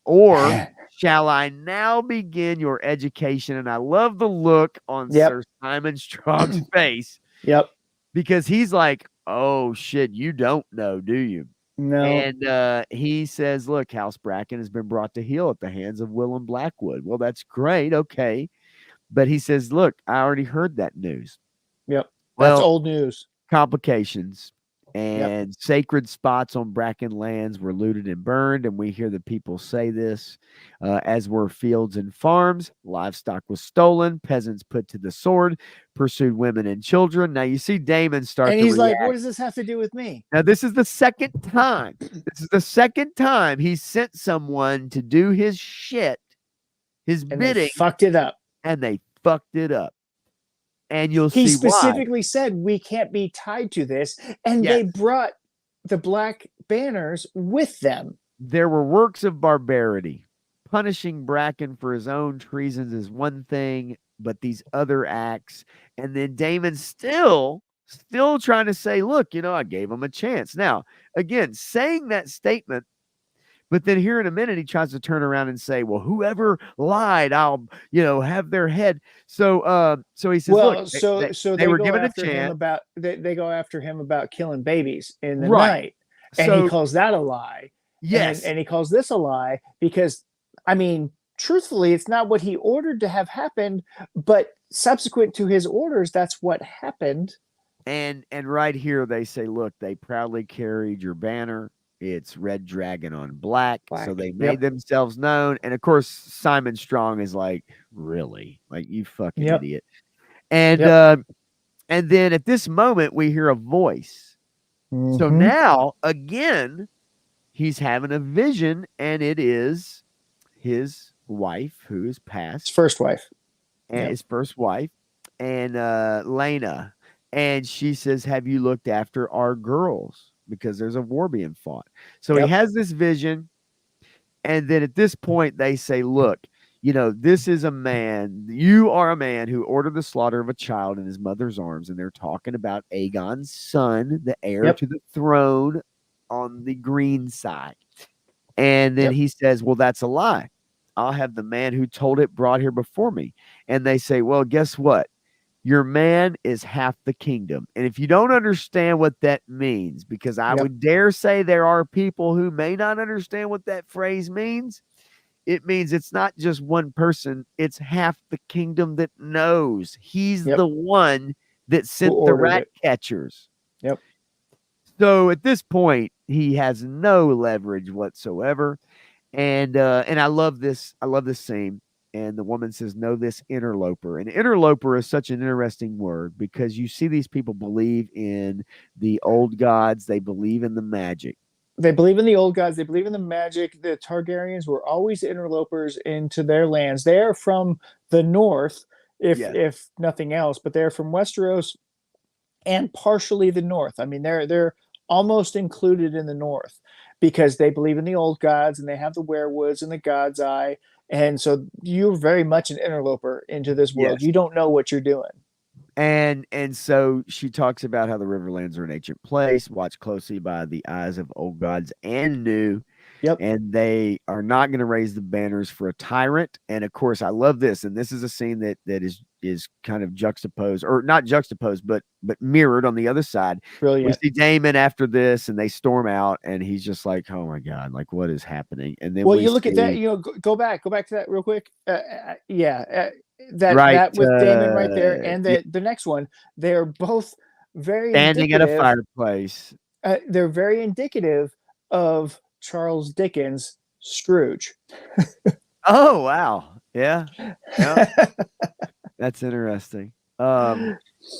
Or shall I now begin your education? And I love the look on Yep. Sir Simon Strong's face Yep. because he's like, oh shit, you don't know, do you? No. And he says, look, House Bracken has been brought to heel at the hands of Willem Blackwood. Well, that's great. Okay. But he says, look, I already heard that news. Yep. That's Well, old news. complications Yep. and sacred spots on Bracken lands were looted and burned. And we hear the people say this, as were fields and farms. Livestock was stolen. Peasants put to the sword, pursued women and children. Now you see Daemon start And to he's like, react. what does this have to do with me? Now, this is the second time. This is the second time he sent someone to do his shit, his And they bidding, fucked it up. and they fucked it up. And you'll He see why. specifically said we can't be tied to this. And Yes. they brought the black banners with them. There were works of barbarity. Punishing Bracken for his own treasons is one thing, but these other acts, and then Damon still trying to say, look, I gave him a chance. Now, again, saying that statement, but then here in a minute, he tries to turn around and say, well, whoever lied, I'll, have their head. So he says, Well, look, so they they were go given a after him chance. about they go after him about killing babies in the Right. night. And he So, calls that a lie. yes. And he calls this a lie because, I mean, truthfully, it's not what he ordered to have happened, but subsequent to his orders, that's what happened. And right here they say, look, they proudly carried your banner. It's red dragon on black. So Black. they made Yep. themselves known. And of course, Simon Strong is like, really? Like, you fucking Yep. idiot. And Yep. and then at this moment we hear a voice. So Mm-hmm. now again, he's having a vision, and it is his wife who is His passed, first wife. and Yep. his first wife, and Lena. And she says, have you looked after our girls? Because there's a war being fought. So he Yep. has this vision. And then at this point, they say, look, this is a man, you are a man who ordered the slaughter of a child in his mother's arms. And they're talking about Aegon's son, the heir Yep. to the throne on the green side. And then Yep. he says, well, that's a lie. I'll have the man who told it brought here before me. And they say, well, guess what? Your man is half the kingdom. And if you don't understand what that means, because I Yep. would dare say there are people who may not understand what that phrase means, it means it's not just one person, it's half the kingdom that knows. He's Yep. the one that Who sent the ordered rat it? catchers. Yep. So at this point, he has no leverage whatsoever. And I love this. I love this scene. And the woman says, "Know this interloper." And interloper is such an interesting word because you see these people believe in the old gods. They believe in the magic. They believe in the old gods. They believe in the magic. The Targaryens were always interlopers into their lands. They are from the north, Yes. if nothing else, but they're from Westeros and partially the north. I mean, they're almost included in the north because they believe in the old gods and they have the werewoods and the god's eye. And so you're very much an interloper into this world. Yes. You don't know what you're doing. And so she talks about how the Riverlands are an ancient place, watched closely by the eyes of old gods and new, Yep. and they are not going to raise the banners for a tyrant. And of course, I love this, and this is a scene that is kind of juxtaposed, or not juxtaposed, but mirrored on the other side. We Brilliant. see Daemon after this, and they storm out, and he's just like, "Oh my god, like what is happening?" And then Well, we you look at that. see Go back to that real quick. Yeah, right that with Damon right there, and yeah, the next one, they're both very standing at a indicative. fireplace. They're very indicative of Charles Dickens' Scrooge. Oh wow, yeah, yeah. That's interesting.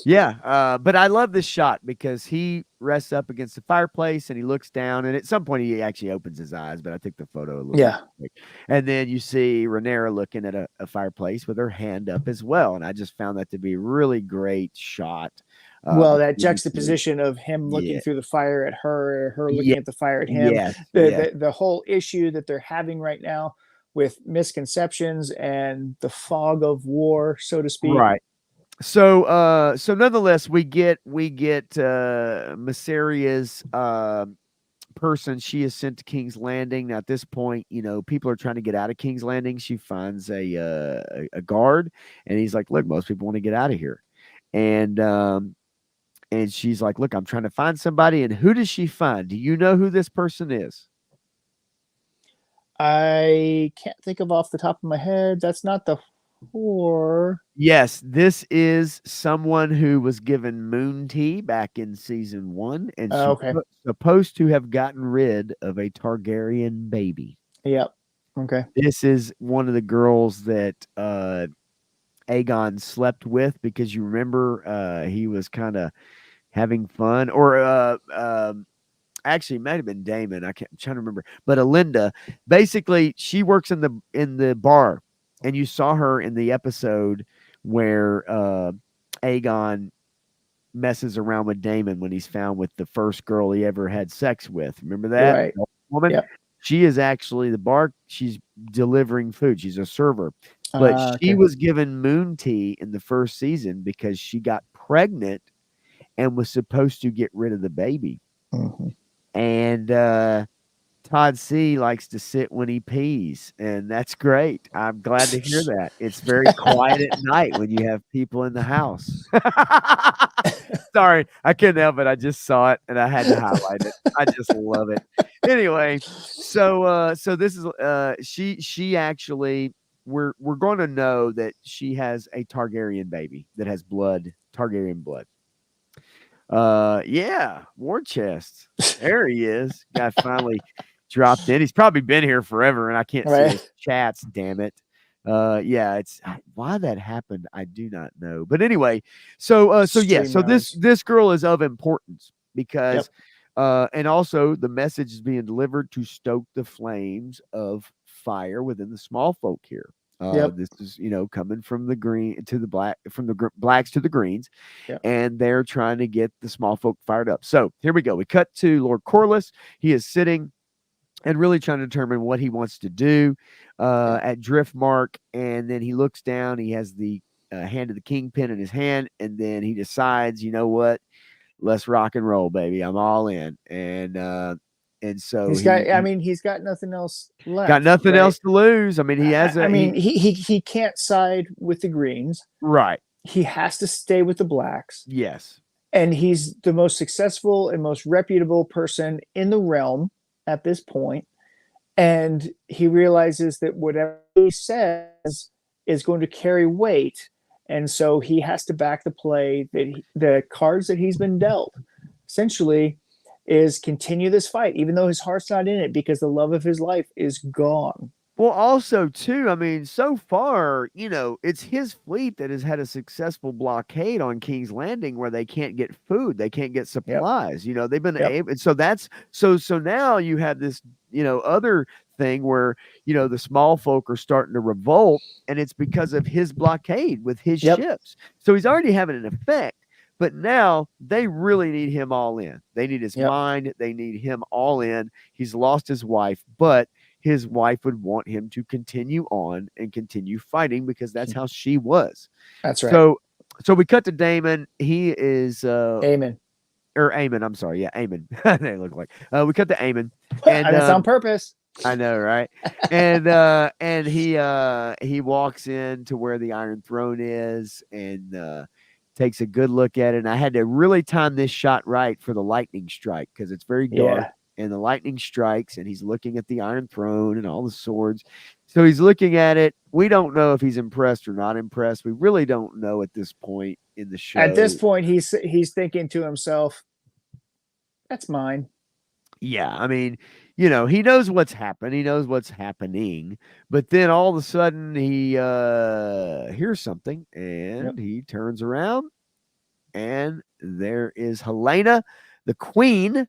Yeah, but I love this shot because he rests up against the fireplace and he looks down, and at some point he actually opens his eyes, but I took the photo a little bit Yeah. quick. And then you see Rhaenyra looking at a fireplace with her hand up as well, and I just found that to be a really great shot. Well, that Between the two. juxtaposition of him looking Yeah, through the fire at her, her yeah, looking at the fire at him, yes, yes, the whole issue that they're having right now with misconceptions and the fog of war, so to speak. right. So nonetheless, we get Myseria's person. She is sent to King's Landing. Now, at this point, people are trying to get out of King's Landing. She finds a guard, and he's like, "Look, most people want to get out of here," and and she's like, "Look, I'm trying to find somebody." And who does she find? Do you know who this person is? I can't think of off the top of my head. That's not the whore. Yes, this is someone who was given moon tea back in season 1 and Okay. supposed to have gotten rid of a Targaryen baby. Yep. Okay. This is one of the girls that Aegon slept with because you remember he was kind of having fun, or actually it might have been Daemon. I'm trying to remember, but Alinda, basically, she works in the bar, and you saw her in the episode where Aegon messes around with Daemon when he's found with the first girl he ever had sex with. Remember that Right. woman? Yep. She is actually the bar. She's delivering food. She's a server, but she Okay. was given moon tea in the first season because she got pregnant and was supposed to get rid of the baby. Mm-hmm. And Todd C likes to sit when he pees, and that's great. I'm glad to hear that. It's very quiet at night when you have people in the house. Sorry, I couldn't help it. I just saw it and I had to highlight it. I just love it. Anyway, so this is she actually we're going to know that she has a Targaryen baby that has blood, Targaryen blood. Yeah, war chest. There he is. Guy finally dropped in. He's probably been here forever, and I can't see his Right. chats. Damn it. Yeah, it's why that happened. I do not know. But anyway, so yeah, Stream so this yards. this girl is of importance because, Yep. and also the message is being delivered to stoke the flames of fire within the small folk here. Yep. This is coming from the green to the black, from the blacks to the greens, Yep. and they're trying to get the small folk fired up. So here we go. We cut to Lord Corliss. He is sitting and really trying to determine what he wants to do Yep. at Driftmark. And then he looks down. He has the hand of the kingpin in his hand, and then he decides, you know what? Let's rock and roll, baby. I'm all in. And so He's got. I mean, he's got nothing else got left, nothing right? else to lose. I mean, he has I a mean, he he can't side with the Greens. right. He has to stay with the Blacks, Yes. and he's the most successful and most reputable person in the realm at this point. And he realizes that whatever he says is going to carry weight, and so he has to back the play that the cards that he's been dealt essentially is continue this fight even though his heart's not in it because the love of his life is gone. Well, also too, I mean, so far, it's his fleet that has had a successful blockade on King's Landing where they can't get food, they can't get Yep. supplies. They've been Yep. able, and so that's so now you have this, other thing where, the small folk are starting to revolt, and it's because of his blockade with his Yep. ships. So he's already having an effect. But now they really need him all in. They need his Yep. mind. They need him all in. He's lost his wife, but his wife would want him to continue on and continue fighting because that's how she was. That's right. So we cut to Daemon. He is Amen. or Aemon, I'm sorry, yeah, Aemon. They look like we cut to Aemon, And and it's on purpose. I know, right? And he walks in to where the Iron Throne is and takes a good look at it. And I had to really time this shot right for the lightning strike because it's very dark. Yeah. And the lightning strikes, and he's looking at the Iron Throne and all the swords. So he's looking at it. We don't know if he's impressed or not impressed. We really don't know at this point in the At this show. point, he's thinking to himself, "That's mine." Yeah, I mean, he knows what's happened. He knows what's happening. But then all of a sudden he hears something Yep. and he turns around and there is Helena, the queen,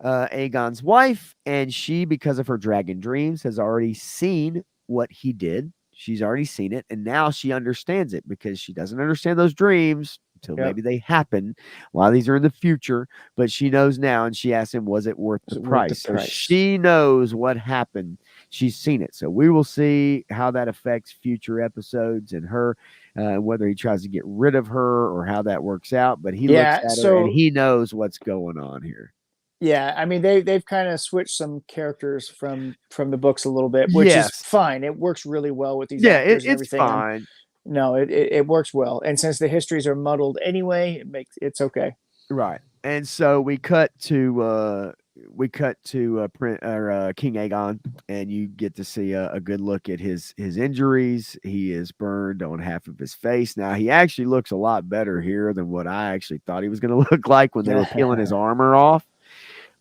Aegon's wife, and she, because of her dragon dreams, has already seen what he did. She's already seen it, and now she understands it because she doesn't understand those dreams until Yep. maybe they happen. A lot of these are in the future, but she knows now, and she asks him, "Was it worth Is the it worth the price?" So price? she knows what happened. She's seen it, so we will see how that affects future episodes and her, whether he tries to get rid of her or how that works out. But he looks Yeah. at her and So he knows what's going on here. yeah, I mean they've kind of switched some characters from the books a little bit, which is Yes. fine. It works really well with these Yeah, actors and it's everything. fine. No, it works well. And since the histories are muddled anyway, it's okay. Right. And so we cut to King Aegon, and you get to see a good look at his injuries. He is burned on half of his face. Now he actually looks a lot better here than what I actually thought he was going to look like when they were peeling his armor off.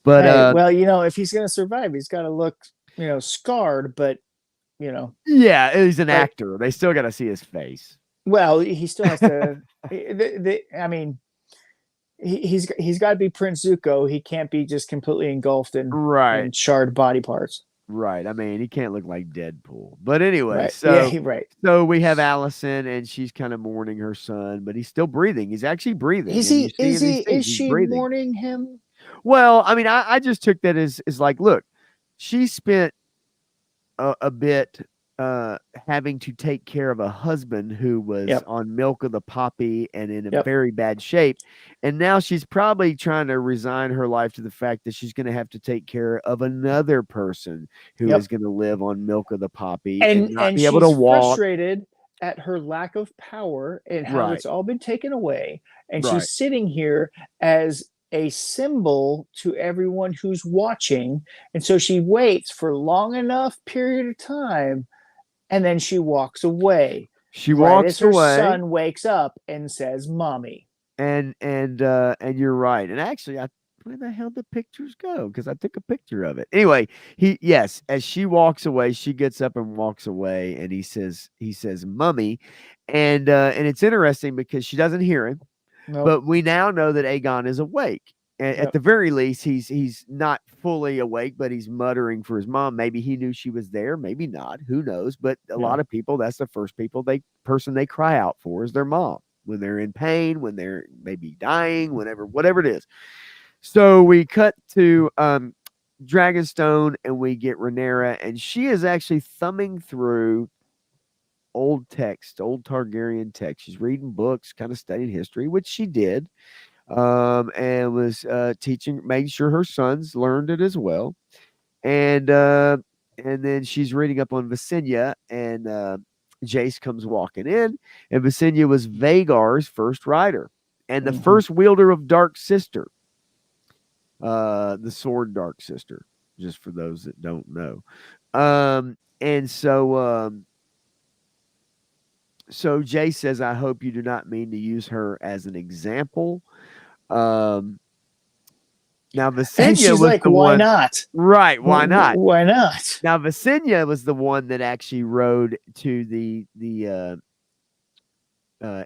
But Hey, well, if he's gonna survive, he's got to look, scarred, but you know, yeah, he's an like, actor. They still got to see his face. well, he still has to. I mean, he's got to be Prince Zuko. He can't be just completely engulfed in Right. charred body parts. Right. I mean, he can't look like Deadpool. But anyway, Right? Yeah, right. so we have Allison, and she's kind of mourning her son, but he's still breathing. He's actually breathing, Is and you he? see in these Is things he's she breathing. mourning him? Well, I mean, I just took that as like, look, she spent a bit having to take care of a husband who was Yep. on milk of the poppy and in a Yep. very bad shape. And now she's probably trying to resign her life to the fact that she's going to have to take care of another person who is Yep. going to live on milk of the poppy and not And be able to she's walk. frustrated at her lack of power and how Right. it's all been taken away, and Right. she's sitting here as a symbol to everyone who's watching, and so she waits for long enough period of time, And then she walks away She right walks as her away, son wakes up and says, "Mommy." and you're right. And actually, I where the hell the pictures go? Because I took a picture of it. Anyway, yes, as she walks away, she gets up and walks away, and he says, "Mummy," and it's interesting because she doesn't hear him. Nope. But we now know that Aegon is awake. At Yep. the very least, he's not fully awake, but he's muttering for his mom. Maybe he knew she was there, maybe not. Who knows? But a Yeah. lot of people, that's the first person they cry out for is their mom when they're in pain, when they're maybe dying, whatever it is. So we cut to Dragonstone, and we get Rhaenyra, and she is actually thumbing through old text, old Targaryen text. She's reading books, kind of studying history, which she did, and was teaching, making sure her sons learned it as well. And then she's reading up on Visenya, and Jace comes walking in, and Visenya was Vagar's first rider and the Hmm. first wielder of Dark Sister, the sword Dark Sister. Just for those that don't know, and so Jay says, "I hope you do not mean to use her as an example." Um, Now And Visenya she's was like, the "Why one, not? right? Why not? Why not?" Now Visenya was the one that actually rode to the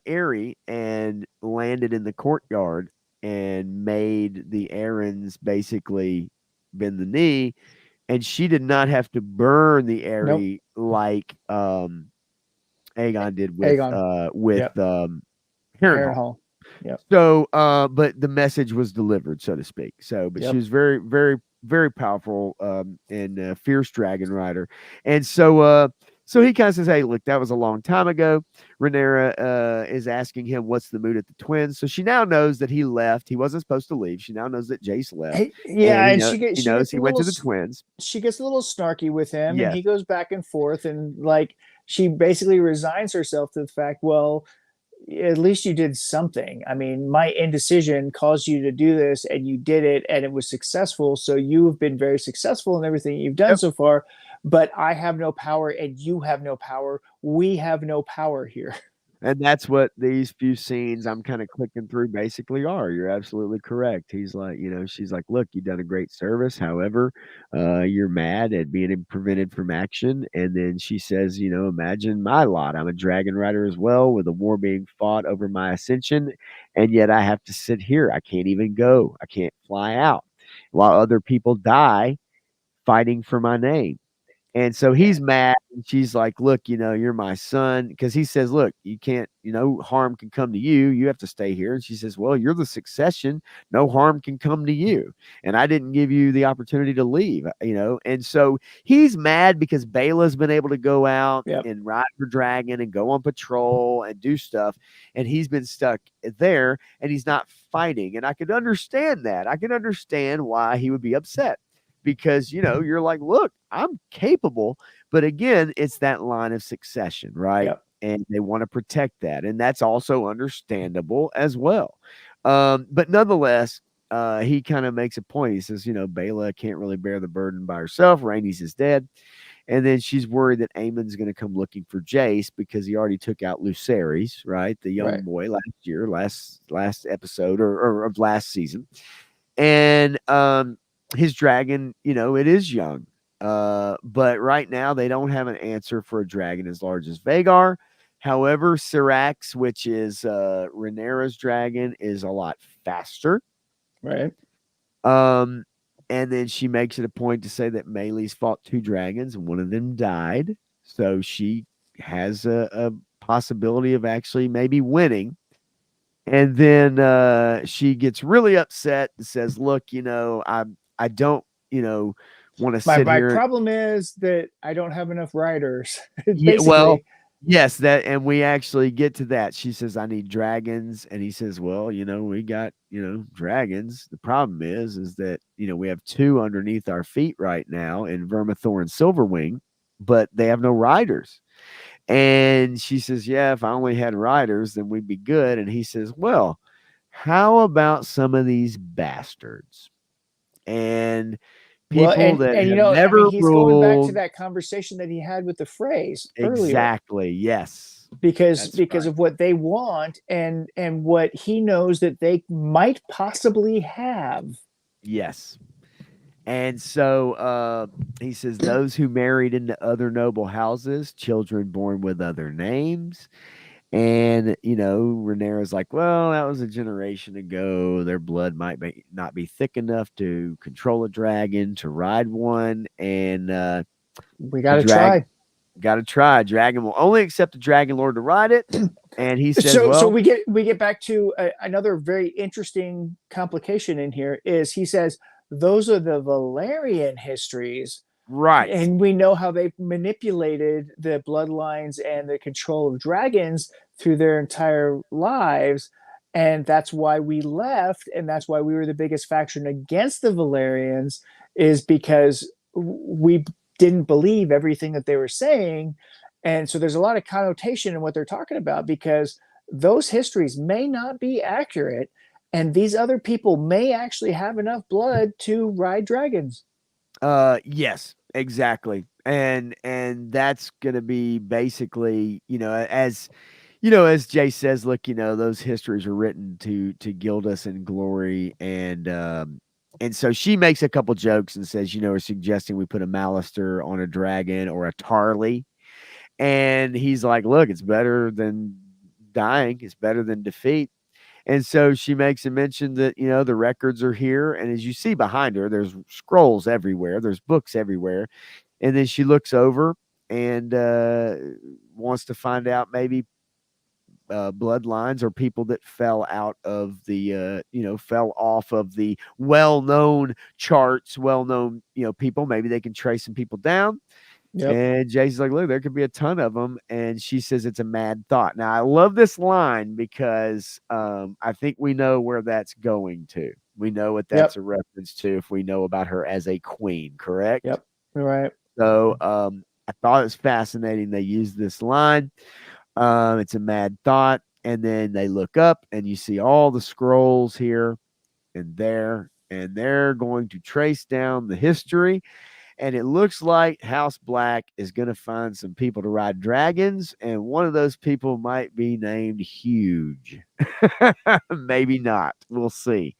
Eyrie and landed in the courtyard and made the errands basically bend the knee, and she did not have to burn the Nope. Eyrie like Aegon did with Aegon. Yep. Harrenhal. Harrenhal. Yep. So, but the message was delivered, so to speak. So, but she Yep. was very, very, very powerful and fierce dragon rider. And so he kind of says, "Hey, look, that was a long time ago." Rhaenyra is asking him what's the mood at the twins. So she now knows that he left. He wasn't supposed to leave. She now knows that Jace left, and Yeah, and he she knows gets a he went little to the twins. she gets a little snarky with him, and Yes, he goes back and forth, and like she basically resigns herself to the fact, well, at least you did something. I mean, my indecision caused you to do this, and you did it, and it was successful. So you've been very successful in everything you've done yep. so far. But I have no power, and you have no power. We have no power here. And that's what these few scenes I'm kind of clicking through basically are. You're absolutely correct. He's like, she's like, "Look, you've done a great service. However, you're mad at being prevented from action." And then she says, "Imagine my lot. I'm a dragon rider as well, with a war being fought over my ascension. And yet I have to sit here. I can't even go. I can't fly out while other people die fighting for my name." And so Yeah. he's mad, and she's like, "Look, you're my son." Because he says, "Look, you can't, harm can come to you. You have to stay here." And she says, "Well, you're the succession. No harm can come to you. And I didn't give you the opportunity to leave." And so he's mad because Bela's been able to go out Yep. and ride her dragon and go on patrol and do stuff. And he's been stuck there and he's not fighting. And I could understand that. I can understand why he would be upset because you're like, "Look, I'm capable," but again, it's that line of succession, right? Yep. And they want to protect that, and that's also understandable as well. But nonetheless, he kind of makes a point. He says, Bela can't really bear the burden by herself. Rhaenys is dead, and then she's worried that Aemon's going to come looking for Jace because he already took out Lucerys, right, the young Right. boy last year, last episode or of last season, and his dragon, it is young. But right now they don't have an answer for a dragon as large as Vagar. However, Syrax, which is Rhaenyra's dragon, is a lot faster. Right. Um, and then she makes it a point to say that Melee's fought two dragons and one of them died. So she has a possibility of actually maybe winning. And then she gets really upset and says, "Look, I don't, want to My sit my here." problem is that I don't have enough riders. Yeah, well, Basically. yes, that, and we actually get to that. She says, "I need dragons," and he says, "Well, we got, dragons. The problem is that we have two underneath our feet right now in Vermithor and Silverwing, but they have no riders." And she says, "Yeah, if I only had riders, then we'd be good." And he says, "Well, how about some of these bastards?" And Well, people that and have I mean, never he's going back to ruled. that conversation that he had with the phrase earlier, Exactly. Yes. because That's right. of what they want, and what he knows that they might possibly have. Yes. And so he says, those who married into other noble houses, children born with other names. And, Rhaenyra's like, well, that was a generation ago. Their blood might not be thick enough to control a dragon, to ride one. And We got the to drag try. got to try. Dragon will only accept the dragon lord to ride it. And he says, So well, we get back to another very interesting complication in here. Is he says those are the Valerian histories, right. and we know how they manipulated the bloodlines and the control of dragons through their entire lives, and that's why we left, and that's why we were the biggest faction against the Valerians, is because we didn't believe everything that they were saying. And so there's a lot of connotation in what they're talking about, because those histories may not be accurate, and these other people may actually have enough blood to ride dragons. Yes, exactly. And that's gonna be basically, as Jay says, look, those histories are written to gild us in glory, and so she makes a couple jokes and says, we're suggesting we put a Malister on a dragon or a Tarly. And he's like, look, it's better than dying, it's better than defeat. And so she makes a mention that, the records are here. And as you see behind her, there's scrolls everywhere, there's books everywhere. And then she looks over and wants to find out maybe bloodlines or people that fell out of fell off of the well known charts, well known, people. Maybe they can trace some people down. Yep. And Jason's like, look, there could be a ton of them. And she says it's a mad thought. Now, I love this line because I think we know where that's going to. We know what that's Yep. a reference to if we know about her as a queen, correct? Yep. Right. So I thought it was fascinating. They used this line. It's a mad thought. And then they look up and you see all the scrolls here and there. And they're going to trace down the history, and it looks like House Black is going to find some people to ride dragons, and one of those people might be named Huge. Maybe not. We'll see.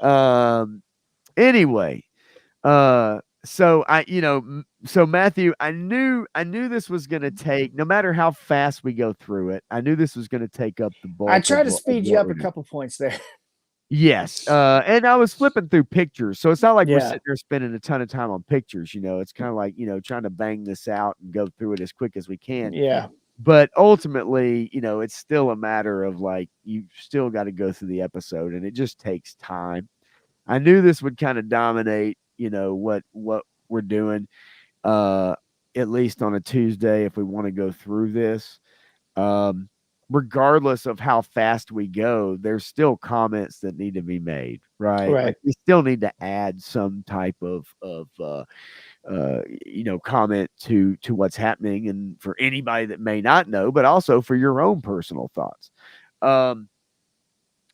Um, anyway, so Matthew, I knew this was going to take, no matter how fast we go through it, I knew this was going to take up the I bulk try to of speed you what up we're a doing. couple points there. Yes, and I was flipping through pictures, so it's not like we're Yeah. sitting there spending a ton of time on pictures, it's kinda like, trying to bang this out and go through it as quick as we can, Yeah. but ultimately, it's still a matter of, like, you still gotta go through the episode, and it just takes time. I knew this would kinda dominate, what we're doing, uh, at least on a Tuesday if we wanna go through this. Um, Regardless of how fast we go, there's still comments that need to be made, right? Like Right. we still need to add some type of comment to what's happening, and for anybody that may not know, but also for your own personal thoughts. Um,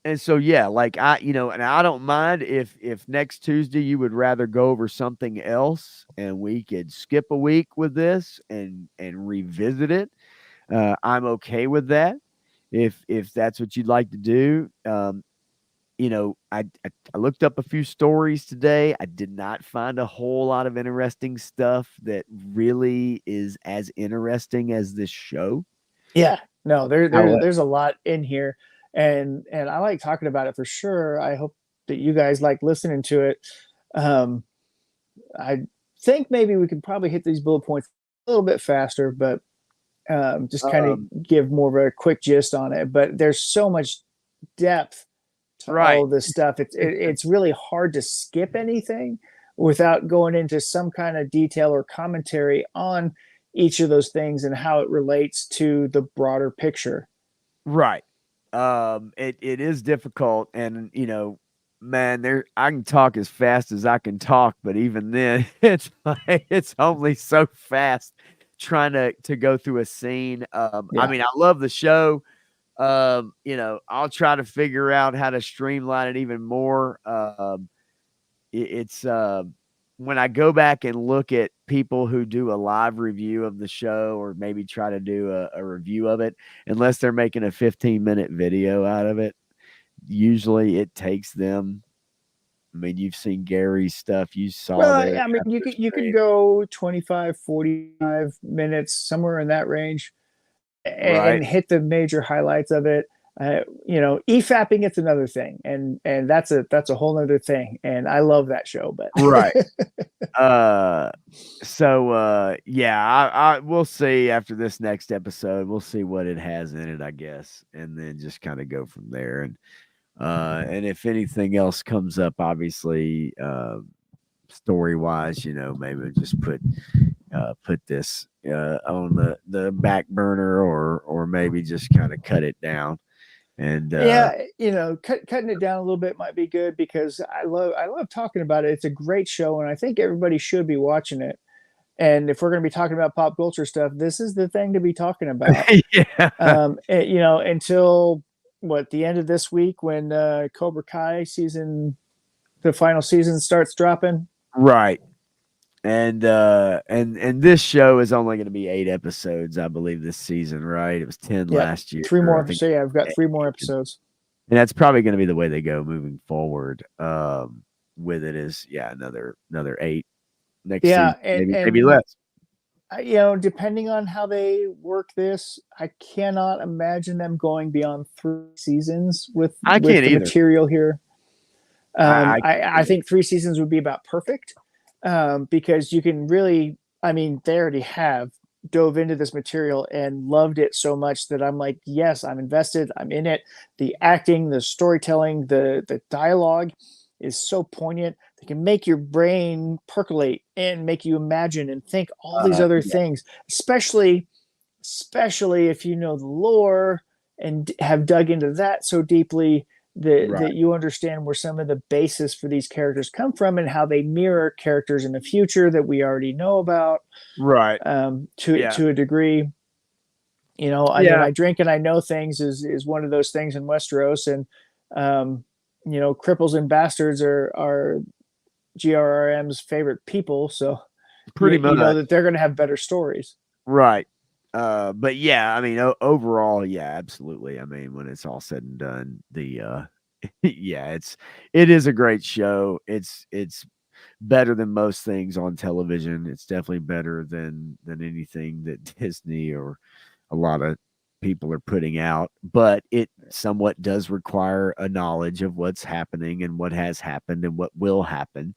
and so yeah, like and I don't mind if next Tuesday you would rather go over something else and we could skip a week with this and revisit it. I'm okay with that if that's what you'd like to do. I looked up a few stories today. I did not find a whole lot of interesting stuff that really is as interesting as this show. Yeah. No, However, there's a lot in here, and I like talking about it for sure. I hope that you guys like listening to it. Um, I think maybe we could probably hit these bullet points a little bit faster, but just kind um, of give more of a quick gist on it. But there's so much depth to right, all of this stuff. It's really hard to skip anything without going into some kind of detail or commentary on each of those things and how it relates to the broader picture. right. It is difficult, and man, there I can talk as fast as I can talk, but even then, it's like it's only so fast trying to go through a scene. I Yeah. mean, I love the show. I'll try to figure out how to streamline it even more. It's when I go back and look at people who do a live review of the show or maybe try to do a review of it, unless they're making a 15-minute video out of it, usually it takes them. I mean, you've seen Gary's stuff. You saw Well, their I mean, after you could stream, go 25, 45 minutes, somewhere in that range, right? and hit the major highlights of it. E-fapping, it's another thing, and that's a whole other thing. And I love that show, but Right. Uh, yeah, I we'll see after this next episode. We'll see what it has in it, I guess, and then just kind of go from there. And if anything else comes up, obviously, story wise, maybe we'll just put this on the back burner, or maybe just kind of cut it down. And yeah, cutting it down a little bit might be good because I love talking about it. It's a great show, and I think everybody should be watching it. And if we're going to be talking about pop culture stuff, this is the thing to be talking about. yeah, Until what, the end of this week, when Cobra Kai the final season starts dropping. right. And this show is only going to be 8 episodes, I believe, this season, right? It was 10 Yep, last year. three more I think, episodes. Yeah, I've got 3 more episodes. and that's probably going to be the way they go moving forward. With it is, yeah, another 8 next Yeah, season, maybe less. depending on how they work this, I cannot imagine them going beyond 3 seasons I with can't the either. material here. I can't I either. think 3 seasons would be about perfect, because you can really, I mean, they already have dove into this material and loved it so much that I'm like, yes, I'm invested. I'm in it. The acting, the storytelling, the dialogue is so poignant. They can make your brain percolate and make you imagine and think all these other Yeah, things, especially if you know the lore and have dug into that so deeply right, that you understand where some of the basis for these characters come from and how they mirror characters in the future that we already know about, right. Yeah, to a degree. I mean, yeah. I drink and I know things is one of those things in Westeros, and um, cripples and bastards are GRRM's favorite people, so Pretty you know much. that they're going to have better stories. Right. But yeah, I mean, overall, yeah, absolutely. I mean, when it's all said and done, yeah, it is a great show. It's better than most things on television. It's definitely better than anything that Disney or a lot of people are putting out, but it somewhat does require a knowledge of what's happening and what has happened and what will happen.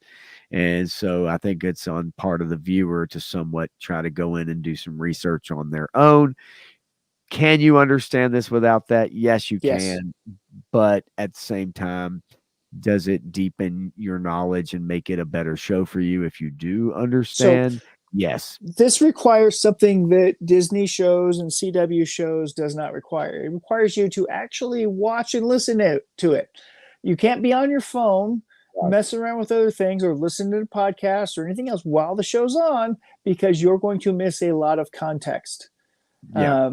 And so I think it's on part of the viewer to somewhat try to go in and do some research on their own. Can you understand this without that? Yes, you Yes. can. But at the same time, does it deepen your knowledge and make it a better show for you if you do So understand? Yes. this requires something that Disney shows and CW shows does not require. It requires you to actually watch and listen to it. You can't be on your phone messing around with other things or listen to the podcast or anything else while the show's on, because you're going to miss a lot of context. Yeah,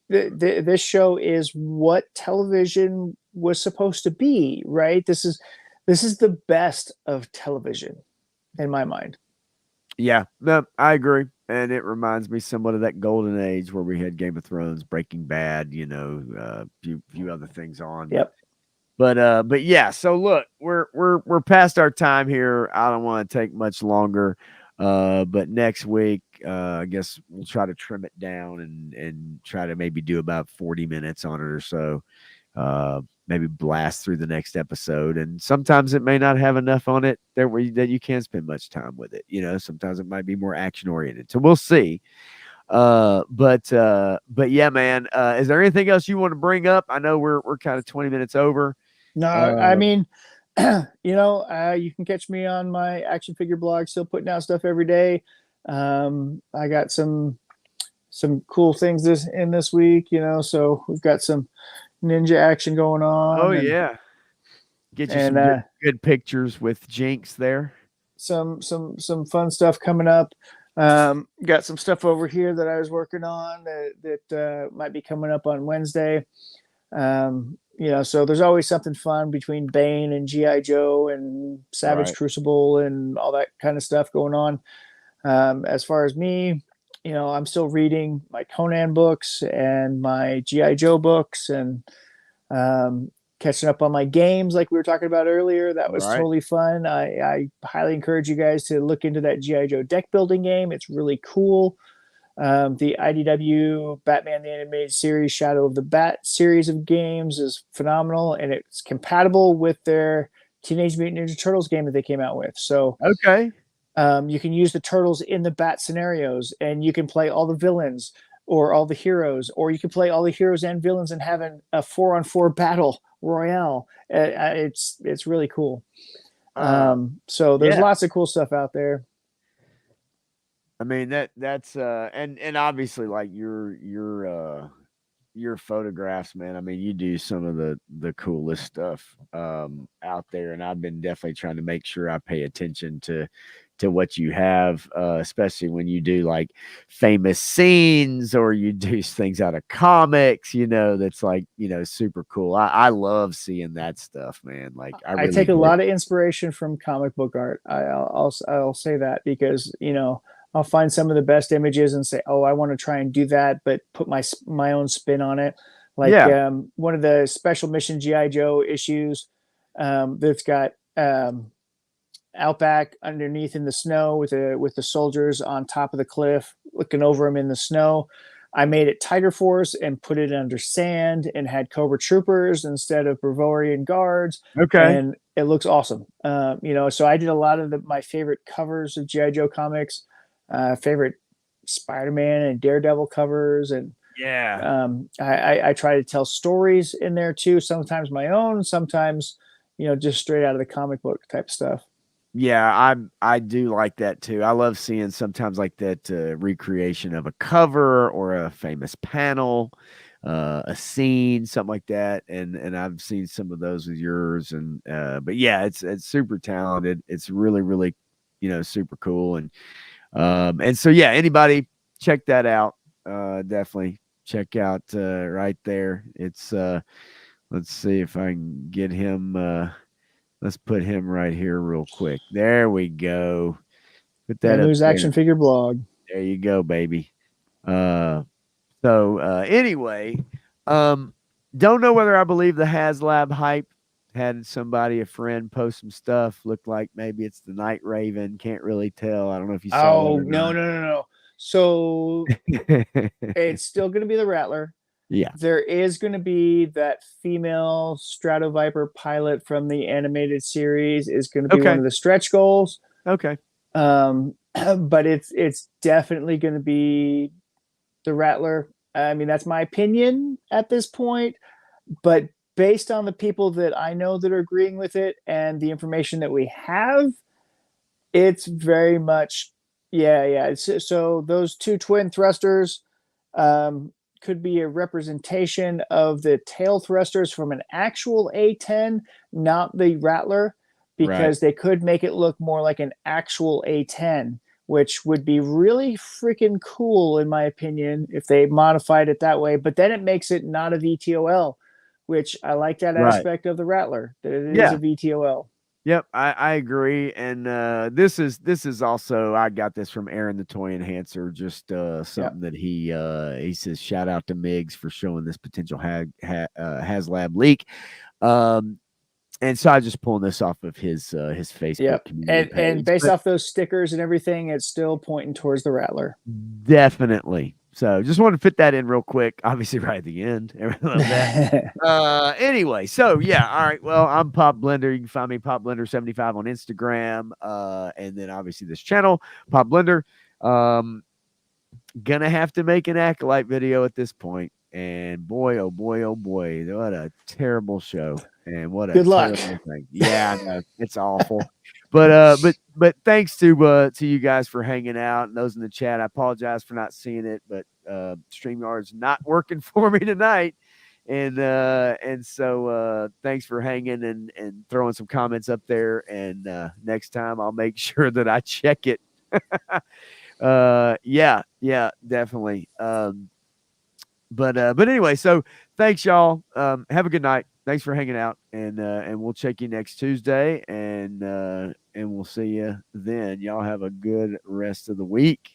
This show is what television was supposed to be, right? This is the best of television in my mind. yeah, no, I agree, and it reminds me somewhat of that golden age where we had Game of Thrones, Breaking Bad, few other things on, Yep. but yeah. So look, we're past our time here. I don't want to take much longer, but next week, I guess we'll try to trim it down and try to maybe do about 40 minutes on it or so. Maybe blast through the next episode, and sometimes it may not have enough on it that you can spend much time with it. Sometimes it might be more action oriented. So we'll see. But yeah, man. Is there anything else you want to bring up? I know we're kind of 20 minutes over. No, I Uh, mean, you can catch me on my action figure blog, still putting out stuff every day. I got some cool things this week, so we've got some ninja action going oh on, yeah, get you and some good pictures with Jinx there. some fun stuff coming up. Got some stuff over here that I was working on that might be coming up on Wednesday. So there's always something fun between Bane and GI Joe and Savage Right. Crucible and all that kind of stuff going on. As far as me, I'm still reading my Conan books and my GI Joe books, and um, catching up on my games like we were talking about earlier. That was Right. totally fun. I highly encourage you guys to look into that GI Joe deck building game. It's really cool. The IDW Batman the Animated Series Shadow of the Bat series of games is phenomenal, and it's compatible with their Teenage Mutant Ninja Turtles game that they came out with. So Okay. you can use the turtles in the bat scenarios, and you can play all the villains or all the heroes, or you can play all the heroes and villains and have a 4-on-4 battle royale. It's really cool. Uh, So there's yeah. lots of cool stuff out there. I mean that's and obviously like your photographs, man. I mean, you do some of the coolest stuff out there, and I've been definitely trying to make sure I pay attention to what you have, especially when you do like famous scenes or you do things out of comics. That's like super cool. I love seeing that stuff, man. Like I I really take a do. lot of inspiration from comic book art. I'll say that because I'll find some of the best images and say, oh, I want to try and do that, but put my own spin on it. Like Yeah. one of the Special Mission GI Joe issues that's got Outback underneath in the snow with the soldiers on top of the cliff looking over them in the snow. I made it Tiger Force and put it under sand and had Cobra Troopers instead of Bavarian guards, Okay. and it looks awesome. So I did a lot of my favorite covers of GI Joe comics, favorite Spider-Man and Daredevil covers, and Yeah. I try to tell stories in there too. Sometimes my own, sometimes just straight out of the comic book type stuff. Yeah, I do like that too. I love seeing sometimes like that recreation of a cover or a famous panel, a scene, something like that. And I've seen some of those with yours. And but yeah, it's super talented. It's really really super cool. And so yeah, anybody check that out. Definitely check out right there. It's let's see if I can get him. Let's put him right here real quick. There we go. Put that up Moose there. Action Figure Blog. There you go, baby. Uh, anyway, um, don't know whether I believe the HasLab hype. Had somebody, a friend, post some stuff. Looked like maybe it's the Night Raven. Can't really tell. I don't know if you saw Oh, that no, no, no, no. So or not. it's still going to be the Rattler. Yeah. There is going to be that female Stratoviper pilot from the animated series is going to be one Okay. of the stretch goals. Okay. But it's definitely going to be the Rattler. I mean, that's my opinion at this point, but based on the people that I know that are agreeing with it and the information that we have, it's very much, yeah. So those two twin thrusters um, could be a representation of the tail thrusters from an actual A10, not the Rattler, Right. because they could make it look more like an actual A10, which would be really freaking cool, in my opinion, if they modified it that way. But then it makes it not a VTOL, which I like that Right. aspect of the Rattler, that it is Yeah. a VTOL. Yep, I agree, and this is also I got this from Aaron the Toy Enhancer, just Yeah. something that he says shout out to Migs for showing this potential HasLab leak, um, and so I just pulling this off of his Facebook Yep. community And page, based but off those stickers and everything, it's still pointing towards the Rattler. definitely. So just wanted to fit that in real quick, obviously right at the end. I love that. Anyway, so yeah, all right. Well, I'm Pop Blender. You can find me Pop Blender 75 on Instagram. And then obviously this channel, Pop Blender. Um, gonna have to make an acolyte video at this point. And boy, oh boy, oh boy, what a terrible show. And what a Good luck. terrible thing. Yeah, I know. It's awful. But thanks to you guys for hanging out and those in the chat. I apologize for not seeing it, but StreamYard's not working for me tonight. And so thanks for hanging and throwing some comments up there. And next time I'll make sure that I check it. Yeah, definitely. But anyway, so thanks y'all. Have a good night. thanks for hanging out, and we'll check you next Tuesday, and we'll see you then. Y'all have a good rest of the week.